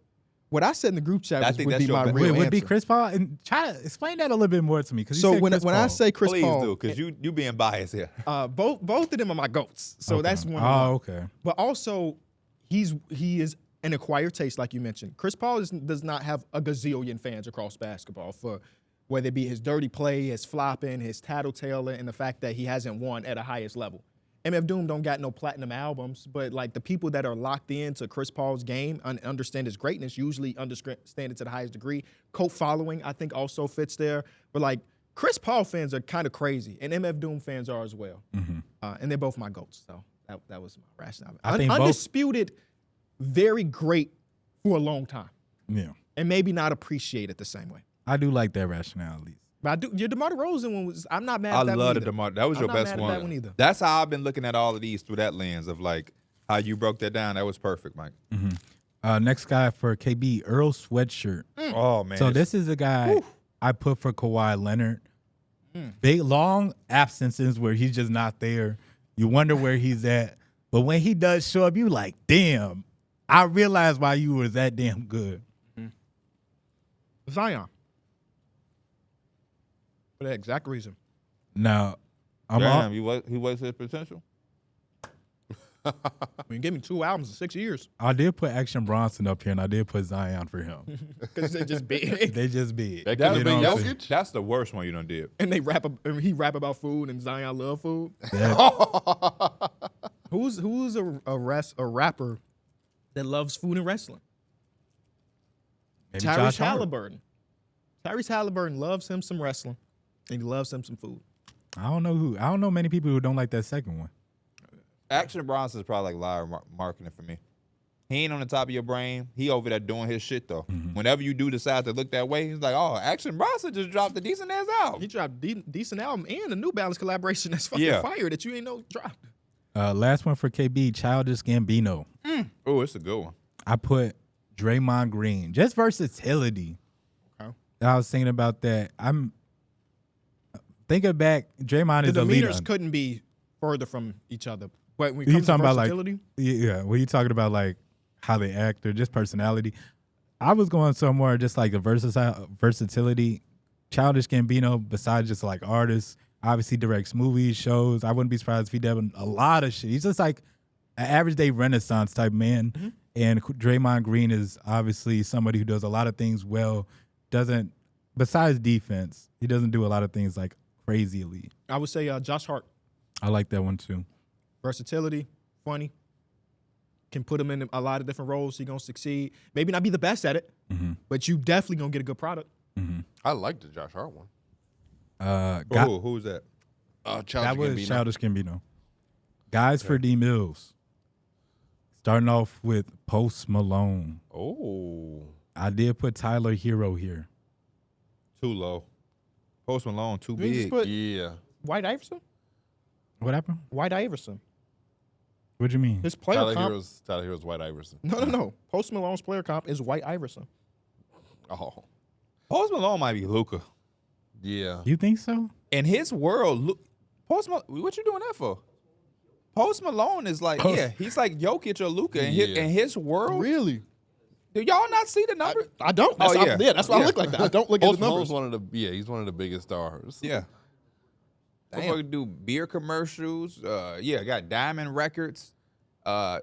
What I said in the group chat would be my Wait, real would be answer. Chris Paul, and try to explain that a little bit more to me. So when I say Chris Please Paul, do, because you being biased here. both of them are my goats. So Okay. that's one. Oh, okay. But also, he is an acquired taste, like you mentioned. Chris Paul does not have a gazillion fans across basketball for whether it be his dirty play, his flopping, his tattletaling, and the fact that he hasn't won at a highest level. MF Doom don't got no platinum albums, but like the people that are locked into Chris Paul's game and understand his greatness usually understand it to the highest degree. Cult following, I think, also fits there. But like Chris Paul fans are kind of crazy, and MF Doom fans are as well. And they're both my goats. So that was my rationale. I think Undisputed, very great for a long time, Yeah, and maybe not appreciated the same way. I do like that rationale at least. But your DeMar DeRozan one was. I'm not mad I at that love one the either. DeMar. That was I'm your not best mad at that one either. That's how I've been looking at all of these through that lens of like how you broke that down. That was perfect, Mike. Next guy for KB, Earl Sweatshirt. Oh man. So this is a guy I put for Kawhi Leonard. Big long absences where he's just not there. You wonder where he's at. But when he does show up, you like, damn, I realized why you was that damn good. Zion. For that exact reason. Now, I'm Damn, on, he wasted his potential. I mean, give me 2 albums in 6 years. I did put Action Bronson up here, and I did put Zion for him. Because they just big. They just big. That could have You been know what I'm saying? Jokic. That's the worst one you done did. And he rap about food, and Zion love food. Who's a rapper that loves food and wrestling? Maybe Tyrese Josh Hart. Haliburton. Tyrese Haliburton loves him some wrestling, and he loves him some food. I don't know many people who don't like that second one. Action Bronson is probably like live marketing for me. He ain't on the top of your brain. He over there doing his shit though. Whenever you do decide to look that way, he's like, "Oh, Action Bronson just dropped a decent ass album." He dropped decent album and a New Balance collaboration that's fucking Yeah. fire that you ain't know dropped. Last one for KB, Childish Gambino. Oh, it's a good one. I put Draymond Green. Just versatility. Okay. I was thinking about that. I'm thinking back, Draymond The is a leader. demeanors couldn't be further from each other. But when it You comes to talking about like versatility, yeah, when you talking about like how they act or just personality. I was going somewhere just like a versatility. Childish Gambino, besides just like artists, obviously directs movies, shows. I wouldn't be surprised if he did a lot of shit. He's just like an average day Renaissance type man. And Draymond Green is obviously somebody who does a lot of things well. Doesn't, besides defense, he doesn't do a lot of things like crazy elite. I would say Josh Hart. I like that one too. Versatility, funny, can put him in a lot of different roles. He gonna succeed. Maybe not be the best at it, but you definitely gonna get a good product. I like the Josh Hart one. Who's that? That was Childish Gambino. Guys for D Mills. Starting off with Post Malone. Oh, I did put Tyler Hero here. too low. Post Malone too You just big. put Yeah. White Iverson. What happened? White Iverson. What do you mean? His player comp. Tyler Hero's White Iverson. No. Post Malone's player comp is White Iverson. Oh. Post Malone might be Luka. Yeah. You think so? In his world, Post Malone, what you doing that for? Post Malone is like, he's like Jokic or Luka in his world. Really? Do y'all not see the number? I don't. That's that's why I look like that. I don't look at Post the numbers. Malone's he's one of the biggest stars. Yeah. Motherfucker do beer commercials. Got Diamond Records. Are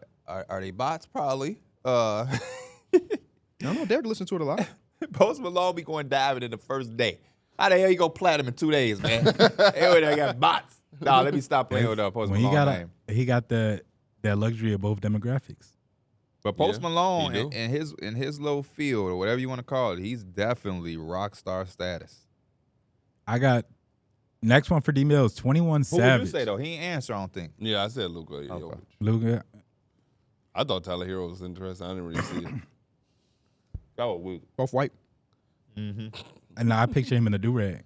they bots? Probably. I don't know. Derrick listens to it a lot. Post Malone be going diamond in the first day. How the hell you go platinum in 2 days, man? They got bots. Nah, let me stop playing with Post When Malone name. he got that luxury of both demographics. But Post Yeah, Malone he do. in his little field or whatever you want to call it, he's definitely rock star status. I got next one for D Mills, 21 Who Savage. would you say though? He ain't answer, I don't think. Yeah, I said Luka. Okay. Luka. I thought Tyler Hero was interesting. I didn't really see it. Oh, we. Both white. And I picture him in a do-rag.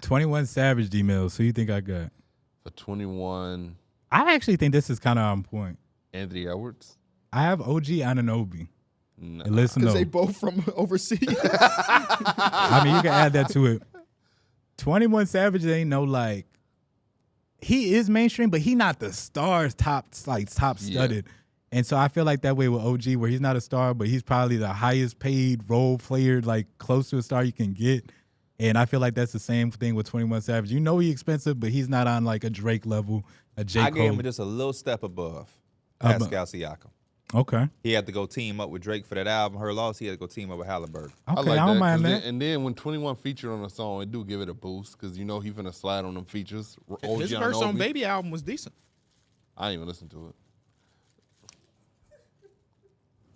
21 Savage, D Mills. Who you think I got? For 21, I actually think this is kind of on point. Anthony Edwards. I have OG Anunoby. No. And listen, Because though, they both from overseas. I mean, you can add that to it. 21 Savage ain't no like. He is mainstream, but he not the stars top studded. And so I feel like that way with OG, where he's not a star, but he's probably the highest paid role player, like close to a star you can get. And I feel like that's the same thing with 21 Savage. You know he's expensive, but he's not on like a Drake level, a J. Cole. I gave him just a little step above Pascal Siakam. Okay. He had to go team up with Drake for that album. Her Loss, he had to go team up with Haliburton. Okay, I don't mind that. And then when 21 featured on a song, it do give it a boost because you know he finna slide on them features. His verse on Baby album was decent. I didn't even listen to it.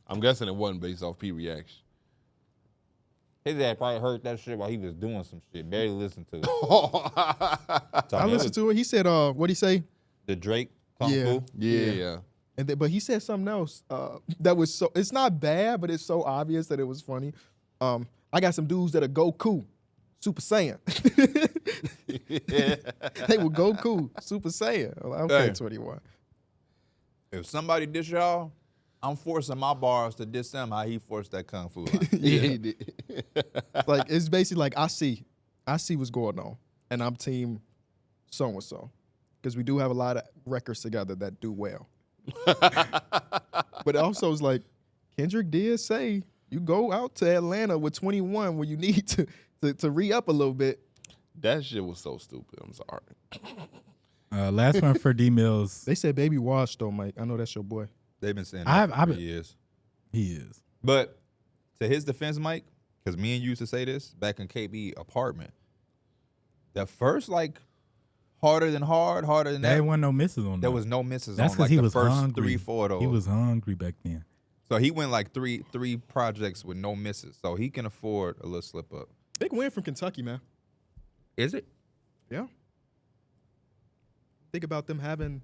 I'm guessing it wasn't based off P reaction. His dad probably heard that shit while he was doing some shit. Barely listened to it. I listened to it. He said, what'd he say? The Drake Kung Fu? Yeah. And but he said something else that was so, it's not bad, but it's so obvious that it was funny. I got some dudes that are Goku, Super Saiyan. They were Goku, Super Saiyan. I'm like, okay, Hey. 21. If somebody diss y'all, I'm forcing my bars to diss them how he forced that Kung Fu line. Yeah, he did. Like, it's basically like, I see what's going on, and I'm team so-and-so. Because we do have a lot of records together that do well. But also it's like Kendrick did say you go out to Atlanta with 21 where you need to re-up a little bit. That shit was so stupid. I'm sorry. Last one for D Mills. They said Baby Wash though, Mike. I know that's your boy. They've been saying that for I've- years. He is. But to his defense, Mike, because me and you used to say this back in KB apartment, the first like harder than There that, wasn't no misses on that. there was no misses That's on because like he the was first hungry. 3-4 of those. He was hungry back then. So he went like three projects with no misses. So he can afford a little slip up. Big win from Kentucky, man. Is it? Yeah. Think about them having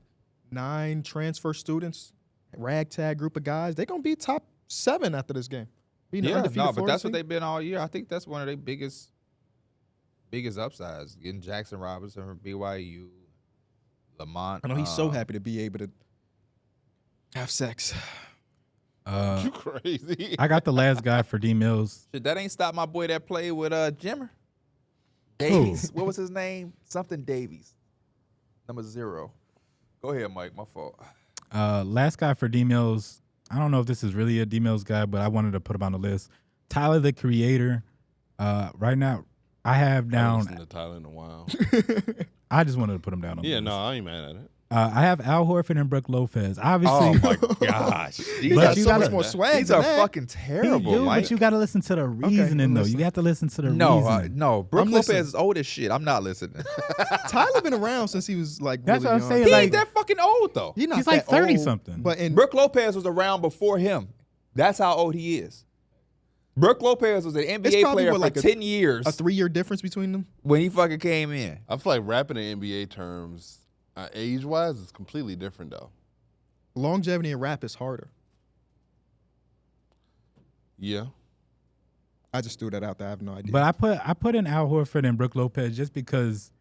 9 transfer students, ragtag group of guys. They're gonna be top 7 after this game. Being the Yeah, undefeated no, but Florida that's what team. they've been all year. I think that's one of their biggest upsides. Getting Jackson Robinson from BYU, Lamont. I know he's so happy to be able to have sex. You crazy. I got the last guy for D Mills. Shit, that ain't stopped my boy that played with Jimmer. Davies. What was his name? Something Davies. Number 0. Go ahead, Mike. My fault. Last guy for D Mills. I don't know if this is really a D Mills guy, but I wanted to put him on the list. Tyler, the Creator. Right now, I have I down. listened to Tyler in a while. I just wanted to put him down on the Yeah, list. no, I ain't mad at it. I have Al Horford and Brooke Lopez. Obviously, Oh my gosh. These But are, you so gotta- much more swag. these than are that. fucking he terrible, do, Mike. but you got to listen to the reasoning, though. listen. You have to listen to the No, reasoning. no. Brooke I'm Lopez listening. is old as shit. I'm not listening. Tyler been around since he was like That's really what I'm young. saying, He like- ain't that fucking old though. He not He's like that 30 old, something. But in Brooke Lopez was around before him. That's how old he is. Brooke Lopez was an NBA probably player what, for like 10 years a 3-year difference between them. when he fucking came in. I feel like rapping in NBA terms, age-wise, is completely different, though. Longevity in rap is harder. Yeah. I just threw that out there. I have no idea. But I put in Al Horford and Brooke Lopez just because,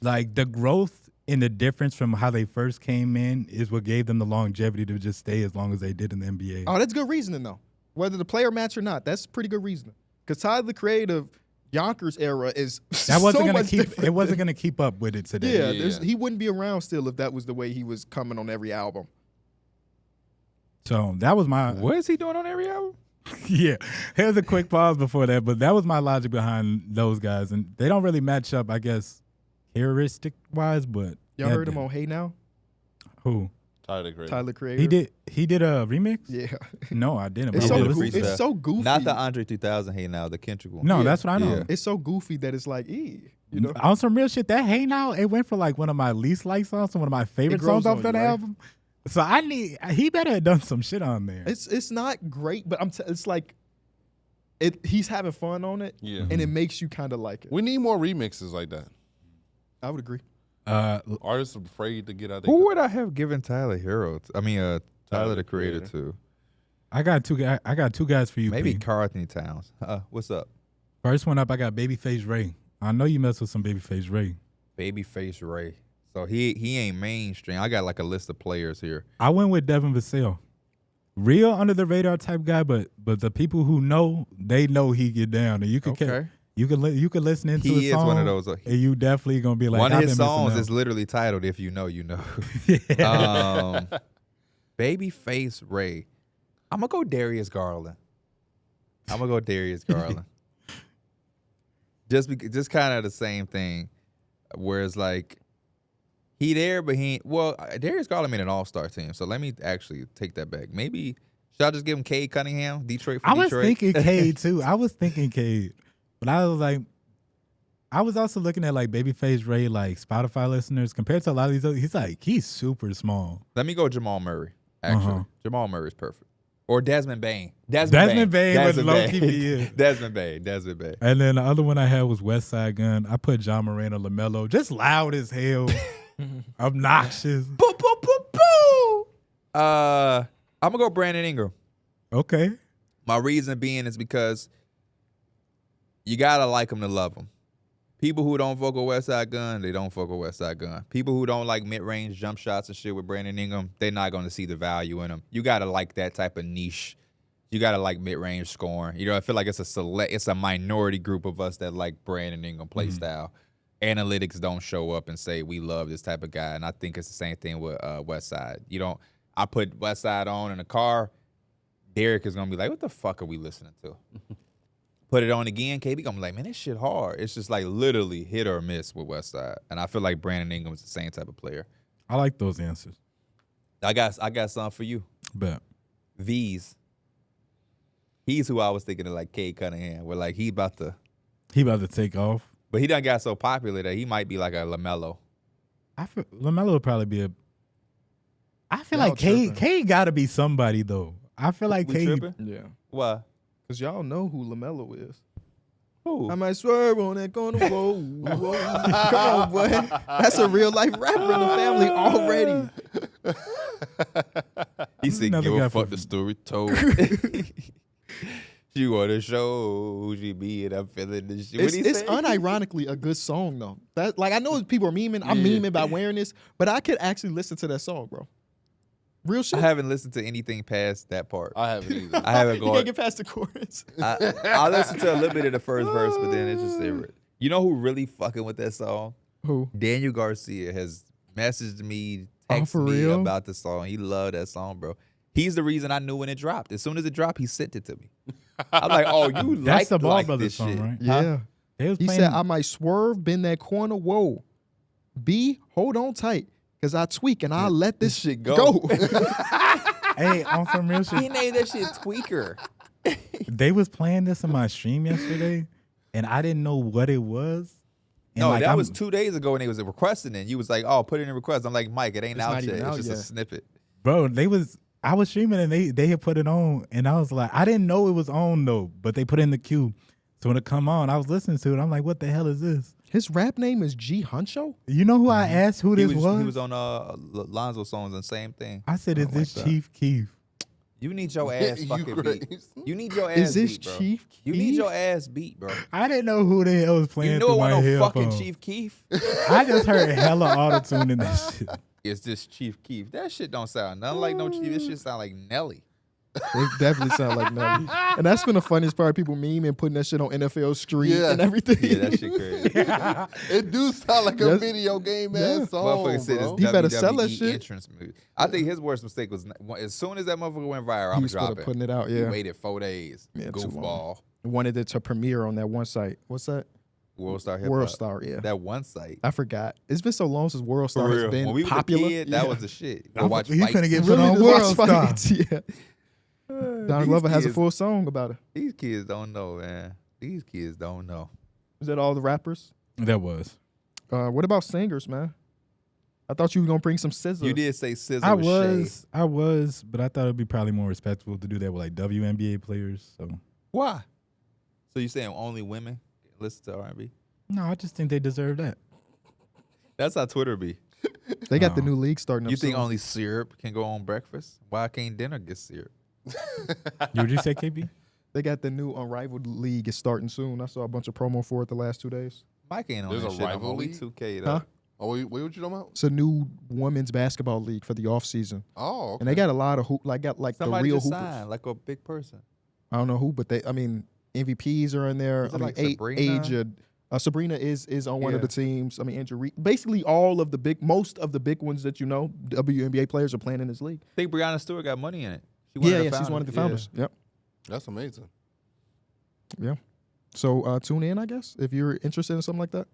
like, the growth and the difference from how they first came in is what gave them the longevity to just stay as long as they did in the NBA. Oh, that's good reasoning, though. Whether the player match or not, that's pretty good reasoning. Because Tyler, the creative Yonkers era is That wasn't so gonna much keep. different. It wasn't gonna keep up with it today. Yeah, Yeah. he wouldn't be around still if that was the way he was coming on every album. So that was my. What is he doing on every album? Yeah. Here's a quick pause before that, but that was my logic behind those guys, and they don't really match up, I guess, heuristic wise. But Y'all that heard him did. on Hey Now? Who? Tyler, the Creator. Tyler Creator. He did a remix. Yeah. No, I didn't. It's but I so, did goofy. listen to It's that. so goofy. Not the Andre 3000 Hey Now, the Kendrick one. No, Yeah. that's what I know. Yeah. It's so goofy that it's like, you know? On some real shit, that Hey Now, it went for like one of my least liked songs and one of my favorite grows songs off on that you, right? album. So he better have done some shit on there. It's not great, but it's like he's having fun on it, Yeah. and it makes you kind of like it. We need more remixes like that. I would agree. Artists are afraid to get out there. Who would I have given Tyler Hero? Tyler the Creator to? I got two guys for you. Maybe P. Karl Anthony Towns. What's up? First one up, I got Babyface Ray. I know you mess with some Babyface Ray. Babyface Ray. So he ain't mainstream. I got like a list of players here. I went with Devin Vassell. real under the radar type guy, but the people who know, they know he get down, and you could you could listen into He a song. is one of those. And you definitely gonna be like, one of I've his been missing songs out. is literally titled "If You Know, You Know." Babyface Ray. I'm gonna go Darius Garland. Just kind of the same thing. Whereas like he there, but he Darius Garland made an all-star team. So let me actually take that back. Maybe should I just give him Cade Cunningham, Detroit for I was Detroit? thinking Cade too. I was thinking Cade, but I was like, I was also looking at like Babyface Ray, like Spotify listeners compared to a lot of these other. He's super small. Let me go Jamal Murray. Actually, Jamal Murray's perfect. Or Desmond Bain. Desmond Bain was low-key, yeah. Desmond Bain. And then the other one I had was West Side Gun. I put John Moran or LaMelo. Just loud as hell. Obnoxious. Boo, boo, boo, boo. I'm going to go Brandon Ingram. Okay. My reason being is because you got to like him to love him. People who don't fuck with West Side Gun, they don't fuck with West Side Gun. People who don't like mid-range jump shots and shit with Brandon Ingram, they're not going to see the value in him. You got to like that type of niche. You got to like mid-range scoring. You know, I feel like it's a minority group of us that like Brandon Ingram play style. Analytics don't show up and say we love this type of guy, and I think it's the same thing with West Side. I put West Side on in the car, Derrick is going to be like, what the fuck are we listening to? Put it on again, KB gonna be like, man, this shit hard. It's just like literally hit or miss with West Side. And I feel like Brandon Ingram is the same type of player. I like those answers. I got something for you. Bet. V's. He's who I was thinking of, like Cade Cunningham, where like he about to take off. But he done got so popular that he might be like a LaMelo. I feel LaMelo would probably be I feel like Cade gotta be somebody though. I feel like Cade. Tripping? Yeah. Why? Because y'all know who LaMelo is. Who? I might swerve on that corner. Whoa, whoa. Come on, boy. That's a real life rapper in the family already. He said, Another give guy a fuck from- the story told. She want to show who she be, and I'm feeling this shit. It's unironically a good song, though. That like I know people are memeing. I'm memeing by wearing this, but I could actually listen to that song, bro. Real shit. I haven't listened to anything past that part. I haven't either. I haven't You gone. can't get past the chorus. I listened to a little bit of the first verse, but then it's just favorite. You know who really fucking with that song? Who? Daniel Garcia has messaged me, Oh, texted for me real? about the song. He loved that song, bro. He's the reason I knew when it dropped. As soon as it dropped, he sent it to me. I'm like, oh, you That's the Ball like Brothers this song, shit. right? Yeah. They was He playing, said, I might swerve, bend that corner. Whoa. B, hold on tight, because I tweak and I'll let this shit go. hey, on some real He shit. named that shit Tweaker. They was playing this in my stream yesterday, and I didn't know what it was. And No, like, that was 2 days ago when they was requesting it. You was like, oh, put it in request. I'm like, Mike, it ain't It's out not yet. even It's out just yet. a snippet. Bro, I was streaming and they had put it on, and I was like, I didn't know it was on though, but they put it in the queue. So when it come on, I was listening to it. I'm like, what the hell is this? His rap name is G Huncho? You know who I asked who He this was, he was on Lonzo songs and same thing. I said, is this Chief Keef? You need your ass You fucking crazy. beat. You need your ass Is this beat, bro. Chief You need your Keef? ass beat, bro. I didn't know who the hell was playing You know through it my wasn't no fucking headphones. Chief Keef. I just heard hella autotune in this shit. It's this Chief Keef. That shit don't sound nothing like no Chief. This shit sound like Nelly. It definitely sound like Nelly. And that's been the funniest part. People meme and putting that shit on NFL Street Yeah. and everything. Yeah, that shit crazy. It do sound like a Yes. video game Yeah. ass song, Motherfucker said bro. it's He better sell that WWE shit. entrance movie. I think his worst mistake was as soon as that motherfucker went viral, He I'm was supposed to dropping. putting it out, He yeah. waited 4 days. Yeah, too long. Goofball. Wanted it to premiere on that one site. What's that? World Star Hip World Hop. Star, yeah. That one site. I forgot. It's been so long since World For Star has real. been When we was popular. a kid, that was the shit. Go I'm- watch he fights. finna get put Really on just World watch Star. fights, yeah. Don These Glover has a kids- full song about it. These kids don't know, man. These kids don't know. Is that all the rappers? That was. What about singers, man? I thought you were gonna bring some SZA. You did say SZA I was Shay. was, but I thought it'd be probably more respectful to do that with like WNBA players. So Why? So you saying only women listen to R&B? no, I just think they deserve that. That's how Twitter be. They got the new league starting up You think soon. only syrup can go on breakfast? Why can't dinner get syrup? Would you say, KB? They got the new Unrivaled League is starting soon. I saw a bunch of promo for it the last 2 days. Mike ain't on There's that a shit. I'm rival only league? 2K Huh? though. Oh, what you talking about? It's a new women's basketball league for the off season, Oh, okay. and they got a lot of Somebody the real just hoopers. signed, like a big person. I don't know who, but MVPs are in there. Is it I mean, like Sabrina? Sabrina is on one of Yeah. the teams. I mean, Andrew Reaves. Basically, most of the big ones that WNBA players are playing in this league. I think Breonna Stewart got money in it. She's one of the founders. Yep. That's amazing. Yeah. So tune in, I guess, if you're interested in something like that.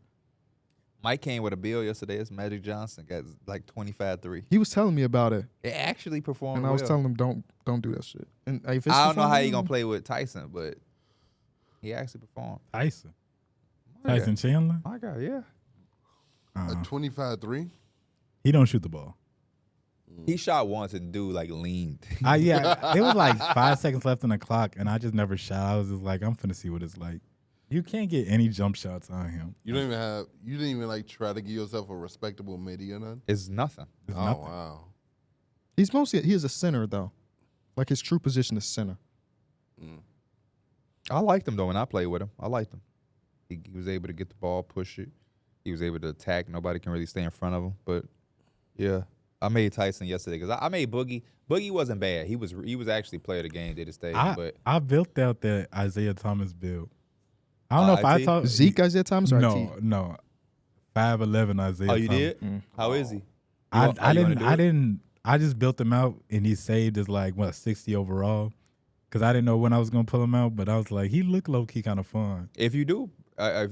Mike came with a bill yesterday. It's Magic Johnson got like 25-3. He was telling me about it, It actually performed and I was well. telling him don't do that shit. And if it's I don't know how performing, he gonna play with Tyson, but he actually performed. Tyson Yeah. Chandler. My God, yeah. A 25-3? He don't shoot the ball. He shot once and dude like leaned. It was like 5 seconds left on the clock, and I just never shot. I was just like, I'm finna see what it's like. You can't get any jump shots on him. You didn't even like try to give yourself a respectable midi or nothing? It's nothing. It's Oh, nothing. wow. he's a center though, like his true position is center. I liked him though when I played with him. I liked him. He was able to get the ball, push it. He was able to attack. Nobody can really stay in front of him. But yeah, I made Tyson yesterday because I made Boogie. Boogie wasn't bad. He was actually player of the game, did his thing. But I built out that Isaiah Thomas build. I don't know if I IT? thought Zeke Isaiah Thomas or No, IT? no, 5'11" Isaiah. oh, you Thomas. did? How is he? I You wanna do it? didn't. I just built him out, and he saved as like 60 overall, because I didn't know when I was gonna pull him out. But I was like, he looked low key kind of fun. If you do,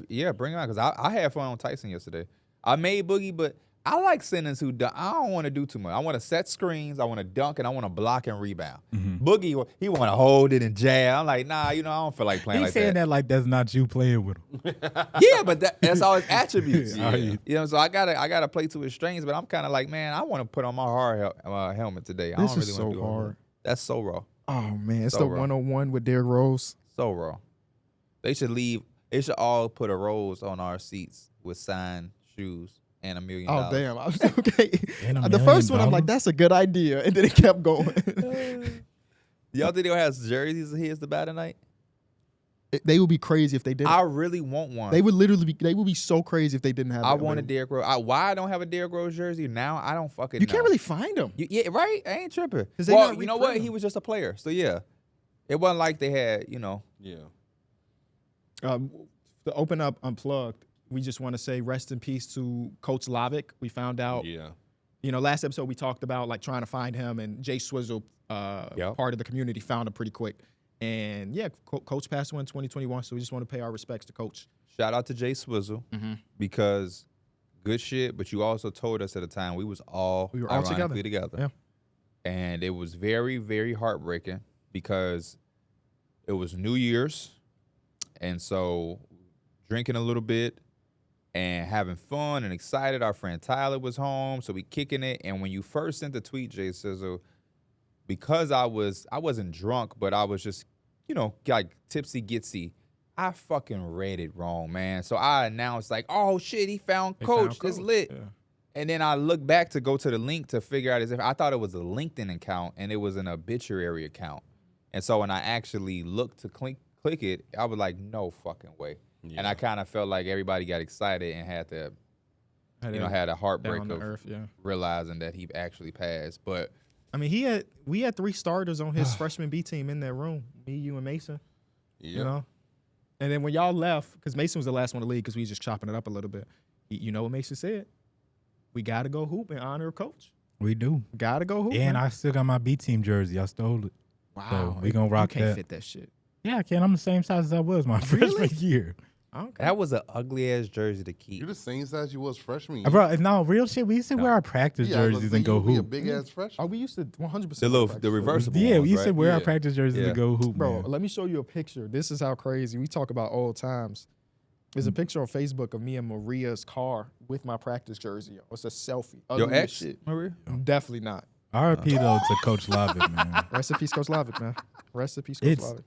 yeah, bring him on because I had fun on Tyson yesterday. I made Boogie, but I like centers who dunk. I don't want to do too much. I want to set screens. I want to dunk, and I want to block and rebound. Boogie, he want to hold it and jab. I'm like, nah, I don't feel like playing He's like saying that. that like that's not you playing with him. Yeah, but that's all his attributes. Yeah. You know, so I gotta play to his strengths. But I'm kind of like, man, I want to put on my hard helmet today. I This don't is really want so to do all hard. that. That's so raw, Oh man, it's So the raw. 101 with Derrick Rose. so raw. They should leave. They should all put a rose on our seats with signed shoes and $1 million. Oh damn! I was okay. And $1 The first million one, I'm like, that's a good idea, and then it kept going. Y'all think they'll have jerseys of his to buy tonight? They would be crazy if they didn't. I really want one. They would literally be. They would be so crazy if they didn't have. I it want a available. Derrick Rose. Why I don't have a Derrick Rose jersey now? I don't fucking You know. can't really find them. Yeah, right? I ain't tripping. 'Cause they Well, not you know what? reprinting He them. was just a player. So, yeah. It wasn't like they had, Yeah. To open up Unplugged, we just want to say rest in peace to Coach Lavick. We found out, Yeah. last episode we talked about like trying to find him, and Jay Swizzle, Yep. part of the community, found him pretty quick. And yeah, Coach passed away in 2021, so we just want to pay our respects to Coach. shout out to Jay Swizzle because good shit, but you also told us at the time we were all together. together. Yeah. And it was very, very heartbreaking because it was New Year's. And so drinking a little bit and having fun and excited. Our friend Tyler was home, so we kicking it. And when you first sent the tweet, Jay Sizzle, because I wasn't drunk, but I was just, like tipsy gitsy. I fucking read it wrong, man. So I announced like, oh shit, he found Coach. It's lit. Yeah. And then I looked back to go to the link to figure out I thought it was a LinkedIn account and it was an obituary account. And so when I actually looked to click it, I was like, no fucking way. Yeah. And I kind of felt like everybody got excited and had to, had a heartbreak down to of earth, yeah. realizing that he actually passed. But I mean, we had 3 starters on his freshman B team in that room. Me, you, and Mason. Yeah. And then when y'all left, because Mason was the last one to leave because we was just chopping it up a little bit. You know what Mason said? We got to go hoop in honor of Coach. We do. Got to go hoop. And man. I still got my B team jersey. I stole it. Wow. So we gonna rock you can't that. fit that shit. Yeah, I can. I'm the same size as I was my freshman year. Okay. that was an ugly ass jersey to keep. You're the same size you was freshman year. Bro, no, real shit. We used to wear our practice Yeah, I was gonna jerseys say and go you would be a hoop. big ass freshman. Oh, we used to 100%. The reversible Yeah, ones, we used to right? wear our Yeah. practice jerseys Yeah. to go hoop, Bro, man. let me show you a picture. This is how crazy. We talk about old times. There's a Mm. picture on Facebook of me and Maria's car with my practice jersey on. It's a selfie. Your Ugly as ex, shit. Maria? Definitely not. RIP though to Coach Lavick, man. Rest in peace, Coach Lavick, man. Rest in peace, Coach It's- Lavick.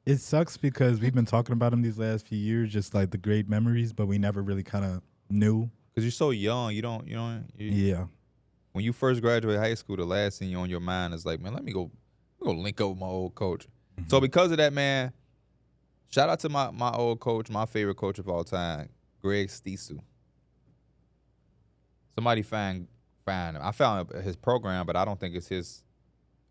It sucks because we've been talking about him these last few years, just like the great memories, but we never really kind of knew. Because you're so young, you Yeah. when you first graduate high school, the last thing on your mind is like, man, let me go link up with my old coach. So because of that, man, shout out to my old coach, my favorite coach of all time, Greg Stisu. Somebody find him. I found his program, but I don't think it's his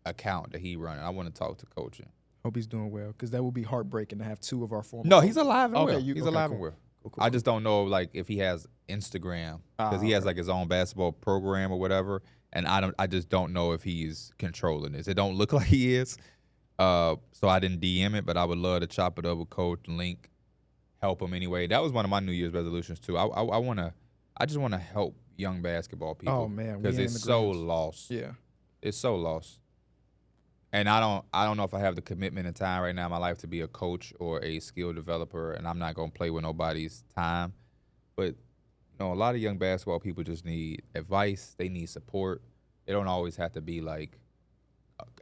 account that he running. I want to talk to coaching. Hope he's doing well, because that would be heartbreaking to have 2 of our former. No, he's alive and Okay, well. He's alive and well. Cool, I just don't know like if he has Instagram, because he has like his own basketball program or whatever, and I just don't know if he's controlling this. It don't look like he is. So I didn't DM it, but I would love to chop it up with Coach, link, help him anyway. That was one of my New Year's resolutions too. I just want to help young basketball people. Oh man, because it's so lost. Yeah, it's so lost. And I don't know if I have the commitment and time right now in my life to be a coach or a skill developer, and I'm not gonna play with nobody's time. But a lot of young basketball people just need advice. They need support. It don't always have to be like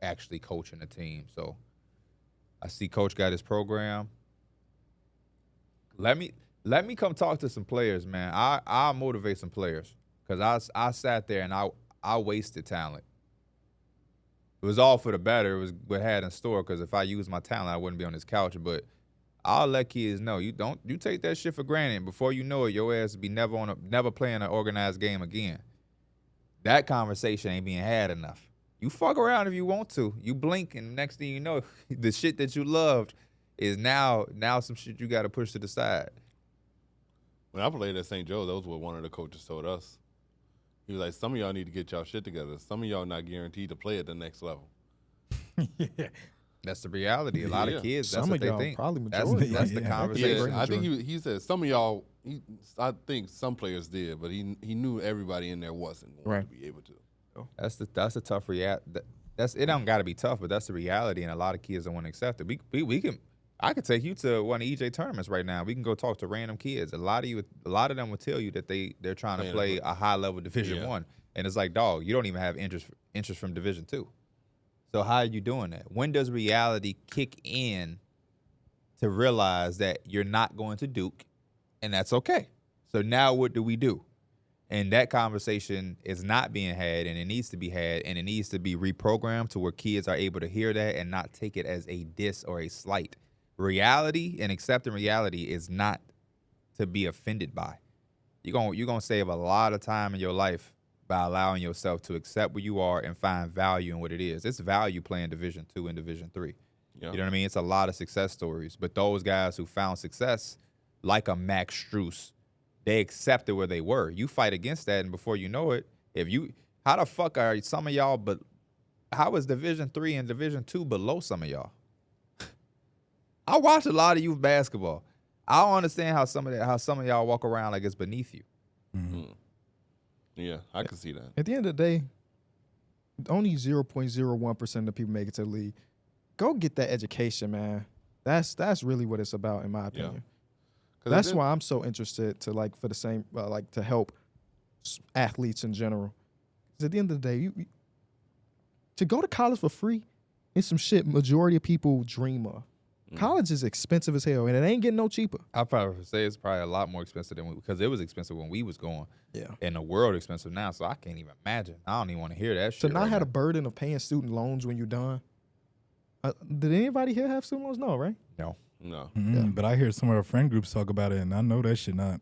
actually coaching a team. So I see Coach got his program. Let me come talk to some players, man. I'll motivate some players, because I sat there and I wasted talent. It was all for the better. It was what I had in store, because if I used my talent, I wouldn't be on this couch. But I'll let kids know, you take that shit for granted. Before you know it, your ass will be never playing an organized game again. That conversation ain't being had enough. You fuck around if you want to. You blink, and the next thing you know, the shit that you loved is now some shit you got to push to the side. When I played at St. Joe, that was what one of the coaches told us. He was like, some of y'all need to get y'all shit together. Some of y'all not guaranteed to play at the next level. Yeah. That's the reality. A lot of kids, that's some what of they y'all think. Probably majority. That's the conversation. Yeah, I think he said some of y'all, I think some players did, but he knew everybody in there wasn't going to be able to. That's a tough reality. It don't got to be tough, but that's the reality, and a lot of kids don't want to accept it. I could take you to one of EJ tournaments right now. We can go talk to random kids. A lot of them will tell you that they're trying to play a high level Division I, and it's like, dog, you don't even have interest from Division II. So how are you doing that? When does reality kick in to realize that you're not going to Duke, and that's okay? So now what do we do? And that conversation is not being had, and it needs to be had, and it needs to be reprogrammed to where kids are able to hear that and not take it as a diss or a slight. Reality and accepting reality is not to be offended by. You're gonna save a lot of time in your life by allowing yourself to accept where you are and find value in what it is. It's value playing Division II and Division III. Yeah. You know what I mean? It's a lot of success stories. But those guys who found success, like a Max Strus, they accepted where they were. You fight against that, and before you know it, how the fuck are some of y'all, but how is Division III and Division II below some of y'all? I watch a lot of youth basketball. I don't understand how some of y'all walk around like it's beneath you. Mm-hmm. Yeah, I can see that. At the end of the day, only 0.01% of the people make it to the league. Go get that education, man. That's really what it's about, in my opinion. Yeah. That's why I'm so interested to to help athletes in general. Because at the end of the day, to go to college for free is some shit majority of people dream of. College is expensive as hell, and it ain't getting no cheaper. I'd probably say it's probably a lot more expensive because it was expensive when we was going. Yeah. And the world expensive now, so I can't even imagine. I don't even want to hear that shit. So not had a burden of paying student loans when you're done. Did anybody here have student loans? No, right? No. But I hear some of our friend groups talk about it, and I know that shit not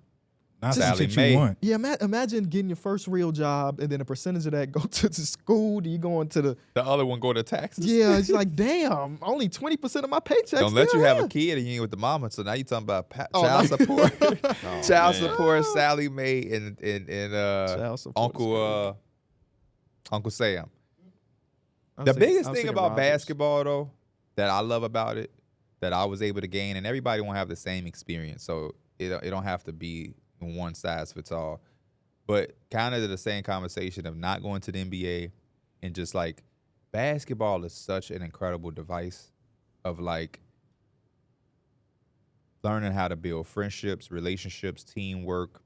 Sally shit you want. Yeah, imagine getting your first real job, and then a percentage of that go to the school. Then you going to the other one go to taxes. Yeah, it's like, damn, only 20% of my paycheck. Don't let you have a kid and you ain't with the mama. So now you talking about child support, support, Sally Mae, and Uncle Sam. The biggest thing about basketball, though, that I love about it, that I was able to gain, and everybody won't have the same experience, so it don't have to be one size fits all. But kind of the same conversation of not going to the NBA, and just like basketball is such an incredible device of like learning how to build friendships, relationships, teamwork,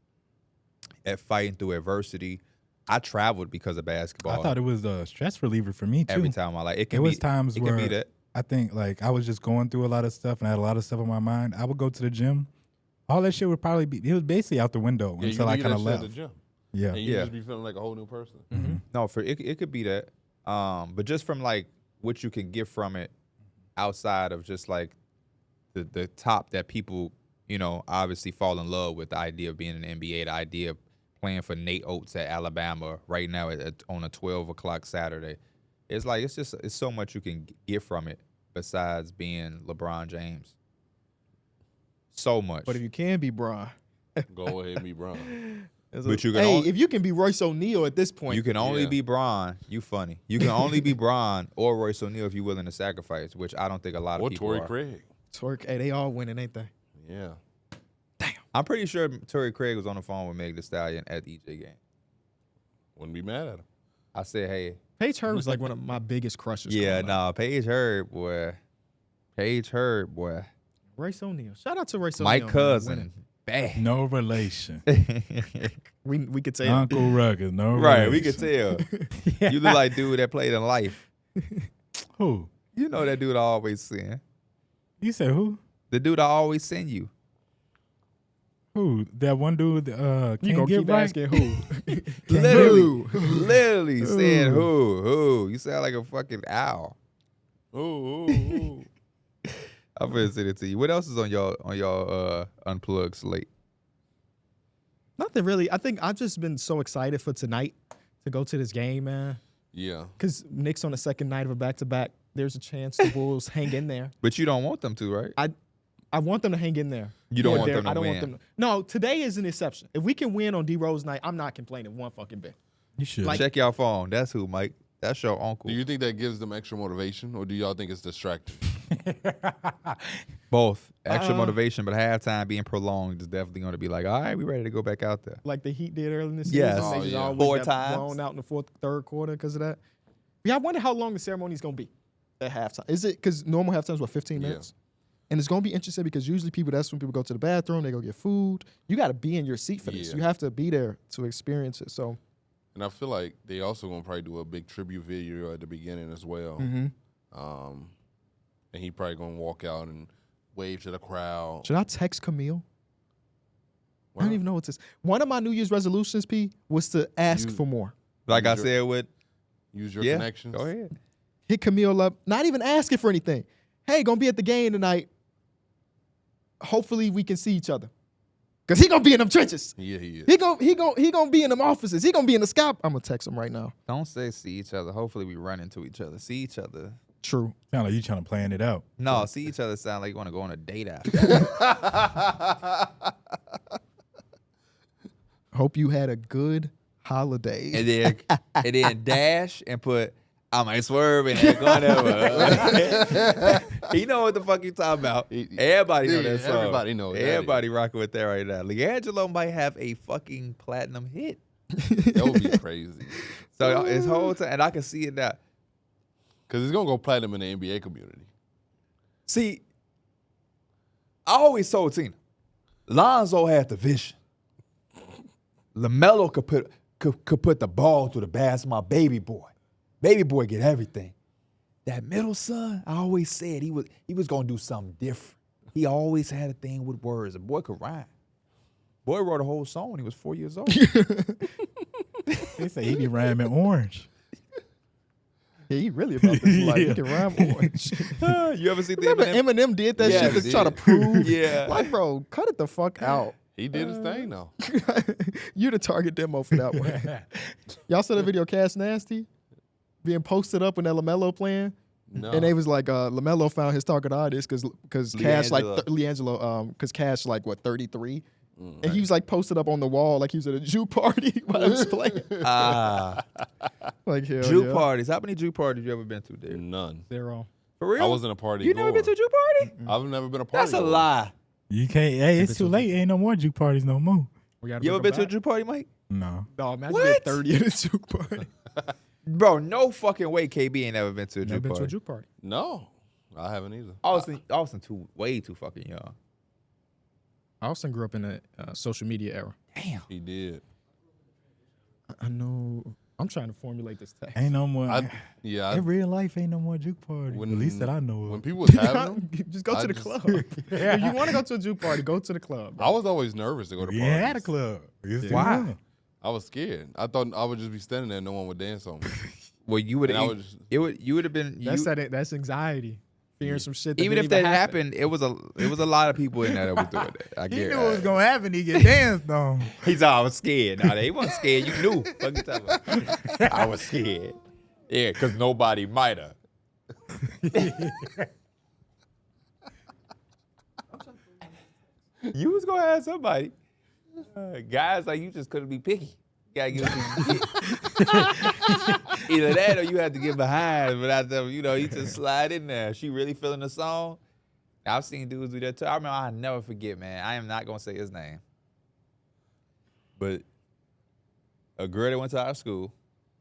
at fighting through adversity. I traveled because of basketball. I thought it was a stress reliever for me too. Every time I like it was times where I think like I was just going through a lot of stuff and I had a lot of stuff on my mind. I would go to the gym. All that shit would probably be, it was basically out the window until I kind of left. At the gym. Yeah. And you just be feeling like a whole new person. Mm-hmm. No, it could be that. But just from like what you can get from it outside of just like the top that people, obviously fall in love with, the idea of being in the NBA, the idea of playing for Nate Oates at Alabama right now on a 12 o'clock Saturday. It's like it's so much you can get from it besides being LeBron James. So much. But if you can be Bron, Go ahead and be Bron. But you can if you can be Royce O'Neal at this point, you can only be Bron. You funny. You can only be Bron or Royce O'Neal if you're willing to sacrifice, which I don't think a lot of people Torrey are. Craig. Hey, they all winning, ain't they? Yeah. I'm pretty sure Torrey Craig was on the phone with Meg Thee Stallion at the EJ game. Wouldn't be mad at him. I said, hey. Paige Hurd was like one of my biggest crushes. Yeah, nah, Paige Hurd, boy. Paige Hurd, boy. Royce O'Neal. Shout out to Royce O'Neal. My cousin. Bad. No relation. We could say Uncle Ruggers, no relation. Right, we could tell. You look like dude that played in Life. Who? You know that dude I always send. You said who? The dude I always send you. Who? That one dude you can't gonna get keep right? asking who? Literally saying who. You sound like a fucking owl. Ooh. I'm gonna send it to you. What else is on y'all Unplugged slate? Nothing really. I think I've just been so excited for tonight to go to this game, man. Yeah. Because Knicks on the second night of a back-to-back, there's a chance the Bulls hang in there. But you don't want them to, right? I want them to hang in there. You don't want them to I don't win. want them to. No, today is an exception. If we can win on D-Rose night, I'm not complaining one fucking bit. You should. Check your phone. That's who, Mike. That's your uncle. Do you think that gives them extra motivation, or do y'all think it's distracting? Both. Extra motivation, but halftime being prolonged is definitely going to be like, all right, we ready to go back out there. Like the Heat did earlier in the season. Yes. They just yeah. always 4 got times. blown out in the third quarter because of that. Yeah, I wonder how long the ceremony is going to be at halftime. Is it because normal halftime is, 15 minutes? And it's going to be interesting because usually that's when people go to the bathroom, they go get food. You got to be in your seat for this. Yeah. You have to be there to experience it. So, And I feel like they also going to probably do a big tribute video at the beginning as well. And he probably going to walk out and wave to the crowd. should I text Camille? I don't even know what this. One of my New Year's resolutions, P, was to ask for more. Like I said with Use your yeah, connections. go ahead. Hit Camille up, not even asking for anything. Hey, gonna be at the game tonight. Hopefully we can see each other. Cause he gonna be in them trenches. Yeah, he is. He gonna be in them offices. He gonna be in the scout. I'm gonna text him right now. Don't say see each other. Hopefully we run into each other. See each other. True. Sound like you trying to plan it out. No, see each other sound like you want to go on a date after. Hope you had a good holiday. and then dash and put I might swerve and that whatever. He know what the fuck you talking about. Everybody know that song. Everybody know that. Everybody rocking with that right now. LiAngelo might have a fucking platinum hit. That would be crazy. So his whole time, and I can see it now. Because it's going to go platinum in the NBA community. See, I always told Tina, Lonzo had the vision. LaMelo could put the ball through the basket of my baby boy. Baby boy get everything. That middle son, I always said he was gonna do something different. He always had a thing with words. The boy could rhyme. Boy wrote a whole song when he was 4 years old. They say he be rhyming orange. Yeah, he really about this life. He can rhyme orange. You ever see the Remember Eminem? Eminem did that Yeah, shit he to try to did. prove? Yeah. Like, bro, cut it the fuck out. He did his thing, though. You the target demo for that one. Y'all saw the video Cash Nasty being posted up when that LaMelo playing? No. And they was like, LaMelo found his target audience because Cash like LiAngelo. because Cash like what 33, and he was like posted up on the wall like he was at a Jew party while he was playing. Like hell Jew yeah. parties. How many Jew parties you ever been to, dude? None. 0. For real? I wasn't a party You goer. never been to a Jew party? I've never been a party That's a goer. lie. You can't. Hey, it's too late. Ain't no more juke parties no more. You ever been to a Jew party, Mike? No. No, imagine What? being 30 at a Jew party. Bro, no fucking way KB ain't never been to a Jew Never been to a party. Jew party. No, I haven't either. Austin way too fucking young. Austin grew up in a social media era. Damn. He did. I know. I'm trying to formulate this text. Ain't no more. In real life, ain't no more juke party. At least that I know of. When people was having them, Just go I to the just- club. If you want to go to a Jew party, go to the club. Bro. I was always nervous to go to parties. Yeah, at a club. Why? I was scared. I thought I would just be standing there and no one would dance on me. Well, you would And I have. would just- You would have been. That's anxiety. fearing some shit. That Even didn't if that even happened, it was a lot of people in there that was doing that. I He get knew what was gonna happen. He get danced on. He's all, I was scared. Nah, he wasn't scared. You knew. What you talking about? I was scared. Yeah, because nobody might have. You was gonna have somebody. Guys like you just couldn't be picky. You gotta get what you can get. Either that or you had to get behind without them, you just slide in there. She really feeling the song. I've seen dudes do that too. I remember, I'll never forget, man. I am not gonna say his name. But a girl that went to our school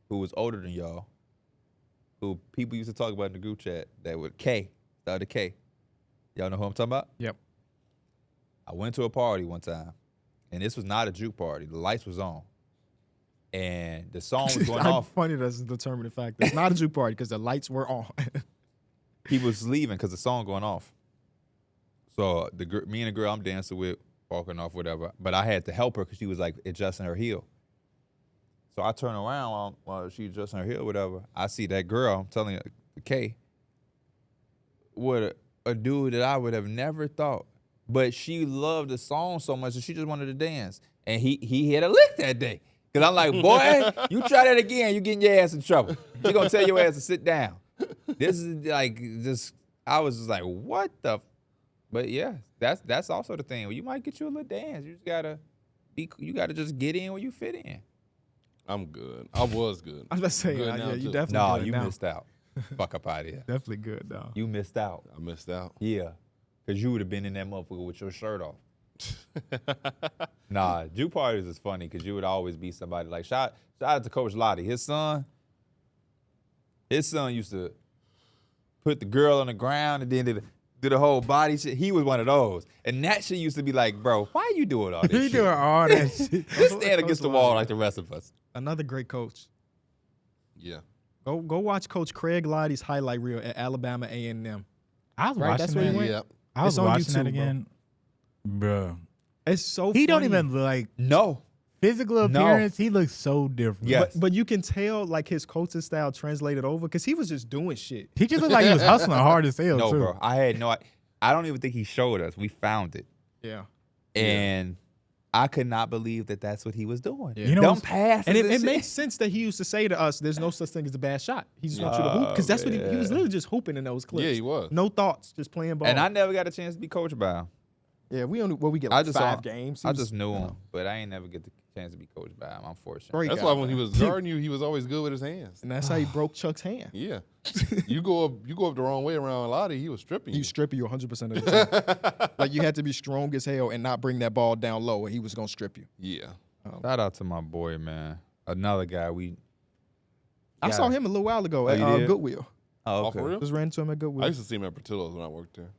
who was older than y'all, who people used to talk about in the group chat, that would started K. Y'all know who I'm talking about? Yep. I went to a party one time, and this was not a juke party. The lights was on, and the song was going off. Funny that's a determining factor. It's not a juke party because the lights were on. He was leaving because the song going off. So me and the girl I'm dancing with, walking off, whatever. But I had to help her because she was like adjusting her heel. So I turn around while she's adjusting her heel, whatever. I see that girl. I'm telling you, K. What a dude that I would have never thought. But she loved the song so much that she just wanted to dance. And he had a lick that day. Because I'm like, boy, you try that again, you getting your ass in trouble. She going to tell your ass to sit down. This is like just, I was just like, what the? But yeah, that's also the thing. You might get you a little dance. You just you gotta just get in where you fit in. I'm good. I was good. I was about to say, Good yeah, now, you too. definitely No, good you now. missed out. Fuck up out of here. Definitely good, though. You missed out. I missed out. Yeah. Because you would have been in that motherfucker with your shirt off. Nah, juke parties is funny because you would always be somebody like, shout out to Coach Lottie. His son used to put the girl on the ground and then do the whole body shit. He was one of those. And that shit used to be like, bro, why you doing all this He shit? doing all that shit. Just stand against the wall like the rest of us. Another great coach. Yeah. Go watch Coach Craig Lottie's highlight reel at Alabama A&M. I was Right, watching that's where he that. went? Yeah. I was It's on watching that YouTube, again, bro. It's so He don't funny. even like No. physical appearance. He looks so different. Yeah. But you can tell like his coaching style translated over because he was just doing shit. He just looked like he was hustling hard as hell No, too. bro. I don't even think he showed us. We found it. Yeah. And I could not believe that that's what he was doing. Yeah. You know Dumb what's- passes And it shit. makes sense that he used to say to us, there's no such thing as a bad shot. He just wants you to hoop. Because that's what he was literally just hooping in those clips. Yeah, he was. No thoughts, just playing ball. And I never got a chance to be coached by him. yeah, we only we get I like just 5 saw- games. I just knew him, but I ain't never get the chance to be coached by him, unfortunately. Great That's guy, why when he man. was guarding you, he was always good with his hands. And that's how he broke Chuck's hand. Yeah. you go up the wrong way around Lottie, he was stripping He you. was stripping you 100% of the time. Like you had to be strong as hell and not bring that ball down low, or he was gonna strip you. Yeah. Shout out to my boy, man. Another guy I saw him a little while ago at you did? Goodwill. Oh, Oh, for real? Just ran into him at Goodwill. I used to see him at Portillo's when I worked there.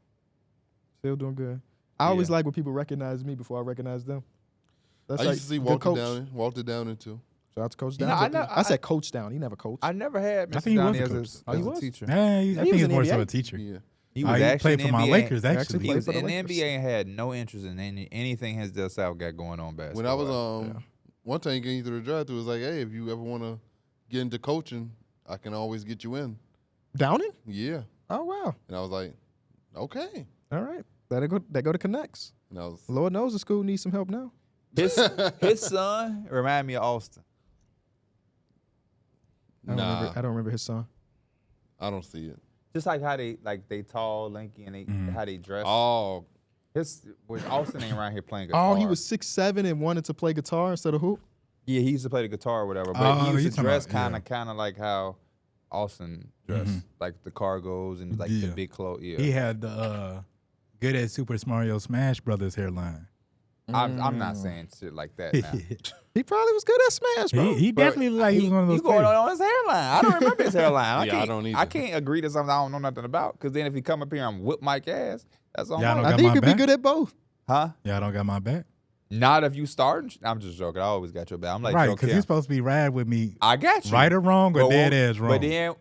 Still doing good. I always like when people recognize me before I recognize them. That's I like used to see good Walter Downing too. Shout out to Coach You know, Down. I said Coach Down. He never coached. I never had I Mr. think he was Downey a as coach. a, Oh, he as a was? teacher. Yeah, I he think was he's in more the so NBA. a teacher. Yeah. He Oh, was he actually played in for my NBA. Lakers, Actually actually. He played was for the in the Lakers. NBA and had no interest in anything his Del South got going on basketball. When I was one time getting through the drive-through, it was like, hey, if you ever want to get into coaching, I can always get you in. Downing? Yeah. Oh wow. And I was like, okay. All right. They go to Connects. And I was Lord knows the school needs some help now. his son reminded me of Austin. I don't remember his son. I don't see it. Just like how they tall, lanky, and how they dress. Oh, Austin ain't around here playing guitar. Oh, he was 6'7" and wanted to play guitar instead of hoop. Yeah, he used to play the guitar or whatever, but Oh, he you used to talking dress about- kind of like how Austin dressed, like the cargos and like the Yeah. big clothes. Yeah, He had the good at Super Mario Smash Brothers hairline. I'm not saying shit like that now. He probably was good at Smash, bro. he definitely looked like he was one of those You going players. on his hairline? I don't remember his hairline. Yeah, I don't either. I can't agree to something I don't know nothing about. Because then if he come up here and whip Mike ass, that's on Y'all Mike. don't I got think my he could back? be good at both. Huh? Y'all don't got my back. Not if you starting. I'm just joking. I always got your back. I'm like, Right, Joakim, because you're supposed to be ride with me, I got you. right or wrong or But dead when- ass wrong.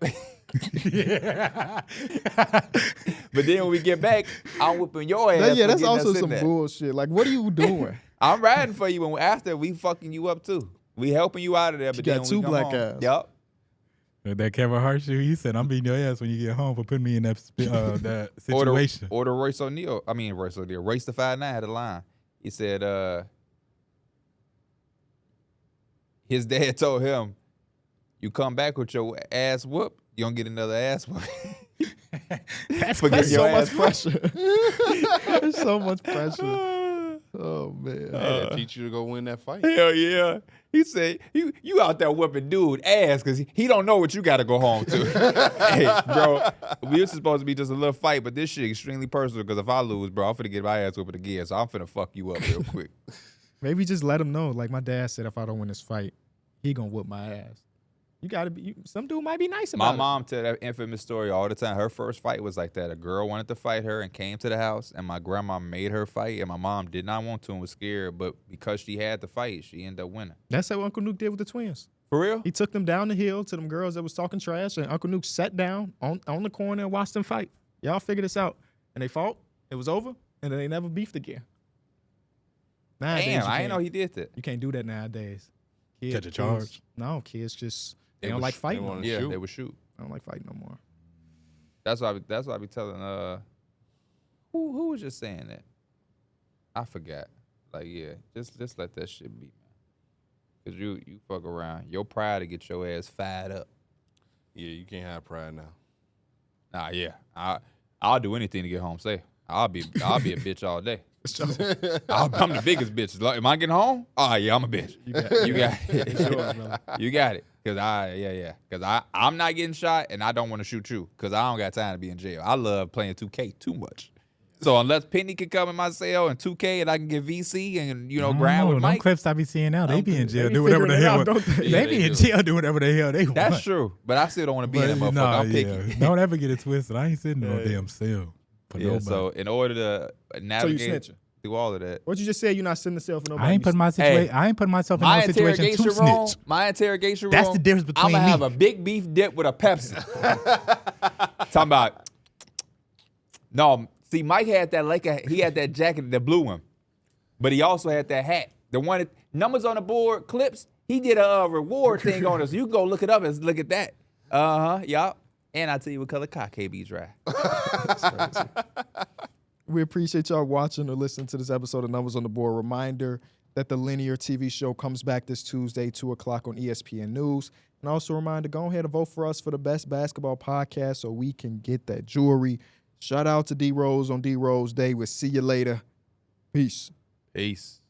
But then when we get back, I'm whipping your ass. Yeah, for that's getting also us in some there. bullshit. Like, what are you doing? I'm riding for you, and after we fucking you up too. We helping you out of there. But got then when two we come black home, guys. Yup. That Kevin Hart shoe, he said, I'm beating your ass when you get home for putting me in that situation. Or the Royce the 5'9" had a line. He said, his dad told him, you come back with your ass whoop, you don't get another ass whoop. That's so much pressure. There's so much pressure. Oh, man. They teach you to go win that fight. Hell yeah. He said, you out there whipping dude ass because he don't know what you got to go home to. Hey, bro, we were supposed to be just a little fight, but this shit extremely personal because if I lose, bro, I'm finna get my ass whipped again, so I'm finna fuck you up real quick. Maybe just let him know. Like my dad said, if I don't win this fight, he gonna whoop my ass. You gotta be. Some dude might be nice about it. My mom tell that infamous story all the time. Her first fight was like that. A girl wanted to fight her and came to the house, and my grandma made her fight, and my mom did not want to and was scared. But because she had to fight, she ended up winning. That's what Uncle Nuke did with the twins. For real? He took them down the hill to them girls that was talking trash, and Uncle Nuke sat down on the corner and watched them fight. Y'all figure this out, and they fought. It was over, and then they never beefed again. Nowadays, Damn, I didn't know he did that. You can't do that nowadays. Catch a charge. No, kids just they don't like fighting. They would shoot. I don't like fighting no more. That's why I be telling who was just saying that? I forgot. Like, yeah, just let that shit be, man. Cause you fuck around. Your pride to get your ass fired up. Yeah, you can't have pride now. Nah, yeah. I'll do anything to get home safe. I'll be a bitch all day. I'm the biggest bitch. Am I getting home? Oh yeah, I'm a bitch. You got it. You got it. Cause I'm not getting shot and I don't want to shoot you. Cause I don't got time to be in jail. I love playing 2K too much. So unless Penny can come in my cell and 2K and I can get VC and grind with Mike. Them clips I be seeing now, they be in jail, do whatever the hell. They be in jail, do whatever the hell they want. That's true, but I still don't want to be in that motherfucker. I'm picky. Don't ever get it twisted. I ain't sitting in no damn cell. So in order to navigate through all of that, what you just said, you're not sitting the cell for nobody. I ain't putting myself in no situation to snitch. My interrogation room. That's the difference between I'm gonna me. have a big beef dip with a Pepsi. Talking about no. See, Mike had that he had that jacket, the blue one, but he also had that hat. The one that, numbers on the board, clips. He did a reward thing on us. You can go look it up and look at that. Yup. And I'll tell you what color cock KB dry. That's crazy. We appreciate y'all watching or listening to this episode of Numbers on the Board. Reminder that the linear TV show comes back this Tuesday, 2 o'clock on ESPN News. And also a reminder, go ahead and vote for us for the best basketball podcast so we can get that jewelry. Shout out to D-Rose on D-Rose Day. We'll see you later. Peace. Peace.